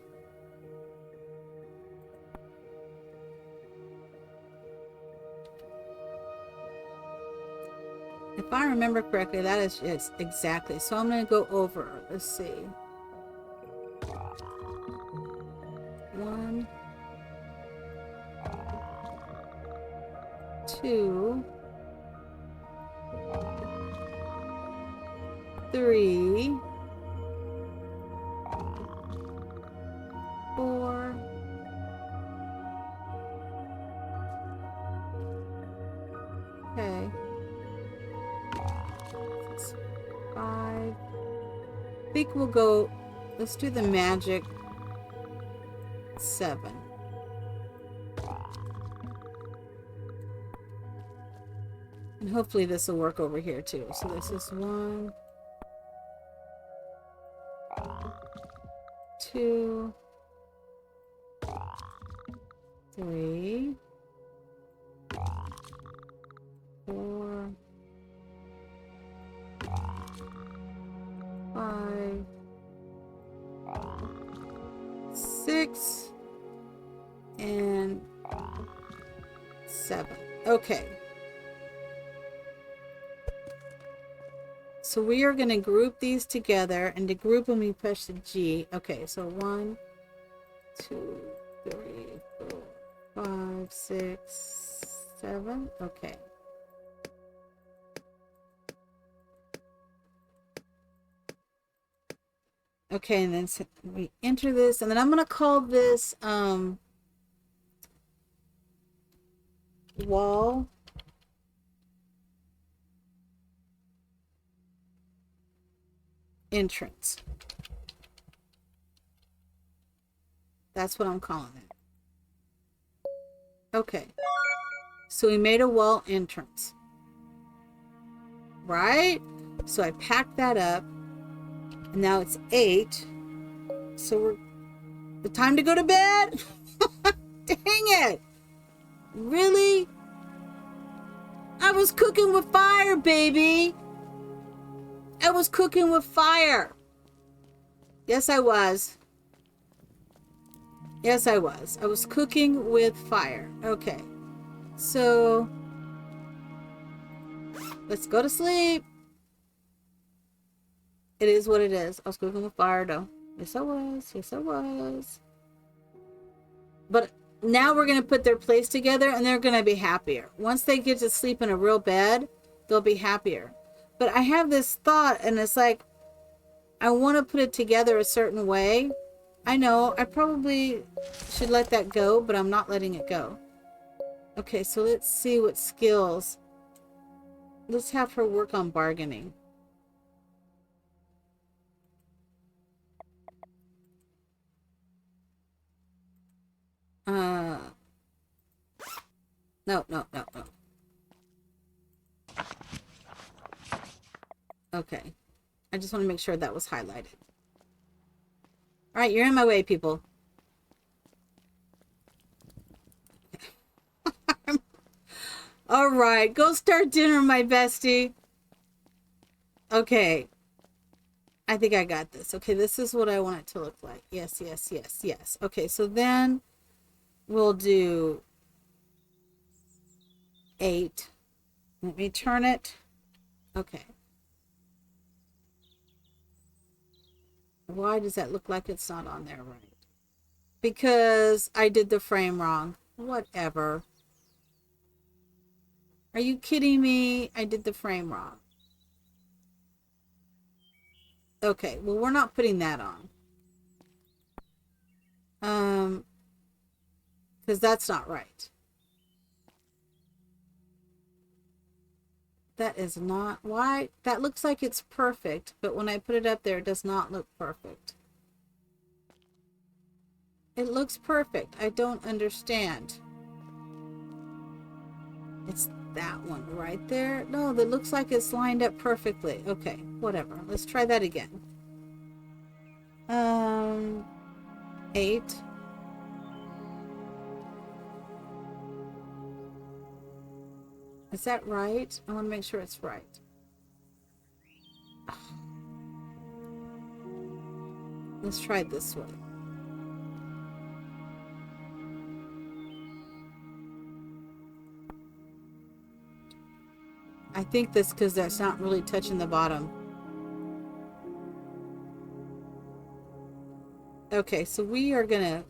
If I remember correctly, that is just exactly. So I'm going to go over. Let's see. 1, 2, 3, 4, 5. I think we'll go, let's do the magic 7. And hopefully this will work over here too. So this is 1, 2, 3, 4, 5, 6, and 7. Okay. So we are going to group these together, and to group them we push the G. Okay, so 1, 2, 3, 4, 5, 6, 7. Okay. Okay, and then we enter this, and then I'm going to call this wall entrance. That's what I'm calling it. Okay. So we made a wall entrance. Right? So I packed that up. And now it's 8. So we're... The time to go to bed? Dang it! Really? I was cooking with fire, baby! I was cooking with fire! Yes, I was. Yes, I was. I was cooking with fire. Okay. So... Let's go to sleep. It is what it is. I was cooking with fire, though. Yes, I was. Yes, I was. But now we're going to put their place together, and they're going to be happier. Once they get to sleep in a real bed, they'll be happier. But I have this thought, and it's like, I want to put it together a certain way. I know, I probably should let that go, but I'm not letting it go. Okay, so let's see what skills. Let's have her work on bargaining. No. Okay. I just want to make sure that was highlighted. All right, you're in my way, people. All right, go start dinner, my bestie. Okay. I think I got this. Okay, this is what I want it to look like. Yes. Okay, so then we'll do 8. Let me turn it. Okay. Why does that look like it's not on there right? Because I did the frame wrong. Whatever. Are you kidding me? I did the frame wrong. Okay, well, we're not putting that on. Because that's not right. That is not... Why? That looks like it's perfect, but when I put it up there, it does not look perfect. It looks perfect. I don't understand. It's that one right there. No, that looks like it's lined up perfectly. Okay, whatever. Let's try that again. 8. Is that right? I want to make sure it's right. Let's try it this way. I think that's because that's not really touching the bottom. Okay, so we are gonna...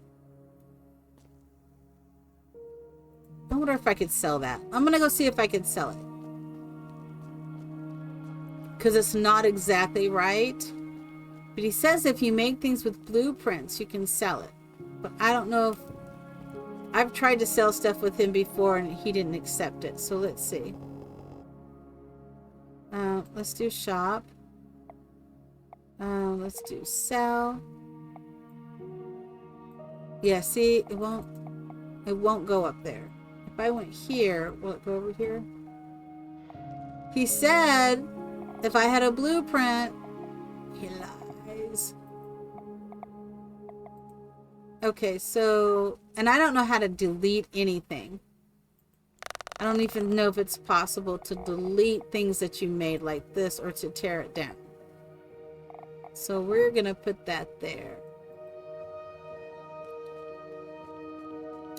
I wonder if I could sell that. I'm gonna go see if I can sell it. Because it's not exactly right. But he says if you make things with blueprints, you can sell it. But I don't know if... I've tried to sell stuff with him before and he didn't accept it. So let's see. Let's do shop. Let's do sell. Yeah, see, it won't go up there. If I went here, will it go over here? He said if I had a blueprint. He lies. Okay, so, and I don't know how to delete anything. I don't even know if it's possible to delete things that you made like this or to tear it down. So we're gonna put that there.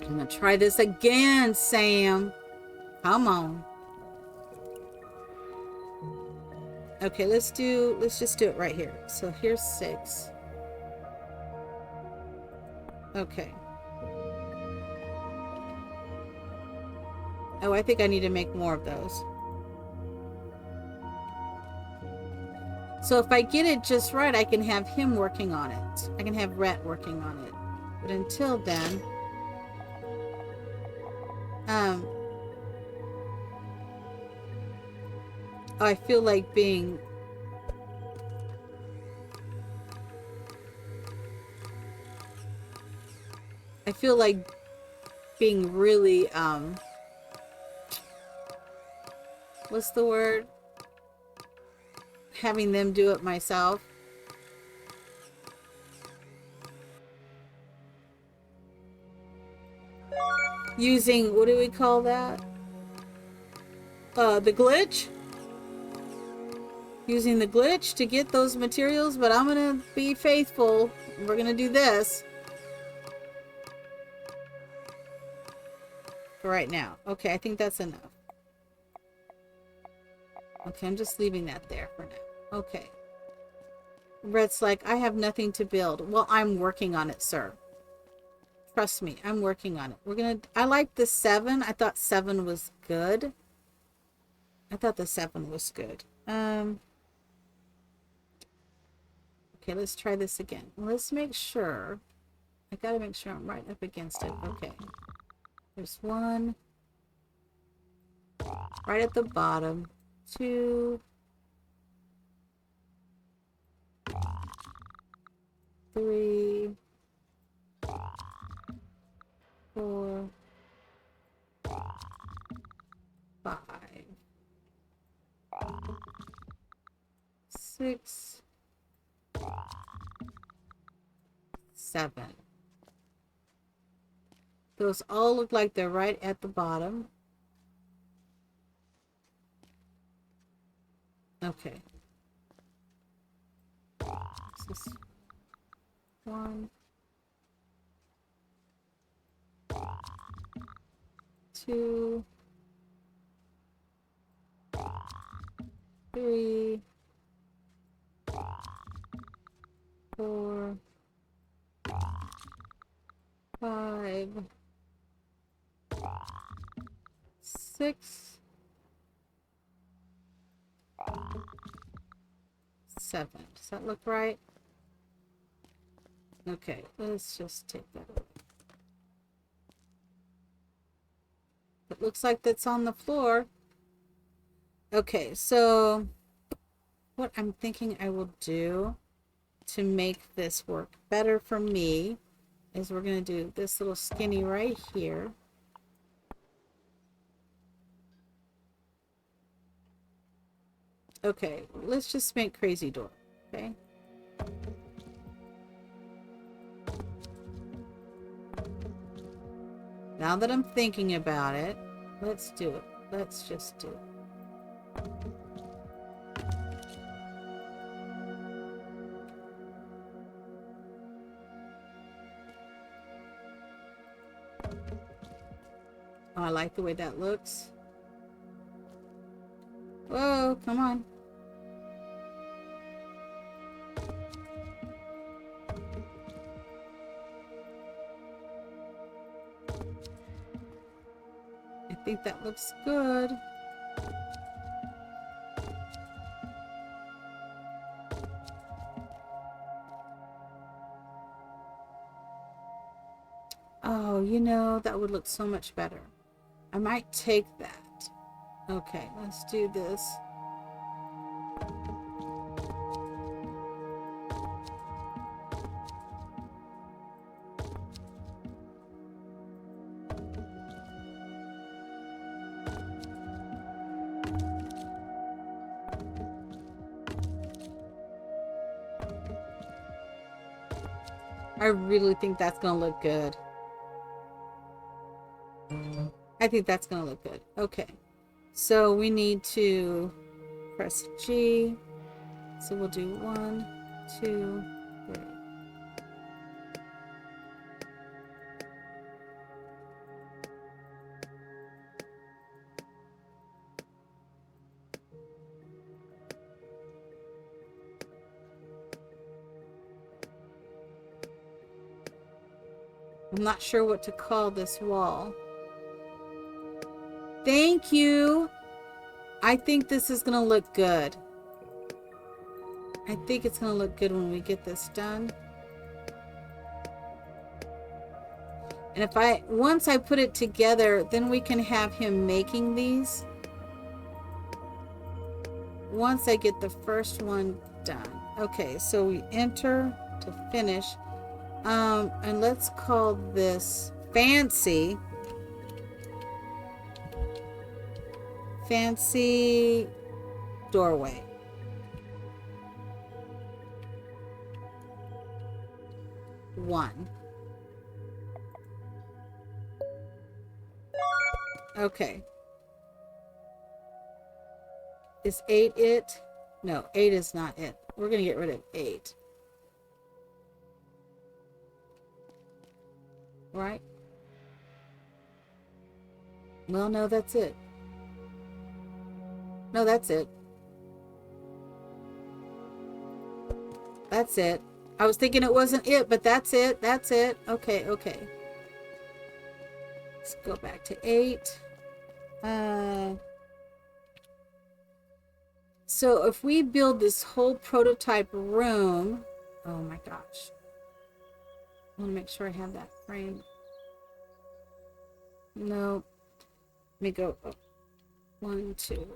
I'm gonna try this again, Sam. Come on. Okay, let's just do it right here. So here's 6. Okay. Oh, I think I need to make more of those. So if I get it just right, I can have him working on it. I can have Rhett working on it. But until then... Oh, I feel like being... I feel like being really, what's the word? Having them do it myself. Using, what do we call that? The glitch? Using the glitch to get those materials, but I'm gonna be faithful. We're gonna do this. For right now. Okay, I think that's enough. Okay, I'm just leaving that there for now. Okay. Red's like, I have nothing to build. Well, I'm working on it, sir. Trust me, I'm working on it. We're gonna, I like the 7. I thought 7 was good. I thought the 7 was good. Okay, let's try this again. Let's make sure. I gotta make sure I'm right up against it. Okay. There's 1. Right at the bottom. 2. 3. 4. 5. 6. 7. Those all look like they're right at the bottom. Okay. This is 1, 2, 3, 4, 5, 6, 7. Does that look right? Okay, let's just take that away. It looks like that's on the floor. Okay, so what I'm thinking I will do to make this work better for me is we're going to do this little skinny right here. Okay, let's just make crazy door, okay? Now that I'm thinking about it, let's do it. Let's just do it. Oh, I like the way that looks. Whoa, come on. I think that looks good. Oh, you know, that would look so much better. I might take that. Okay, let's do this. I really think that's gonna look good. I think that's gonna look good. Okay, so we need to press G. So we'll do 1, 2, 3. I'm not sure what to call this wall. Thank you. I think this is gonna look good. I think it's gonna look good when we get this done. And if once I put it together, then we can have him making these. Once I get the first one done. Okay, so we enter to finish. And let's call this fancy. Fancy doorway. One. Okay. Is 8 it? No, 8 is not it. We're going to get rid of 8. Right? Well, no, that's it. No, that's it. That's it. I was thinking it wasn't it, but that's it. That's it. Okay, okay. Let's go back to 8. So if we build this whole prototype room, oh my gosh. I want to make sure I have that frame. No. Let me go up. 1, 2.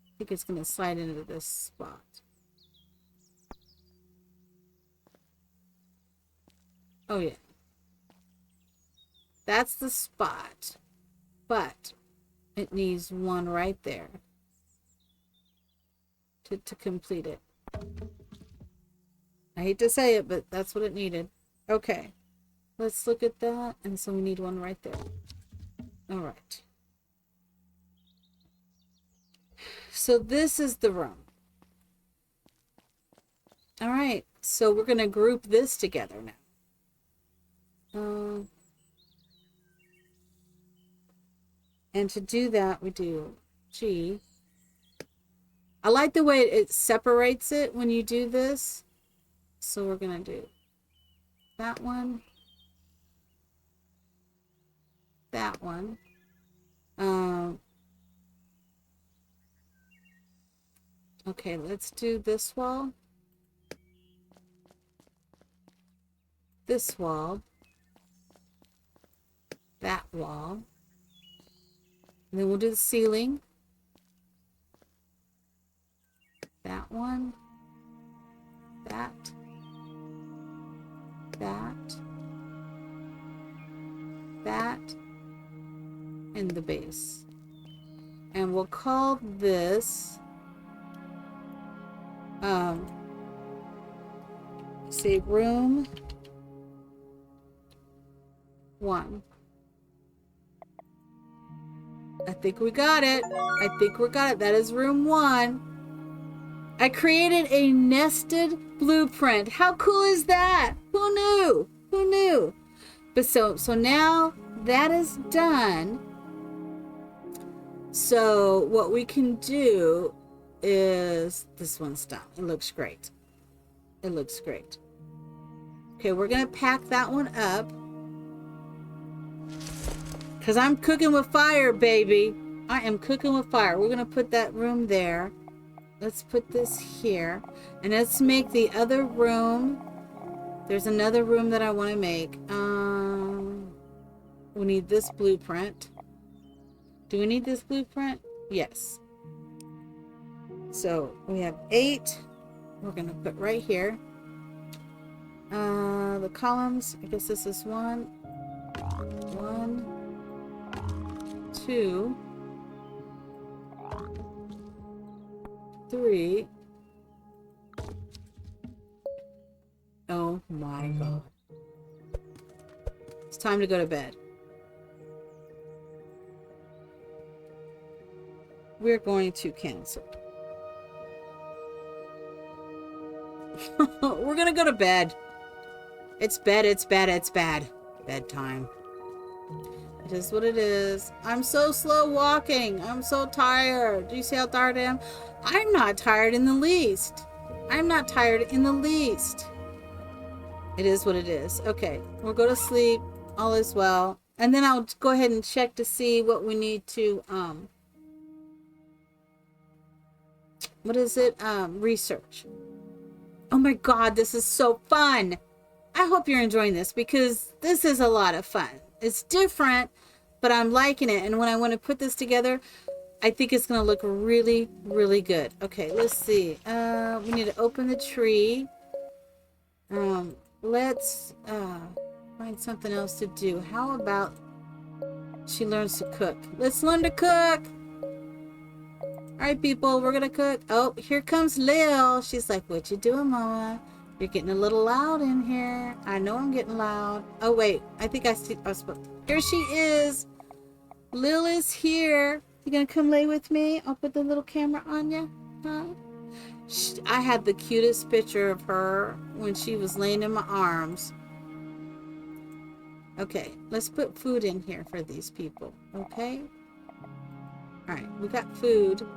I think it's going to slide into this spot. Oh yeah. That's the spot. But it needs one right there to complete it. I hate to say it, but that's what it needed. Okay. Let's look at that. And so we need one right there. All right. So this is the room. All right. So we're going to group this together now. And to do that, we do G. I like the way it separates it when you do this. So we're going to do that one. That one. Okay, let's do this wall. This wall. That wall. And then we'll do the ceiling. That one. That. That. That. And the base. And we'll call this say room 1. I think we got it. I think we got it. That is room 1. I created a nested blueprint. How cool is that? Who knew? Who knew? But so now that is done. So what we can do is this one's done. It looks great. It looks great. Okay, we're gonna pack that one up. Because I'm cooking with fire, baby. I am cooking with fire. We're going to put that room there. Let's put this here. And let's make the other room. There's another room that I want to make. We need this blueprint. Do we need this blueprint? Yes. So we have 8. We're going to put right here. The columns. I guess this is 1. 1. 2, 3. Oh my God. It's time to go to bed. We're going to cancel. We're gonna go to bed. It's bed, it's bad, it's bad. Bedtime. It is what it is. I'm so slow walking. I'm so tired. Do you see how tired I am? I'm not tired in the least. I'm not tired in the least. It is what it is. Okay, we'll go to sleep. All is well. And then I'll go ahead and check to see what we need to, what is it? Research. Oh my God, this is so fun. I hope you're enjoying this because this is a lot of fun. It's different, but I'm liking it. And when I want to put this together, I think it's going to look really, really good. Okay, let's see. We need to open the tree. Let's find something else to do. How about she learns to cook? Let's learn to cook. All right, people, we're gonna cook. Oh, here comes Lil. She's like, "What you doing, Mama? You're getting a little loud in here." I know I'm getting loud. Oh wait, I think I see. Oh, here she is. Lil is here. You gonna come lay with me? I'll put the little camera on you. Huh? I had the cutest picture of her when she was laying in my arms. Okay, let's put food in here for these people. Okay. All right, we got food.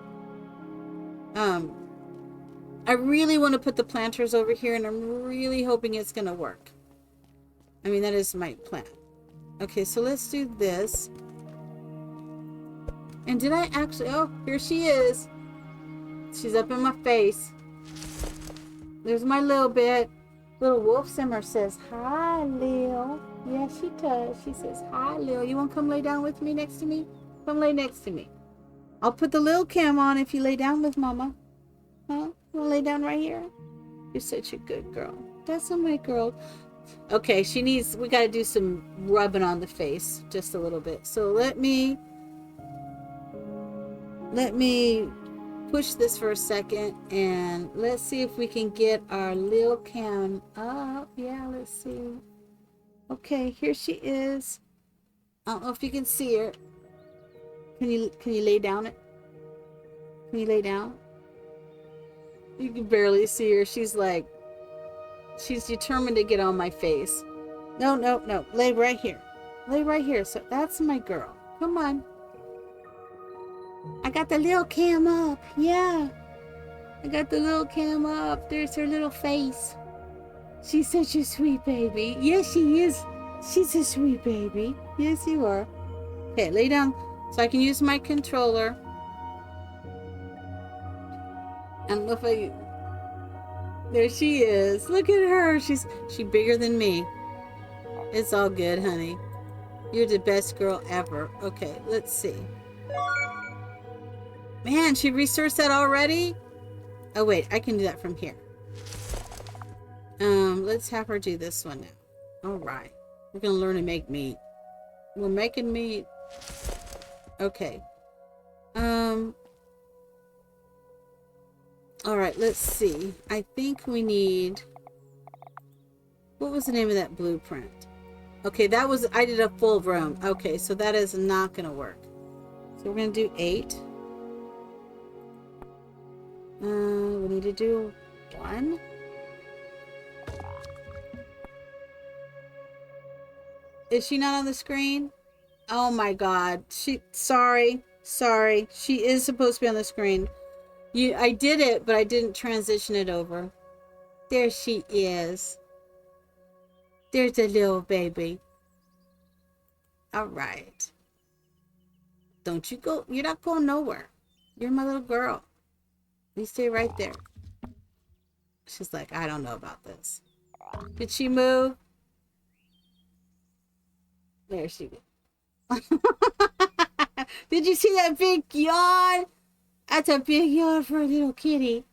I really want to put the planters over here, and I'm really hoping it's gonna work. I mean, that is my plan. Okay, so let's do this. And did I actually... Oh, here she is. She's up in my face. There's my little bit. Little Wolf Simmer says, "Hi, Lil." Yeah, she does. She says, "Hi, Lil. You want to come lay down with me next to me? Come lay next to me. I'll put the Lil cam on if you lay down with Mama. Huh? You want to lay down right here? You're such a good girl. That's my girl." Okay, we got to do some rubbing on the face just a little bit. So let me push this for a second, and let's see if we can get our Lil cam up. Yeah, let's see. Okay, here she is. I don't know if you can see her. Can you lay down it? Can you lay down? You can barely see her. She's determined to get on my face. No. Lay right here. Lay right here. So that's my girl. Come on. I got the little cam up. Yeah. I got the little cam up. There's her little face. She's such a sweet baby. Yes, she is. She's a sweet baby. Yes, you are. Okay, lay down so I can use my controller. And look like... There she is. Look at her. She's bigger than me. It's all good, honey. You're the best girl ever. Okay, let's see. Man, she researched that already? Oh, wait. I can do that from here. Let's have her do this one now. All right. We're going to learn to make meat. We're making meat. Okay. All right, let's see. I think we need... What was the name of that blueprint? Okay, I did a full room. Okay, so that is not going to work. So we're going to do 8. We need to do 1. Is she not on the screen? Oh my God. Sorry. She is supposed to be on the screen. I did it, but I didn't transition it over. There she is. There's a little baby. All right. Don't you go. You're not going nowhere. You're my little girl. You stay right there. She's like, I don't know about this. Did she move? There she is. Did you see that big yawn? That's a big yawn for a little kitty.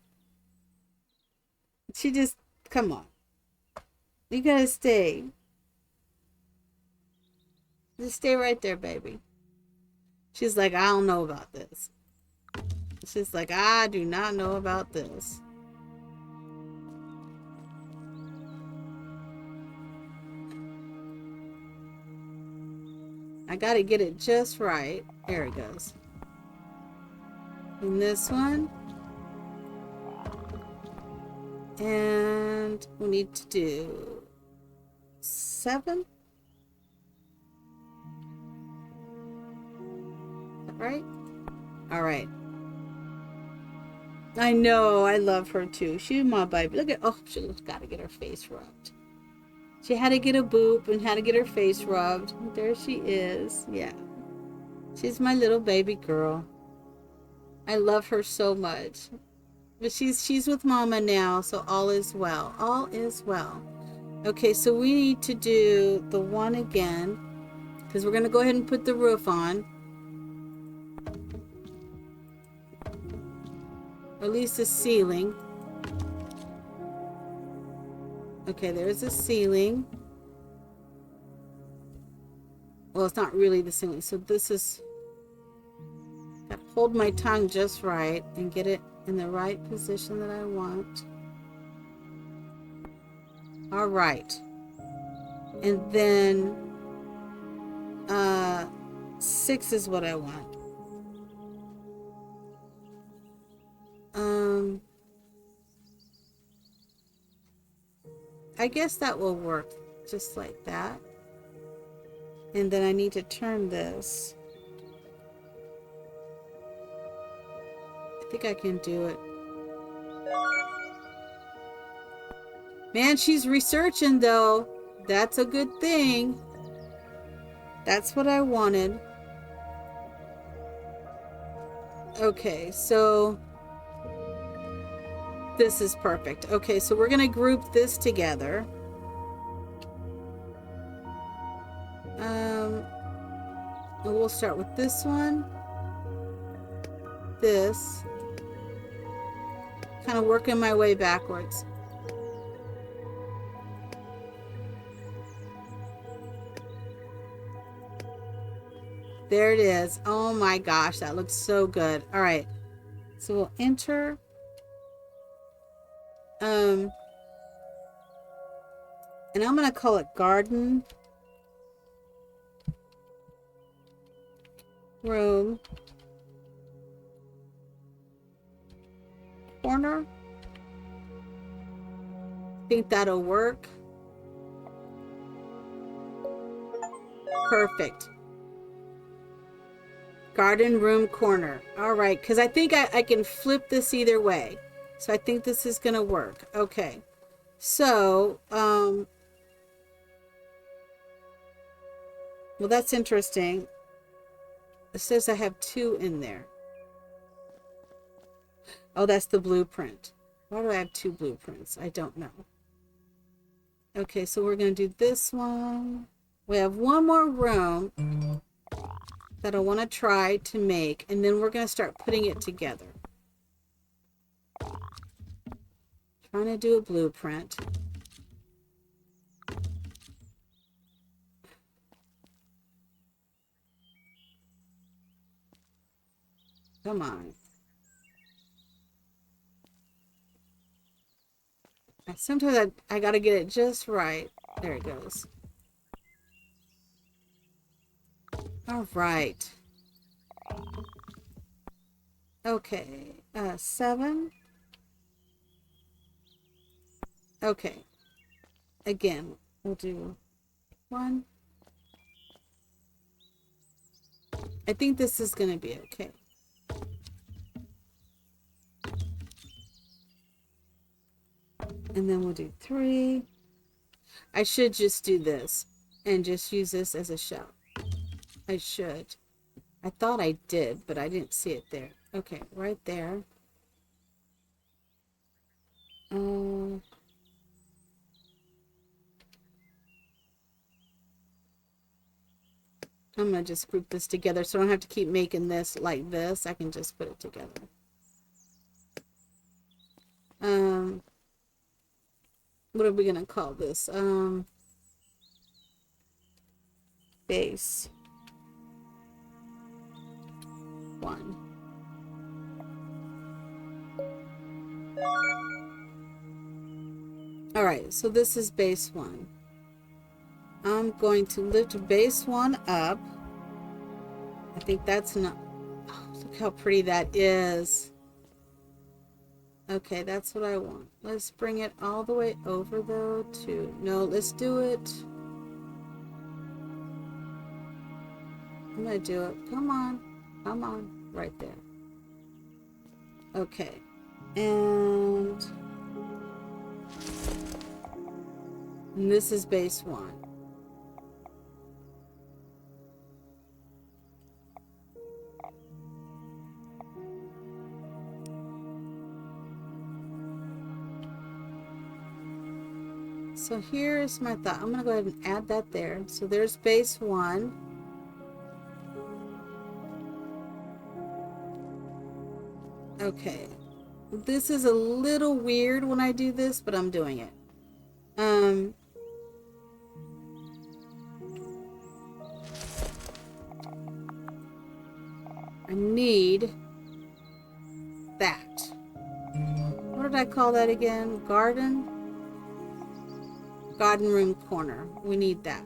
She just, come on. You gotta stay. Just stay right there, baby. She's like, I don't know about this. She's like, I do not know about this. I gotta get it just right. There it goes. And this one. And we need to do 7. Is that right? All right. I know. I love her too. She's my baby. Look at... Oh, she's got to get her face rubbed. She had to get a boop and had to get her face rubbed. There she is. Yeah. She's my little baby girl. I love her so much. But she's with Mama now, so all is well. All is well. Okay, so we need to do the one again, because we're going to go ahead and put the roof on. Or at least the ceiling. Okay, Okay, there's a ceiling. Well, it's not really the ceiling. So this is... Gotta hold my tongue just right and get it in the right position that I want. All right. And then 6 is what I want. I guess that will work just like that. And then I need to turn this. I think I can do it. Man, she's researching though. That's a good thing. That's what I wanted. Okay, so this is perfect. Okay, so we're gonna group this together. And we'll start with this one. This. Kind of working my way backwards. There it is. Oh my gosh, that looks so good. All right, so we'll enter. And I'm gonna call it garden room corner. Think that'll work. Perfect. Garden room corner. All right, because I think I can flip this either way. So I think this is gonna work. Okay. So, well, that's interesting. It says I have 2 in there. Oh, that's the blueprint. Why do I have 2 blueprints? I don't know. Okay, so we're going to do this one. We have one more room that I want to try to make, and then we're going to start putting it together. Trying to do a blueprint. Come on. Sometimes I got to get it just right. There it goes. All right. Okay. 7. Okay. Again, we'll do 1. I think this is going to be okay. And then we'll do 3. I should just do this and just use this as a shell. I should. I thought I did, but I didn't see it there. Okay, right there. I'm going to just group this together so I don't have to keep making this like this. I can just put it together. What are we going to call this? Base 1. All right, so this is base 1. I'm going to lift base 1 up. I think that's not... Oh, look how pretty that is. Okay, that's what I want. Let's bring it all the way over though to... No, let's do it. I'm gonna do it. Come on. Come on. Right there. Okay. And this is base 1. So here's my thought. I'm going to go ahead and add that there. So there's base 1. Okay. This is a little weird when I do this, but I'm doing it. need that. What did I call that again? Garden room corner. We need that.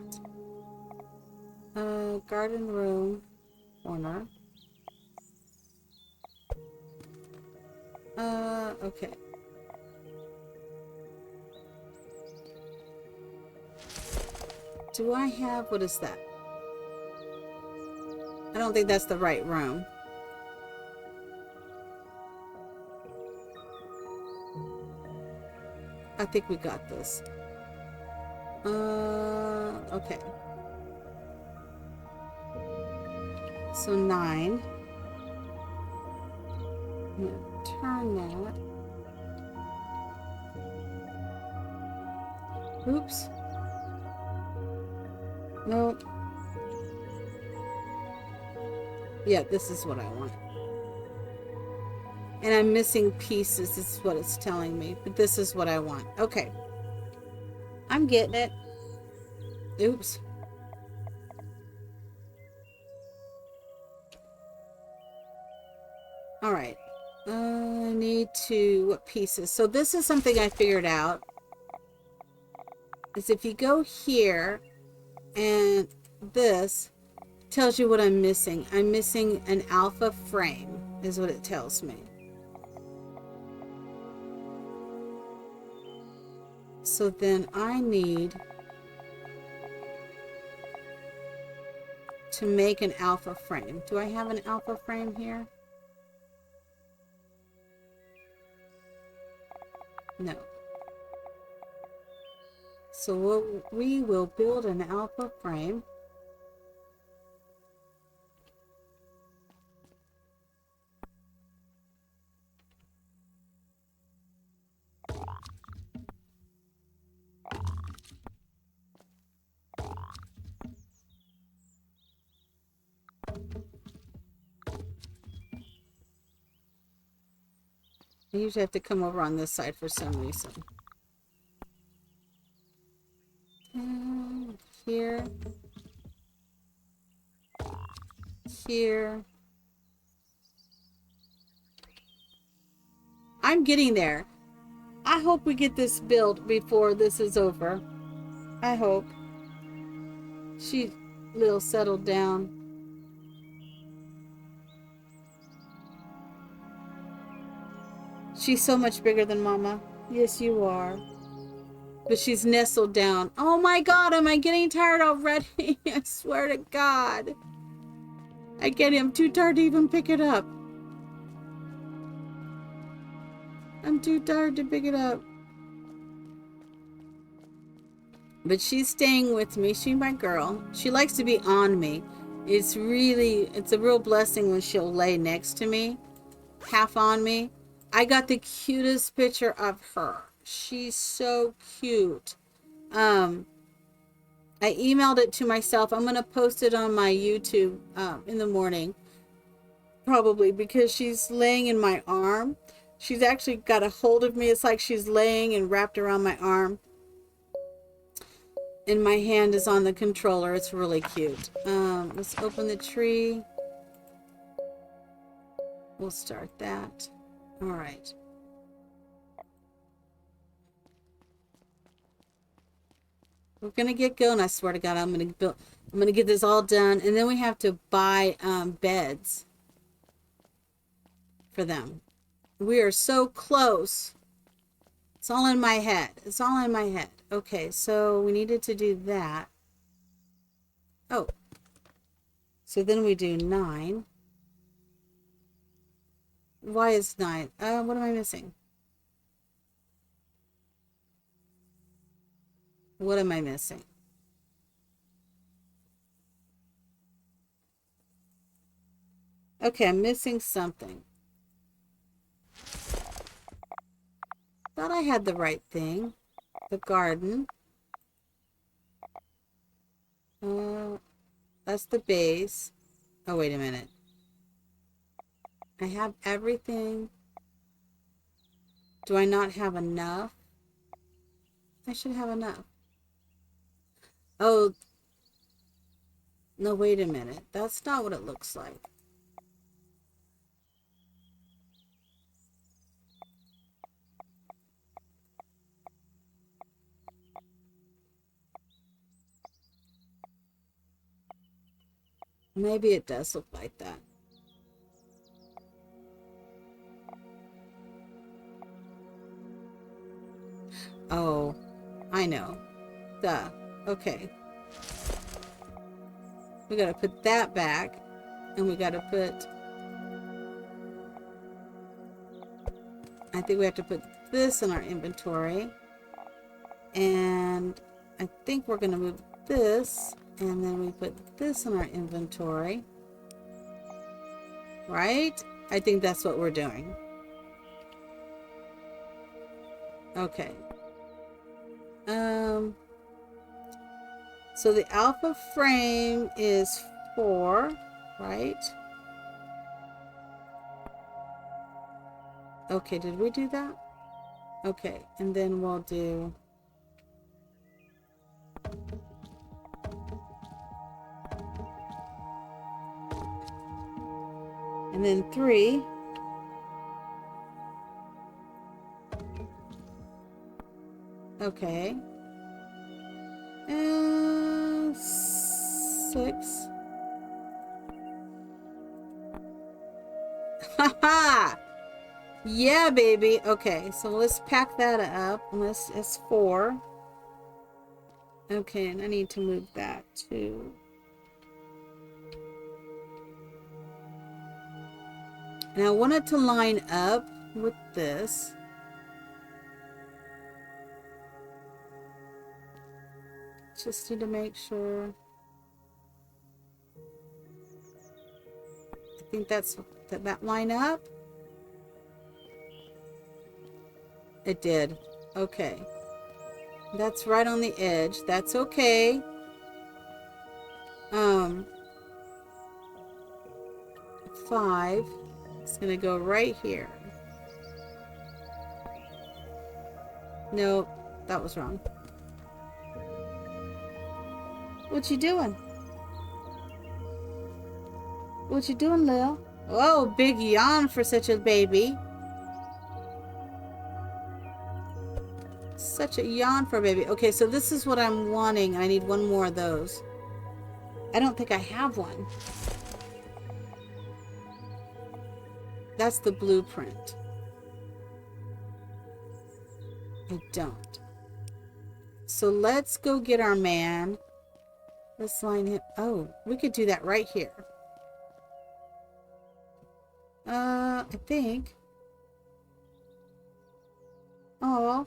Garden room corner. Okay. Do I have, what is that? I don't think that's the right room. I think we got this. Okay. So 9. I'm gonna turn that. Oops. Nope. Yeah, this is what I want. And I'm missing pieces, this is what it's telling me. But this is what I want. Okay. I'm getting it. Oops. Alright. I need to... What pieces? So this is something I figured out. Is if you go here, and this tells you what I'm missing. I'm missing an alpha frame, is what it tells me. So then I need to make an alpha frame. Do I have an alpha frame here? No. So we will build an alpha frame. I usually have to come over on this side for some reason. And here. Here. I'm getting there. I hope we get this built before this is over. I hope. She's a little settled down. She's so much bigger than Mama. Yes, you are. But she's nestled down. Oh my God, am I getting tired already? I swear to God. I get him too tired to even pick it up. I'm too tired to pick it up. But she's staying with me. She's my girl. She likes to be on me. It's a real blessing when she'll lay next to me, half on me. I got the cutest picture of her. She's so cute. I emailed it to myself. I'm going to post it on my YouTube in the morning. Probably because she's laying in my arm. She's actually got a hold of me. It's like she's laying and wrapped around my arm. And my hand is on the controller. It's really cute. Let's open the tree. We'll start that. All right. We're gonna get going. I swear to God, I'm gonna get this all done, and then we have to buy beds for them. We are so close. It's all in my head. It's all in my head. Okay, so we needed to do that. Oh. So then we do 9. Why is 9? What am I missing? What am I missing? Okay, I'm missing something. Thought I had the right thing. The garden. That's the base. Oh, wait a minute. I have everything. Do I not have enough? I should have enough. Oh, no, wait a minute. That's not what it looks like. Maybe it does look like that. Oh, I know. Duh. Okay. We gotta put that back. And we gotta put... I think we have to put this in our inventory. And I think we're gonna move this. And then we put this in our inventory. Right? I think that's what we're doing. Okay. So the alpha frame is 4, right? Okay, did we do that? Okay, and then we'll do... And then 3. Okay. And 6. Haha! Yeah, baby. Okay, so let's pack that up. Unless it's 4. Okay, and I need to move that too. And I want it to line up with this. Just need to make sure. I think that's that line up. It did. Okay. That's right on the edge. That's okay. 5. It's gonna go right here. Nope, that was wrong. What you doing? What you doing, Lil? Oh, big yawn for such a baby. Such a yawn for a baby. Okay, so this is what I'm wanting. I need one more of those. I don't think I have one. That's the blueprint. I don't. So let's go get our man. Let's line him. Oh, we could do that right here. I think. Oh,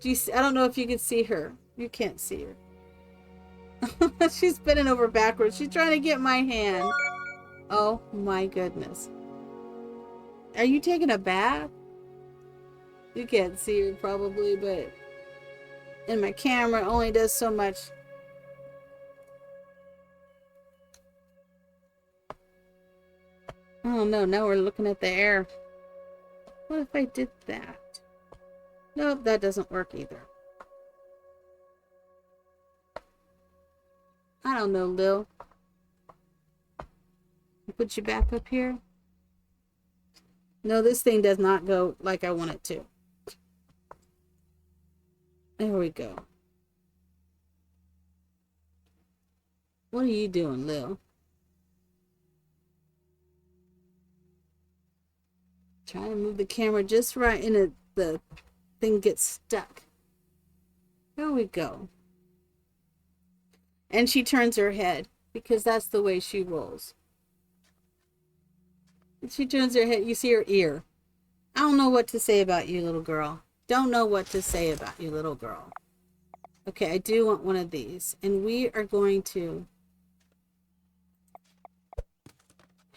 do you see? I don't know if you can see her. You can't see her. She's bending over backwards. She's trying to get my hand. Oh my goodness. Are you taking a bath? You can't see her probably, but in my camera it only does so much. Oh no, now we're looking at the air. What if I did that? Nope, that doesn't work either. I don't know, Lil. Put you back up here. No, this thing does not go like I want it to. There we go. What are you doing, Lil? Trying to move the camera just right and the thing gets stuck. There we go. And she turns her head because that's the way she rolls. She turns her head. You see her ear. I don't know what to say about you, little girl. Don't know what to say about you, little girl. Okay, I do want one of these. And we are going to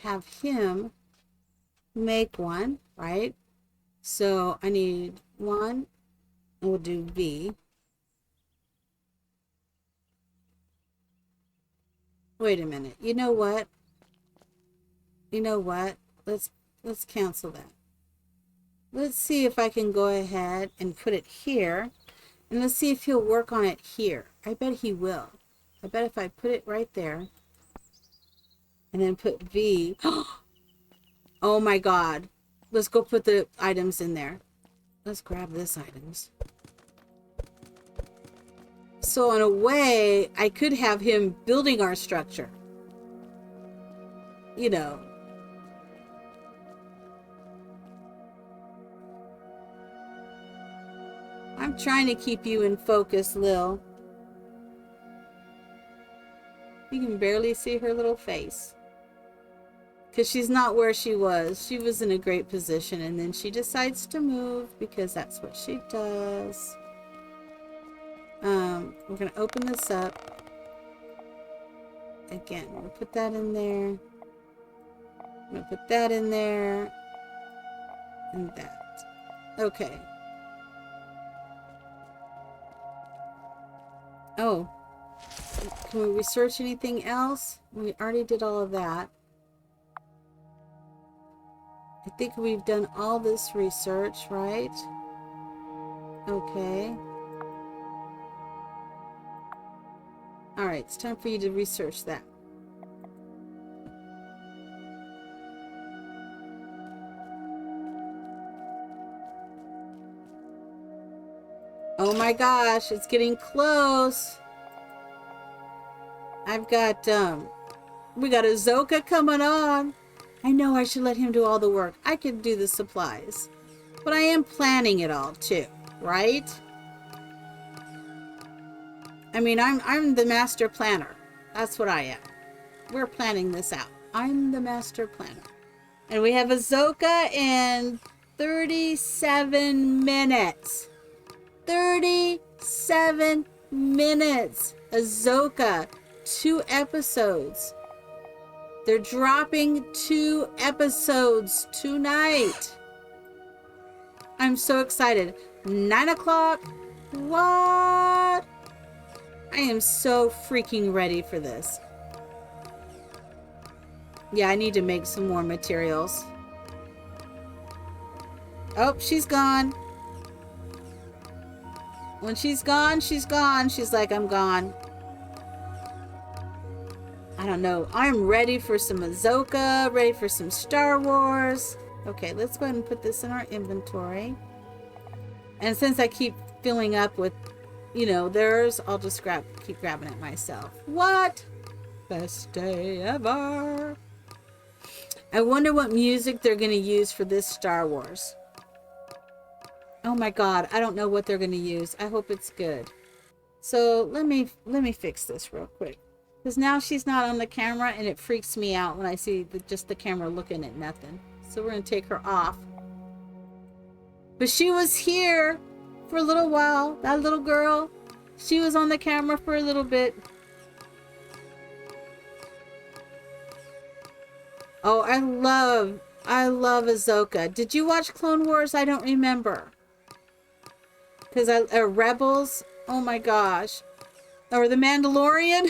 have him make one, right? So I need 1, and we'll do V. Wait a minute. You know what? You know what? Let's cancel that. Let's see if I can go ahead and put it here. And let's see if he'll work on it here. I bet he will. I bet if I put it right there and then put V. Oh my God. Let's go put the items in there. Let's grab this items. So in a way, I could have him building our structure. you know. I'm trying to keep you in focus, Lil. You can barely see her little face. Because she's not where she was. She was in a great position, and then she decides to move because that's what she does. We're going to open this up. Again, we'll put that in there. I'm going to put that in there. And that. Okay. Oh. Can we research anything else? We already did all of that. I think we've done all this research, right? Okay. Alright, it's time for you to research that. Oh my gosh, it's getting close. I've got, we got Ahsoka coming on. I know I should let him do all the work. I could do the supplies. But I am planning it all too, right? I mean, I'm the master planner. That's what I am. We're planning this out. I'm the master planner. And we have Ahsoka in 37 minutes. 37 minutes. Ahsoka. 2 episodes. They're dropping 2 episodes tonight. I'm so excited. 9 o'clock. What? I am so freaking ready for this. Yeah, I need to make some more materials. Oh, she's gone. When she's gone, she's gone. She's like, I'm gone. I don't know. I'm ready for some Ahsoka, ready for some Star Wars. Okay, let's go ahead and put this in our inventory. And since I keep filling up with, you know, theirs, I'll just keep grabbing it myself. What? Best day ever. I wonder what music they're going to use for this Star Wars. Oh my God, I don't know what they're going to use. I hope it's good. So let me fix this real quick. Because now she's not on the camera and it freaks me out when I see just the camera looking at nothing. So we're going to take her off. But she was here for a little while. That little girl. She was on the camera for a little bit. Oh, I love Ahsoka. Did you watch Clone Wars? I don't remember. Because Rebels. Oh my gosh. Or The Mandalorian?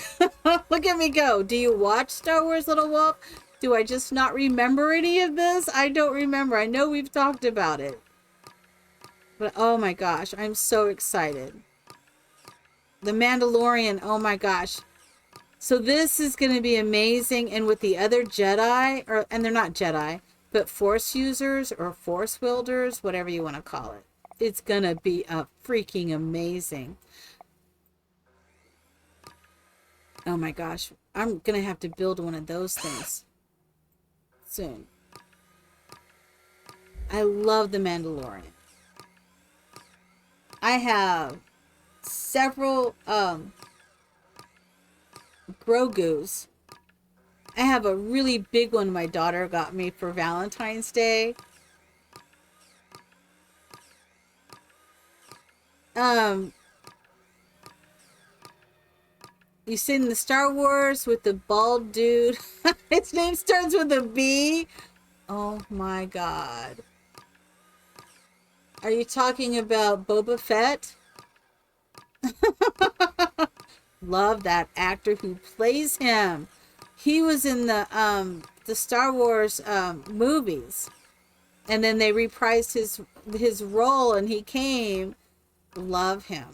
Look at me go. Do you watch Star Wars, Little Wolf? Do I just not remember any of this? I don't remember. I know we've talked about it. But oh my gosh, I'm so excited. The Mandalorian, oh my gosh. So this is going to be amazing. And with the other Jedi, and they're not Jedi, but Force users or Force wielders, whatever you want to call it. It's going to be freaking amazing. Oh my gosh. I'm going to have to build one of those things soon. I love The Mandalorian. I have several Grogus. I have a really big one my daughter got me for Valentine's Day. You seen the Star Wars with the bald dude? His name starts with a B. Oh my God. Are you talking about Boba Fett? Love that actor who plays him. He was in the Star Wars movies. And then they reprised his role and he came. Love him.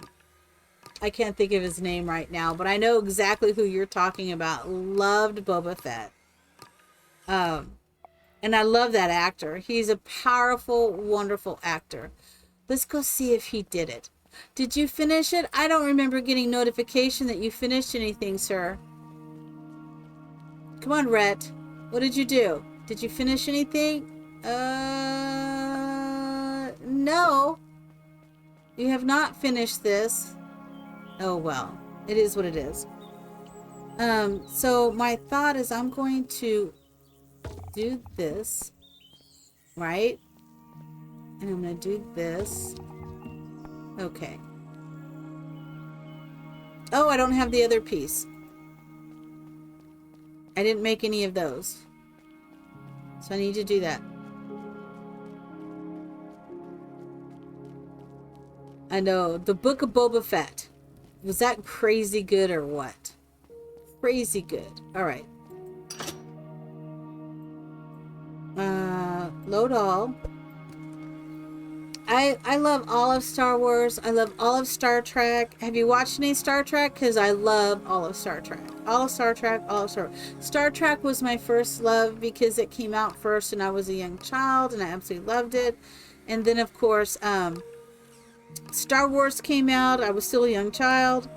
I can't think of his name right now, but I know exactly who you're talking about. Loved Boba Fett. And I love that actor. He's a powerful, wonderful actor. Let's go see if he did it. Did you finish it? I don't remember getting notification that you finished anything, sir. Come on, Rhett. What did you do? Did you finish anything? No. You have not finished this. Oh, well. It is what it is. So my thought is I'm going to do this, right? And I'm going to do this. Okay. Oh, I don't have the other piece. I didn't make any of those. So I need to do that. I know. The Book of Boba Fett. Was that crazy good or what? Crazy good. Alright. Load all. I love all of Star Wars. I love all of Star Trek. Have you watched any Star Trek? Because I love all of Star Trek. All of Star Trek, all of Star Trek. Star Trek was my first love because it came out first and I was a young child and I absolutely loved it. And then, of course, Star Wars came out. I was still a young child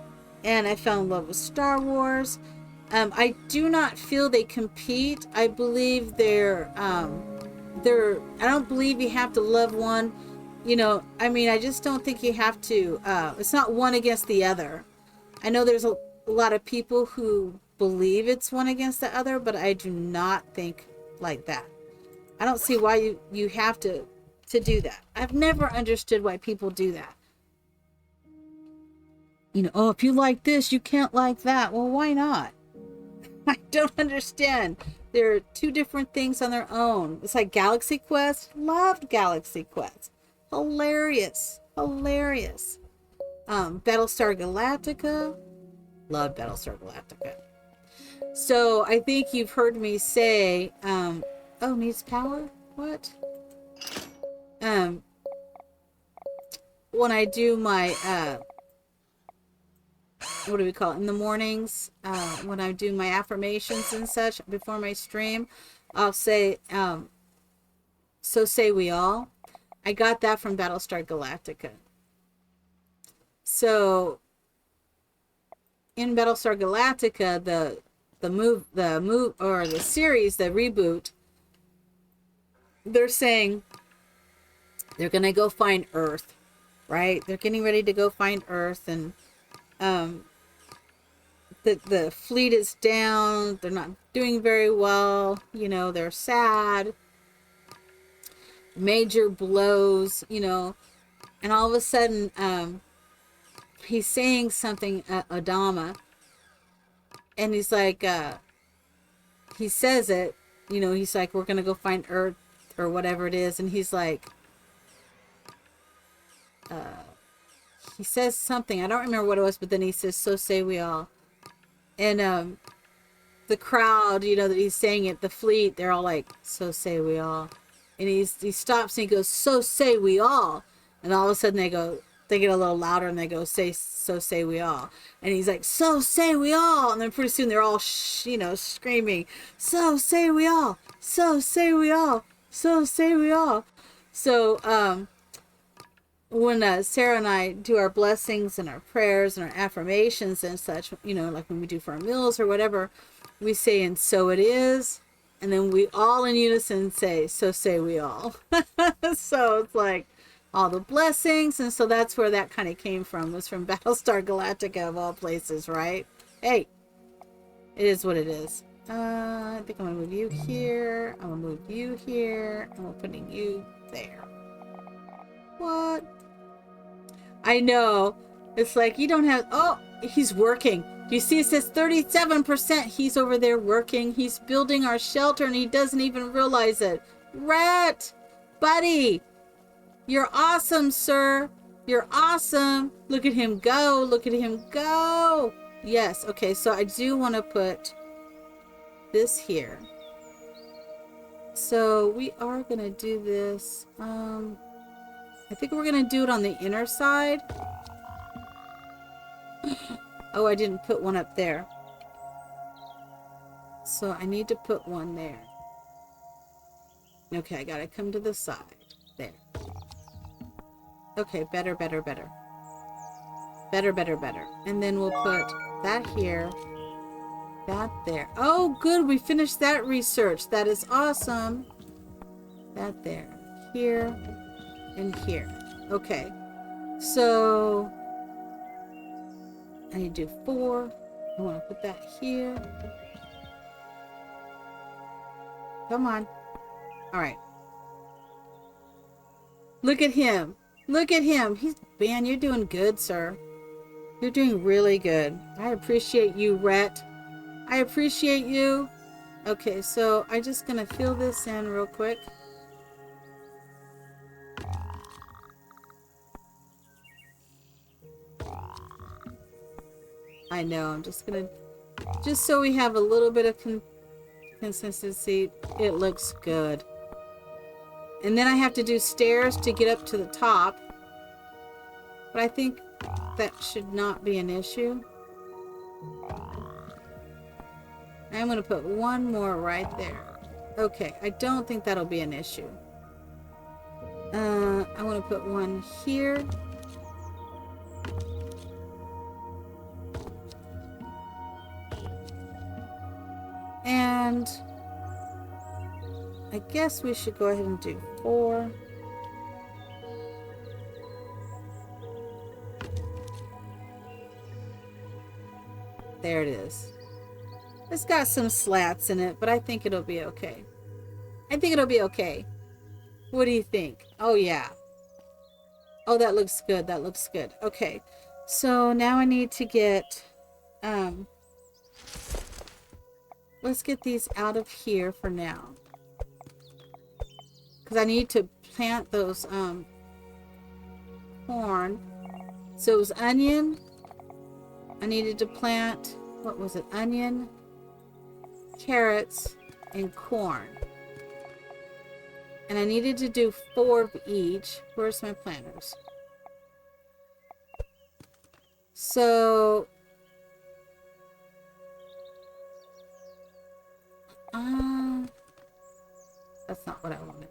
and I fell in love with Star Wars. I do not feel they compete. I believe I don't believe you have to love one. You know, I mean, I just don't think you have to, it's not one against the other. I know there's a lot of people who believe it's one against the other, but I do not think like that. I don't see why you have to do that. I've never understood why people do that. You know, oh, if you like this, you can't like that. Well, why not? I don't understand. They're two different things on their own. It's like Galaxy Quest. Loved Galaxy Quest. Hilarious. Hilarious. Battlestar Galactica. Love Battlestar Galactica. So I think you've heard me say, oh, needs power? What? When I do my, what do we call it? In the mornings, when I do my affirmations and such before my stream, I'll say, so say we all. I got that from Battlestar Galactica. So in Battlestar Galactica, the series, the reboot, they're saying they're gonna go find Earth, right? They're getting ready to go find Earth, and the fleet is down. They're not doing very well. You know, they're sad. Major blows, you know, and all of a sudden, he's saying something, Adama, and he's like, he says it, you know, he's like, we're gonna go find Earth or whatever it is, and he's like, he says something, I don't remember what it was, but then he says, so say we all, and the crowd, you know, that he's saying it, the fleet, they're all like, so say we all. And he stops and he goes, so say we all. And all of a sudden they get a little louder and they go, so say we all. And he's like, so say we all. And then pretty soon they're all, screaming, so say we all, so say we all, so say we all. So when Sarah and I do our blessings and our prayers and our affirmations and such, you know, like when we do for our meals or whatever, we say, and so it is. And then we all in unison say, so say we all. So it's like all the blessings. And so that's where that kind of came from, was from Battlestar Galactica of all places, right? Hey, it is what it is. I think I'm going to move you here. I'm going to move you here. And we're putting you there. What? I know. It's like you don't have... Oh, he's working. Do you see it says 37%? He's over there working. He's building our shelter and he doesn't even realize it. Rat! Buddy! You're awesome, sir. You're awesome. Look at him go. Look at him go. Yes. Okay, so I do want to put this here. So we are going to do this. I think we're going to do it on the inner side. Oh, I didn't put one up there. So I need to put one there. Okay, I gotta come to the side. There. Okay, better, better, better. Better, better, better. And then we'll put that here. that there. Oh, good. We finished that research. That is awesome. That there. Here and here. Okay. So I need to do 4. I want to put that here. Come on. All right. Look at him. Look at him. Man, you're doing good, sir. You're doing really good. I appreciate you, Rhett. I appreciate you. Okay, so I'm just going to fill this in real quick. I know. I'm just going to... Just so we have a little bit of consistency. It looks good. And then I have to do stairs to get up to the top. But I think that should not be an issue. I'm going to put one more right there. Okay, I don't think that'll be an issue. I want to put one here. And I guess we should go ahead and do 4. There it is. It's got some slats in it, but I think it'll be okay. I think it'll be okay. What do you think? Oh, yeah. Oh, that looks good. That looks good. Okay. So now I need to get... let's get these out of here for now. Because I need to plant those corn. So it was onion. I needed to plant, what was it? Onion, carrots, and corn. And I needed to do 4 of each. Where's my planters? So, that's not what I wanted.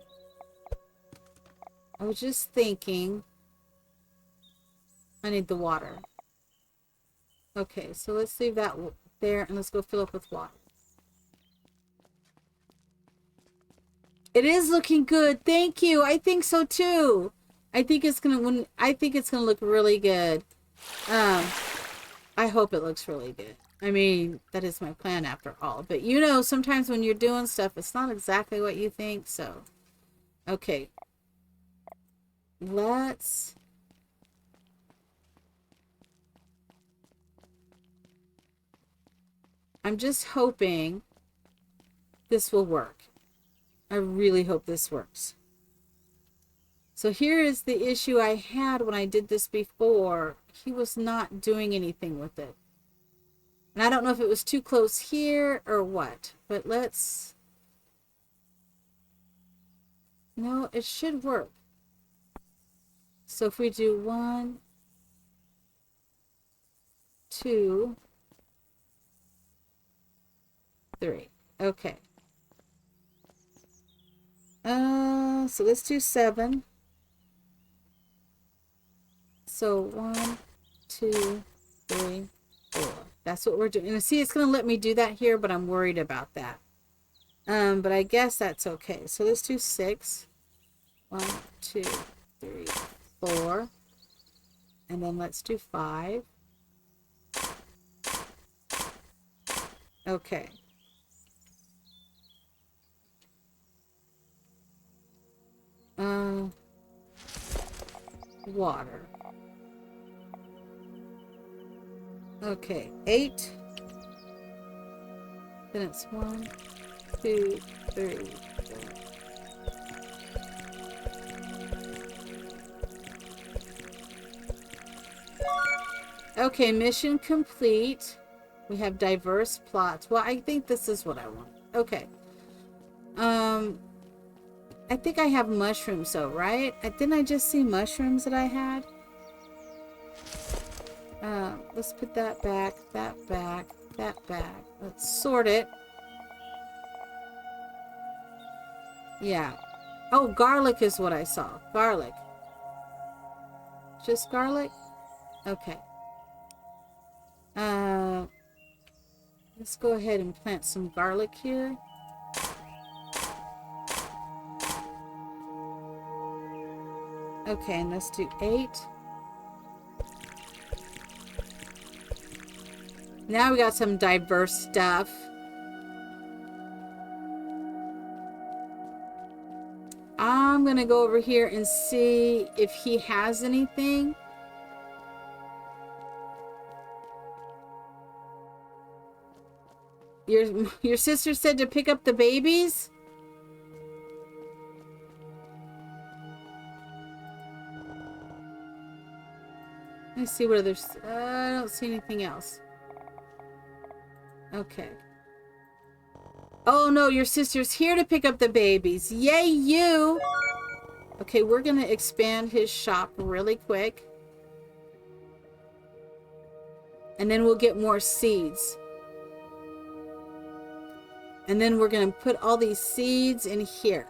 I was just thinking I need the water. Okay, so let's leave that there and let's go fill up with water. It is looking good. Thank you. I think so too. I think it's gonna look really good. I hope it looks really good. I mean, that is my plan after all. But you know, sometimes when you're doing stuff, it's not exactly what you think. So, okay. I'm just hoping this will work. I really hope this works. So here is the issue I had when I did this before. He was not doing anything with it. And I don't know if it was too close here or what. But let's... No, it should work. So if we do 1, 2, 3. Okay. So let's do 7. So 1, 2, 3, 4. That's what we're doing. And see, it's going to let me do that here, but I'm worried about that. But I guess that's okay. So let's do 6. 1, 2, 3, 4. And then let's do 5. Okay. Water. Okay, 8. Then it's 1, 2, 3, 4. Okay, mission complete. We have diverse plots. Well, I think this is what I want. Okay. I think I have mushrooms though, right? Didn't I just see mushrooms that I had? Let's put that back, that back, that back. Let's sort it. Yeah. Oh, garlic is what I saw. Garlic. Just garlic? Okay. Let's go ahead and plant some garlic here. Okay, and let's do 8. Now we got some diverse stuff. I'm gonna go over here and see if he has anything. Your sister said to pick up the babies? Let me see what others. I don't see anything else. Okay. Oh no, your sister's here to pick up the babies. Yay, you! Okay, we're gonna expand his shop really quick. And then we'll get more seeds. And then we're gonna put all these seeds in here.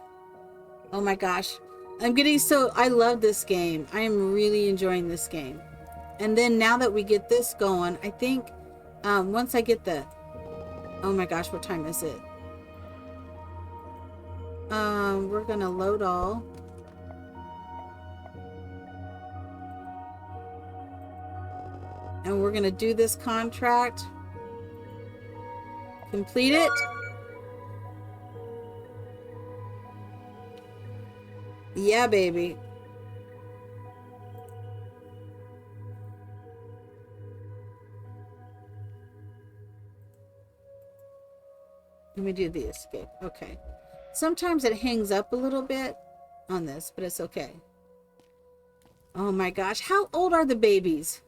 Oh my gosh. I'm getting so... I love this game. I am really enjoying this game. And then now that we get this going, I think once I get the... Oh my gosh, what time is it? We're gonna load all. And we're gonna do this contract. Complete it. Yeah, baby. Let me do the escape. Okay. Sometimes it hangs up a little bit on this, but it's okay. Oh my gosh. How old are the babies?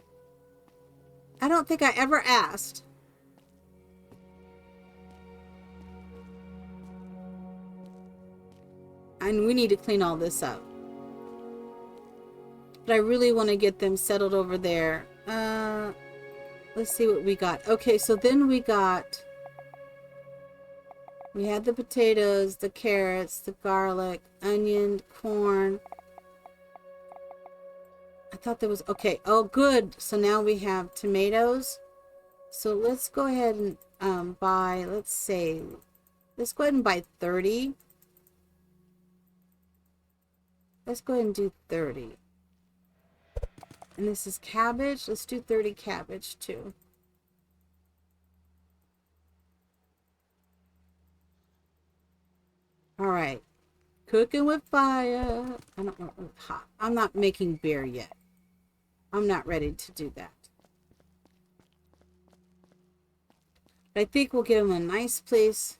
I don't think I ever asked. And we need to clean all this up. But I really want to get them settled over there. Let's see what we got. Okay, so then we got... We had the potatoes, the carrots, the garlic, onion, corn. I thought there was... Okay, oh good. So now we have tomatoes. So let's go ahead and buy, let's say... Let's go ahead and buy 30. Let's go ahead and do 30. And this is cabbage. Let's do 30 cabbage too. All right. Cooking with fire. I don't know. Hot. I'm not making beer yet. I'm not ready to do that. But I think we'll get them a nice place.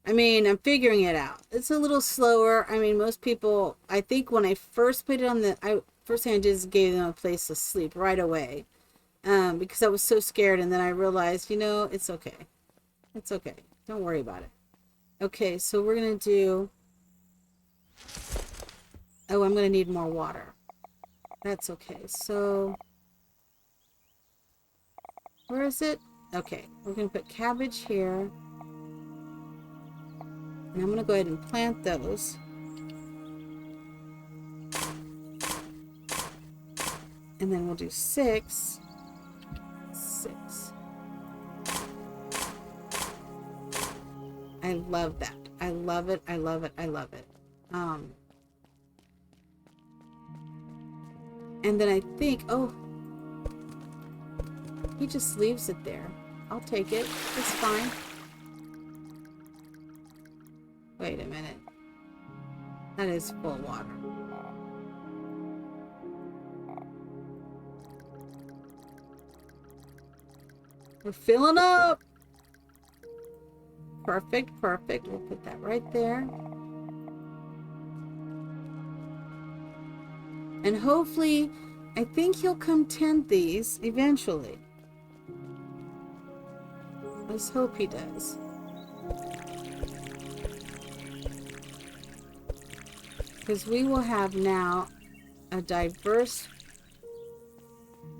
I mean, I'm figuring it out. It's a little slower. I mean, most people, I think when I first put it on the, first thing I did is gave them a place to sleep right away. Because I was so scared, and then I realized, you know, it's okay. It's okay. Don't worry about it. Okay, so we're going to do... Oh, I'm going to need more water. That's okay. So... Where is it? Okay, we're going to put cabbage here. And I'm going to go ahead and plant those. And then we'll do 6. 6. I love that. I love it. I love it. I love it. And then I think, oh, he just leaves it there. I'll take it. It's fine. Wait a minute. That is full water. We're filling up. Perfect, perfect. We'll put that right there. And hopefully, I think he'll come tend these eventually. Let's hope he does. Because we will have now a diverse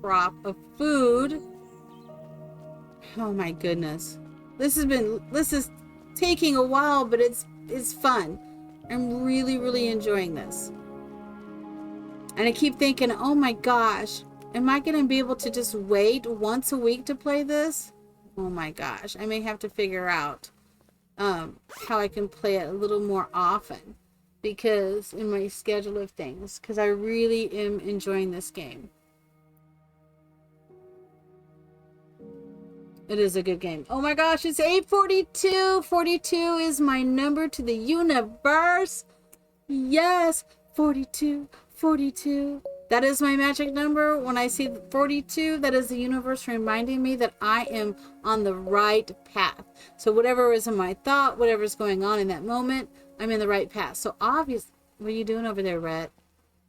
crop of food. Oh my goodness. This is taking a while, but it's fun. I'm really enjoying this. And I keep thinking, oh my gosh, am I going to be able to just wait once a week to play this? Oh my gosh. I may have to figure out how I can play it a little more often because in my schedule of things, because I really am enjoying this game. It is a good game. Oh my gosh, it's 8:42. 42 is my number to the universe. Yes, 42, 42. That is my magic number. When I see 42, that is the universe reminding me that I am on the right path. So whatever is in my thought, whatever's going on in that moment, I'm in the right path. So obviously, what are you doing over there, Rhett?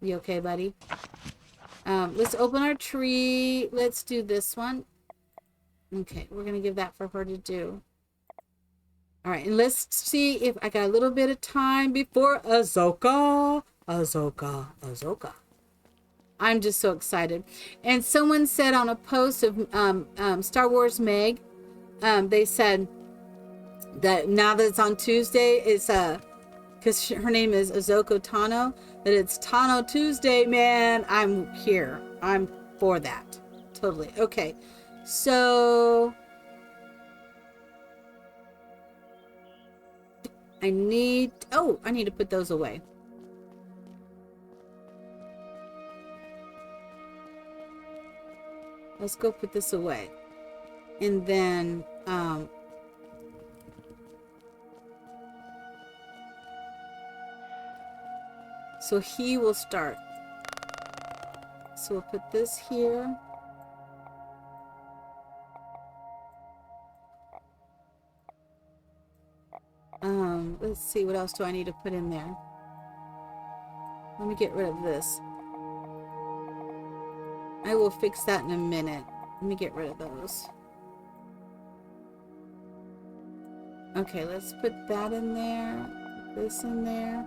You okay, buddy? Let's open our tree. Let's do this one. Okay, we're going to give that for her to do. All right, and let's see if I got a little bit of time before Ahsoka. Ahsoka. I'm just so excited. And someone said on a post of Star Wars Meg, they said that now that it's on Tuesday, it's because her name is Ahsoka Tano, that it's Tano Tuesday, man. I'm here. I'm for that. Totally. Okay. So I need to put those away. Let's go put this away. And then so he will start. So we'll put this here. Let's see, what else do I need to put in there? Let me get rid of this. I will fix that in a minute. Let me get rid of those. Okay, let's put that in there. Put this in there.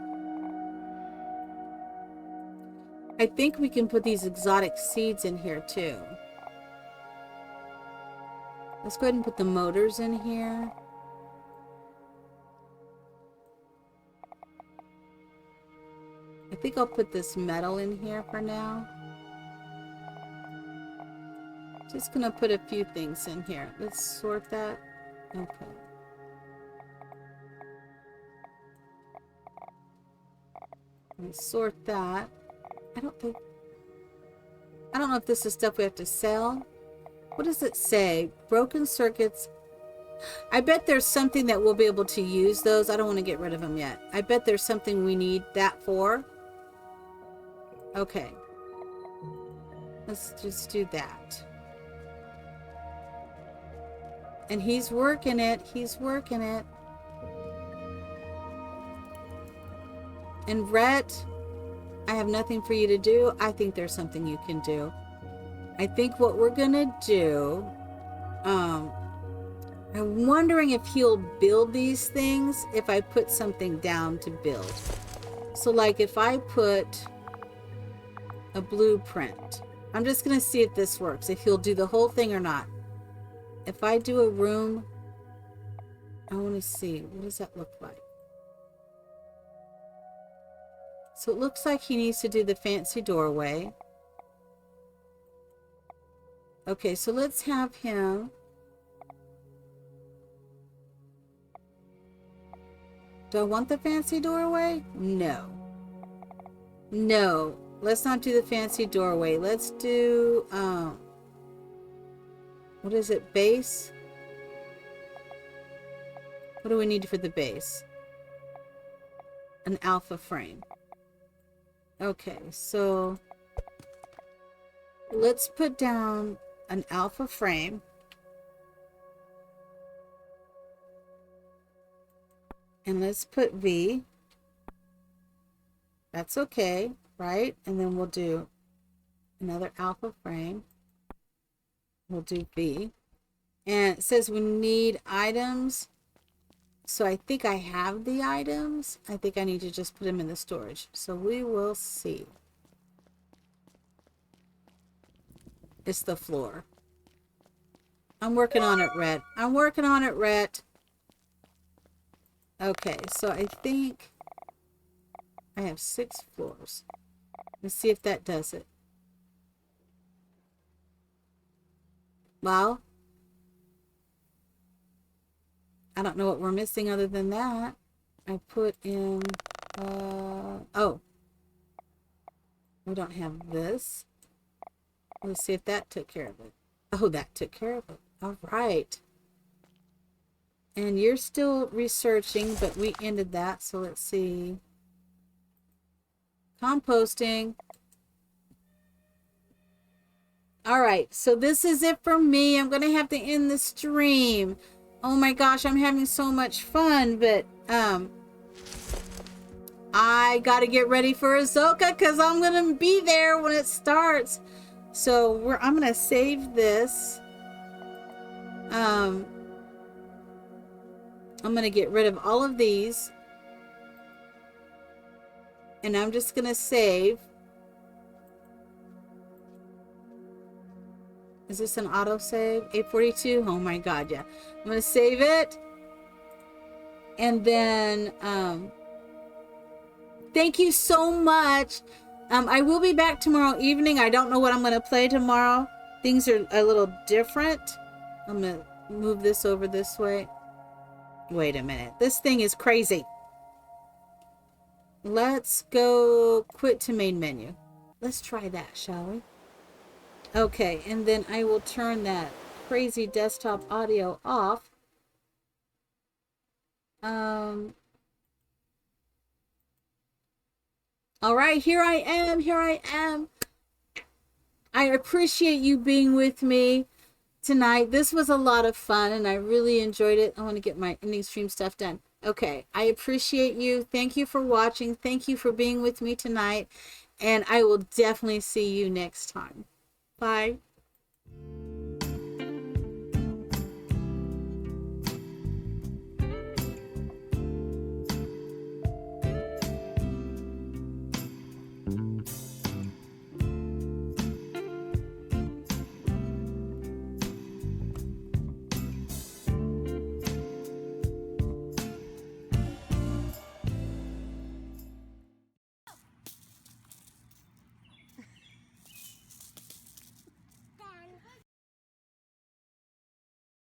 I think we can put these exotic seeds in here too. Let's go ahead and put the motors in here. I think I'll put this metal in here for now. Just gonna put a few things in here. Let's sort that. Okay. Let's sort that. I don't know if this is stuff we have to sell. What does it say? Broken circuits. I bet there's something that we'll be able to use those. I don't want to get rid of them yet. I bet there's something we need that for. Okay. Let's just do that. And he's working it. He's working it. And Rhett, I have nothing for you to do. I think there's something you can do. I think what we're gonna do, I'm wondering if he'll build these things if I put something down to build. So like if I put a blueprint, I'm just gonna see if this works, if he'll do the whole thing or not. If I do a room, I want to see, what does that look like? So it looks like he needs to do the fancy doorway. Okay, so let's have him. Do I want the fancy doorway? No. No, let's not do the fancy doorway. Let's do, what is it, base? What do we need for the base? An alpha frame. Okay, so let's put down an alpha frame. And let's put V. That's okay, right? And then we'll do another alpha frame. We'll do V. And it says we need items. So I think I have the items. I think I need to just put them in the storage. So we will see. It's the floor. I'm working on it, Rhett. I'm working on it, Rhett. Okay, so I think I have 6 floors. Let's see if that does it. Well, I don't know what we're missing other than that. I put in, oh, we don't have this. Let's see if that took care of it. Oh, that took care of it. All right. And you're still researching, but we ended that. So let's see. Composting. All right. So this is it for me. I'm going to have to end the stream. Oh my gosh, I'm having so much fun, but I got to get ready for Ahsoka because I'm going to be there when it starts. So I'm going to save this. I'm going to get rid of all of these. And I'm just going to save. Is this an autosave? 842? Oh my God, yeah. I'm going to save it. And then, thank you so much. I will be back tomorrow evening. I don't know what I'm going to play tomorrow. Things are a little different. I'm going to move this over this way. Wait a minute. This thing is crazy. Let's go quit to main menu. Let's try that, shall we? Okay, and then I will turn that crazy desktop audio off. All right, here I am. I appreciate you being with me tonight. This was a lot of fun, and I really enjoyed it. I want to get my ending stream stuff done. Okay, I appreciate you. Thank you for watching. Thank you for being with me tonight, and I will definitely see you next time. Bye.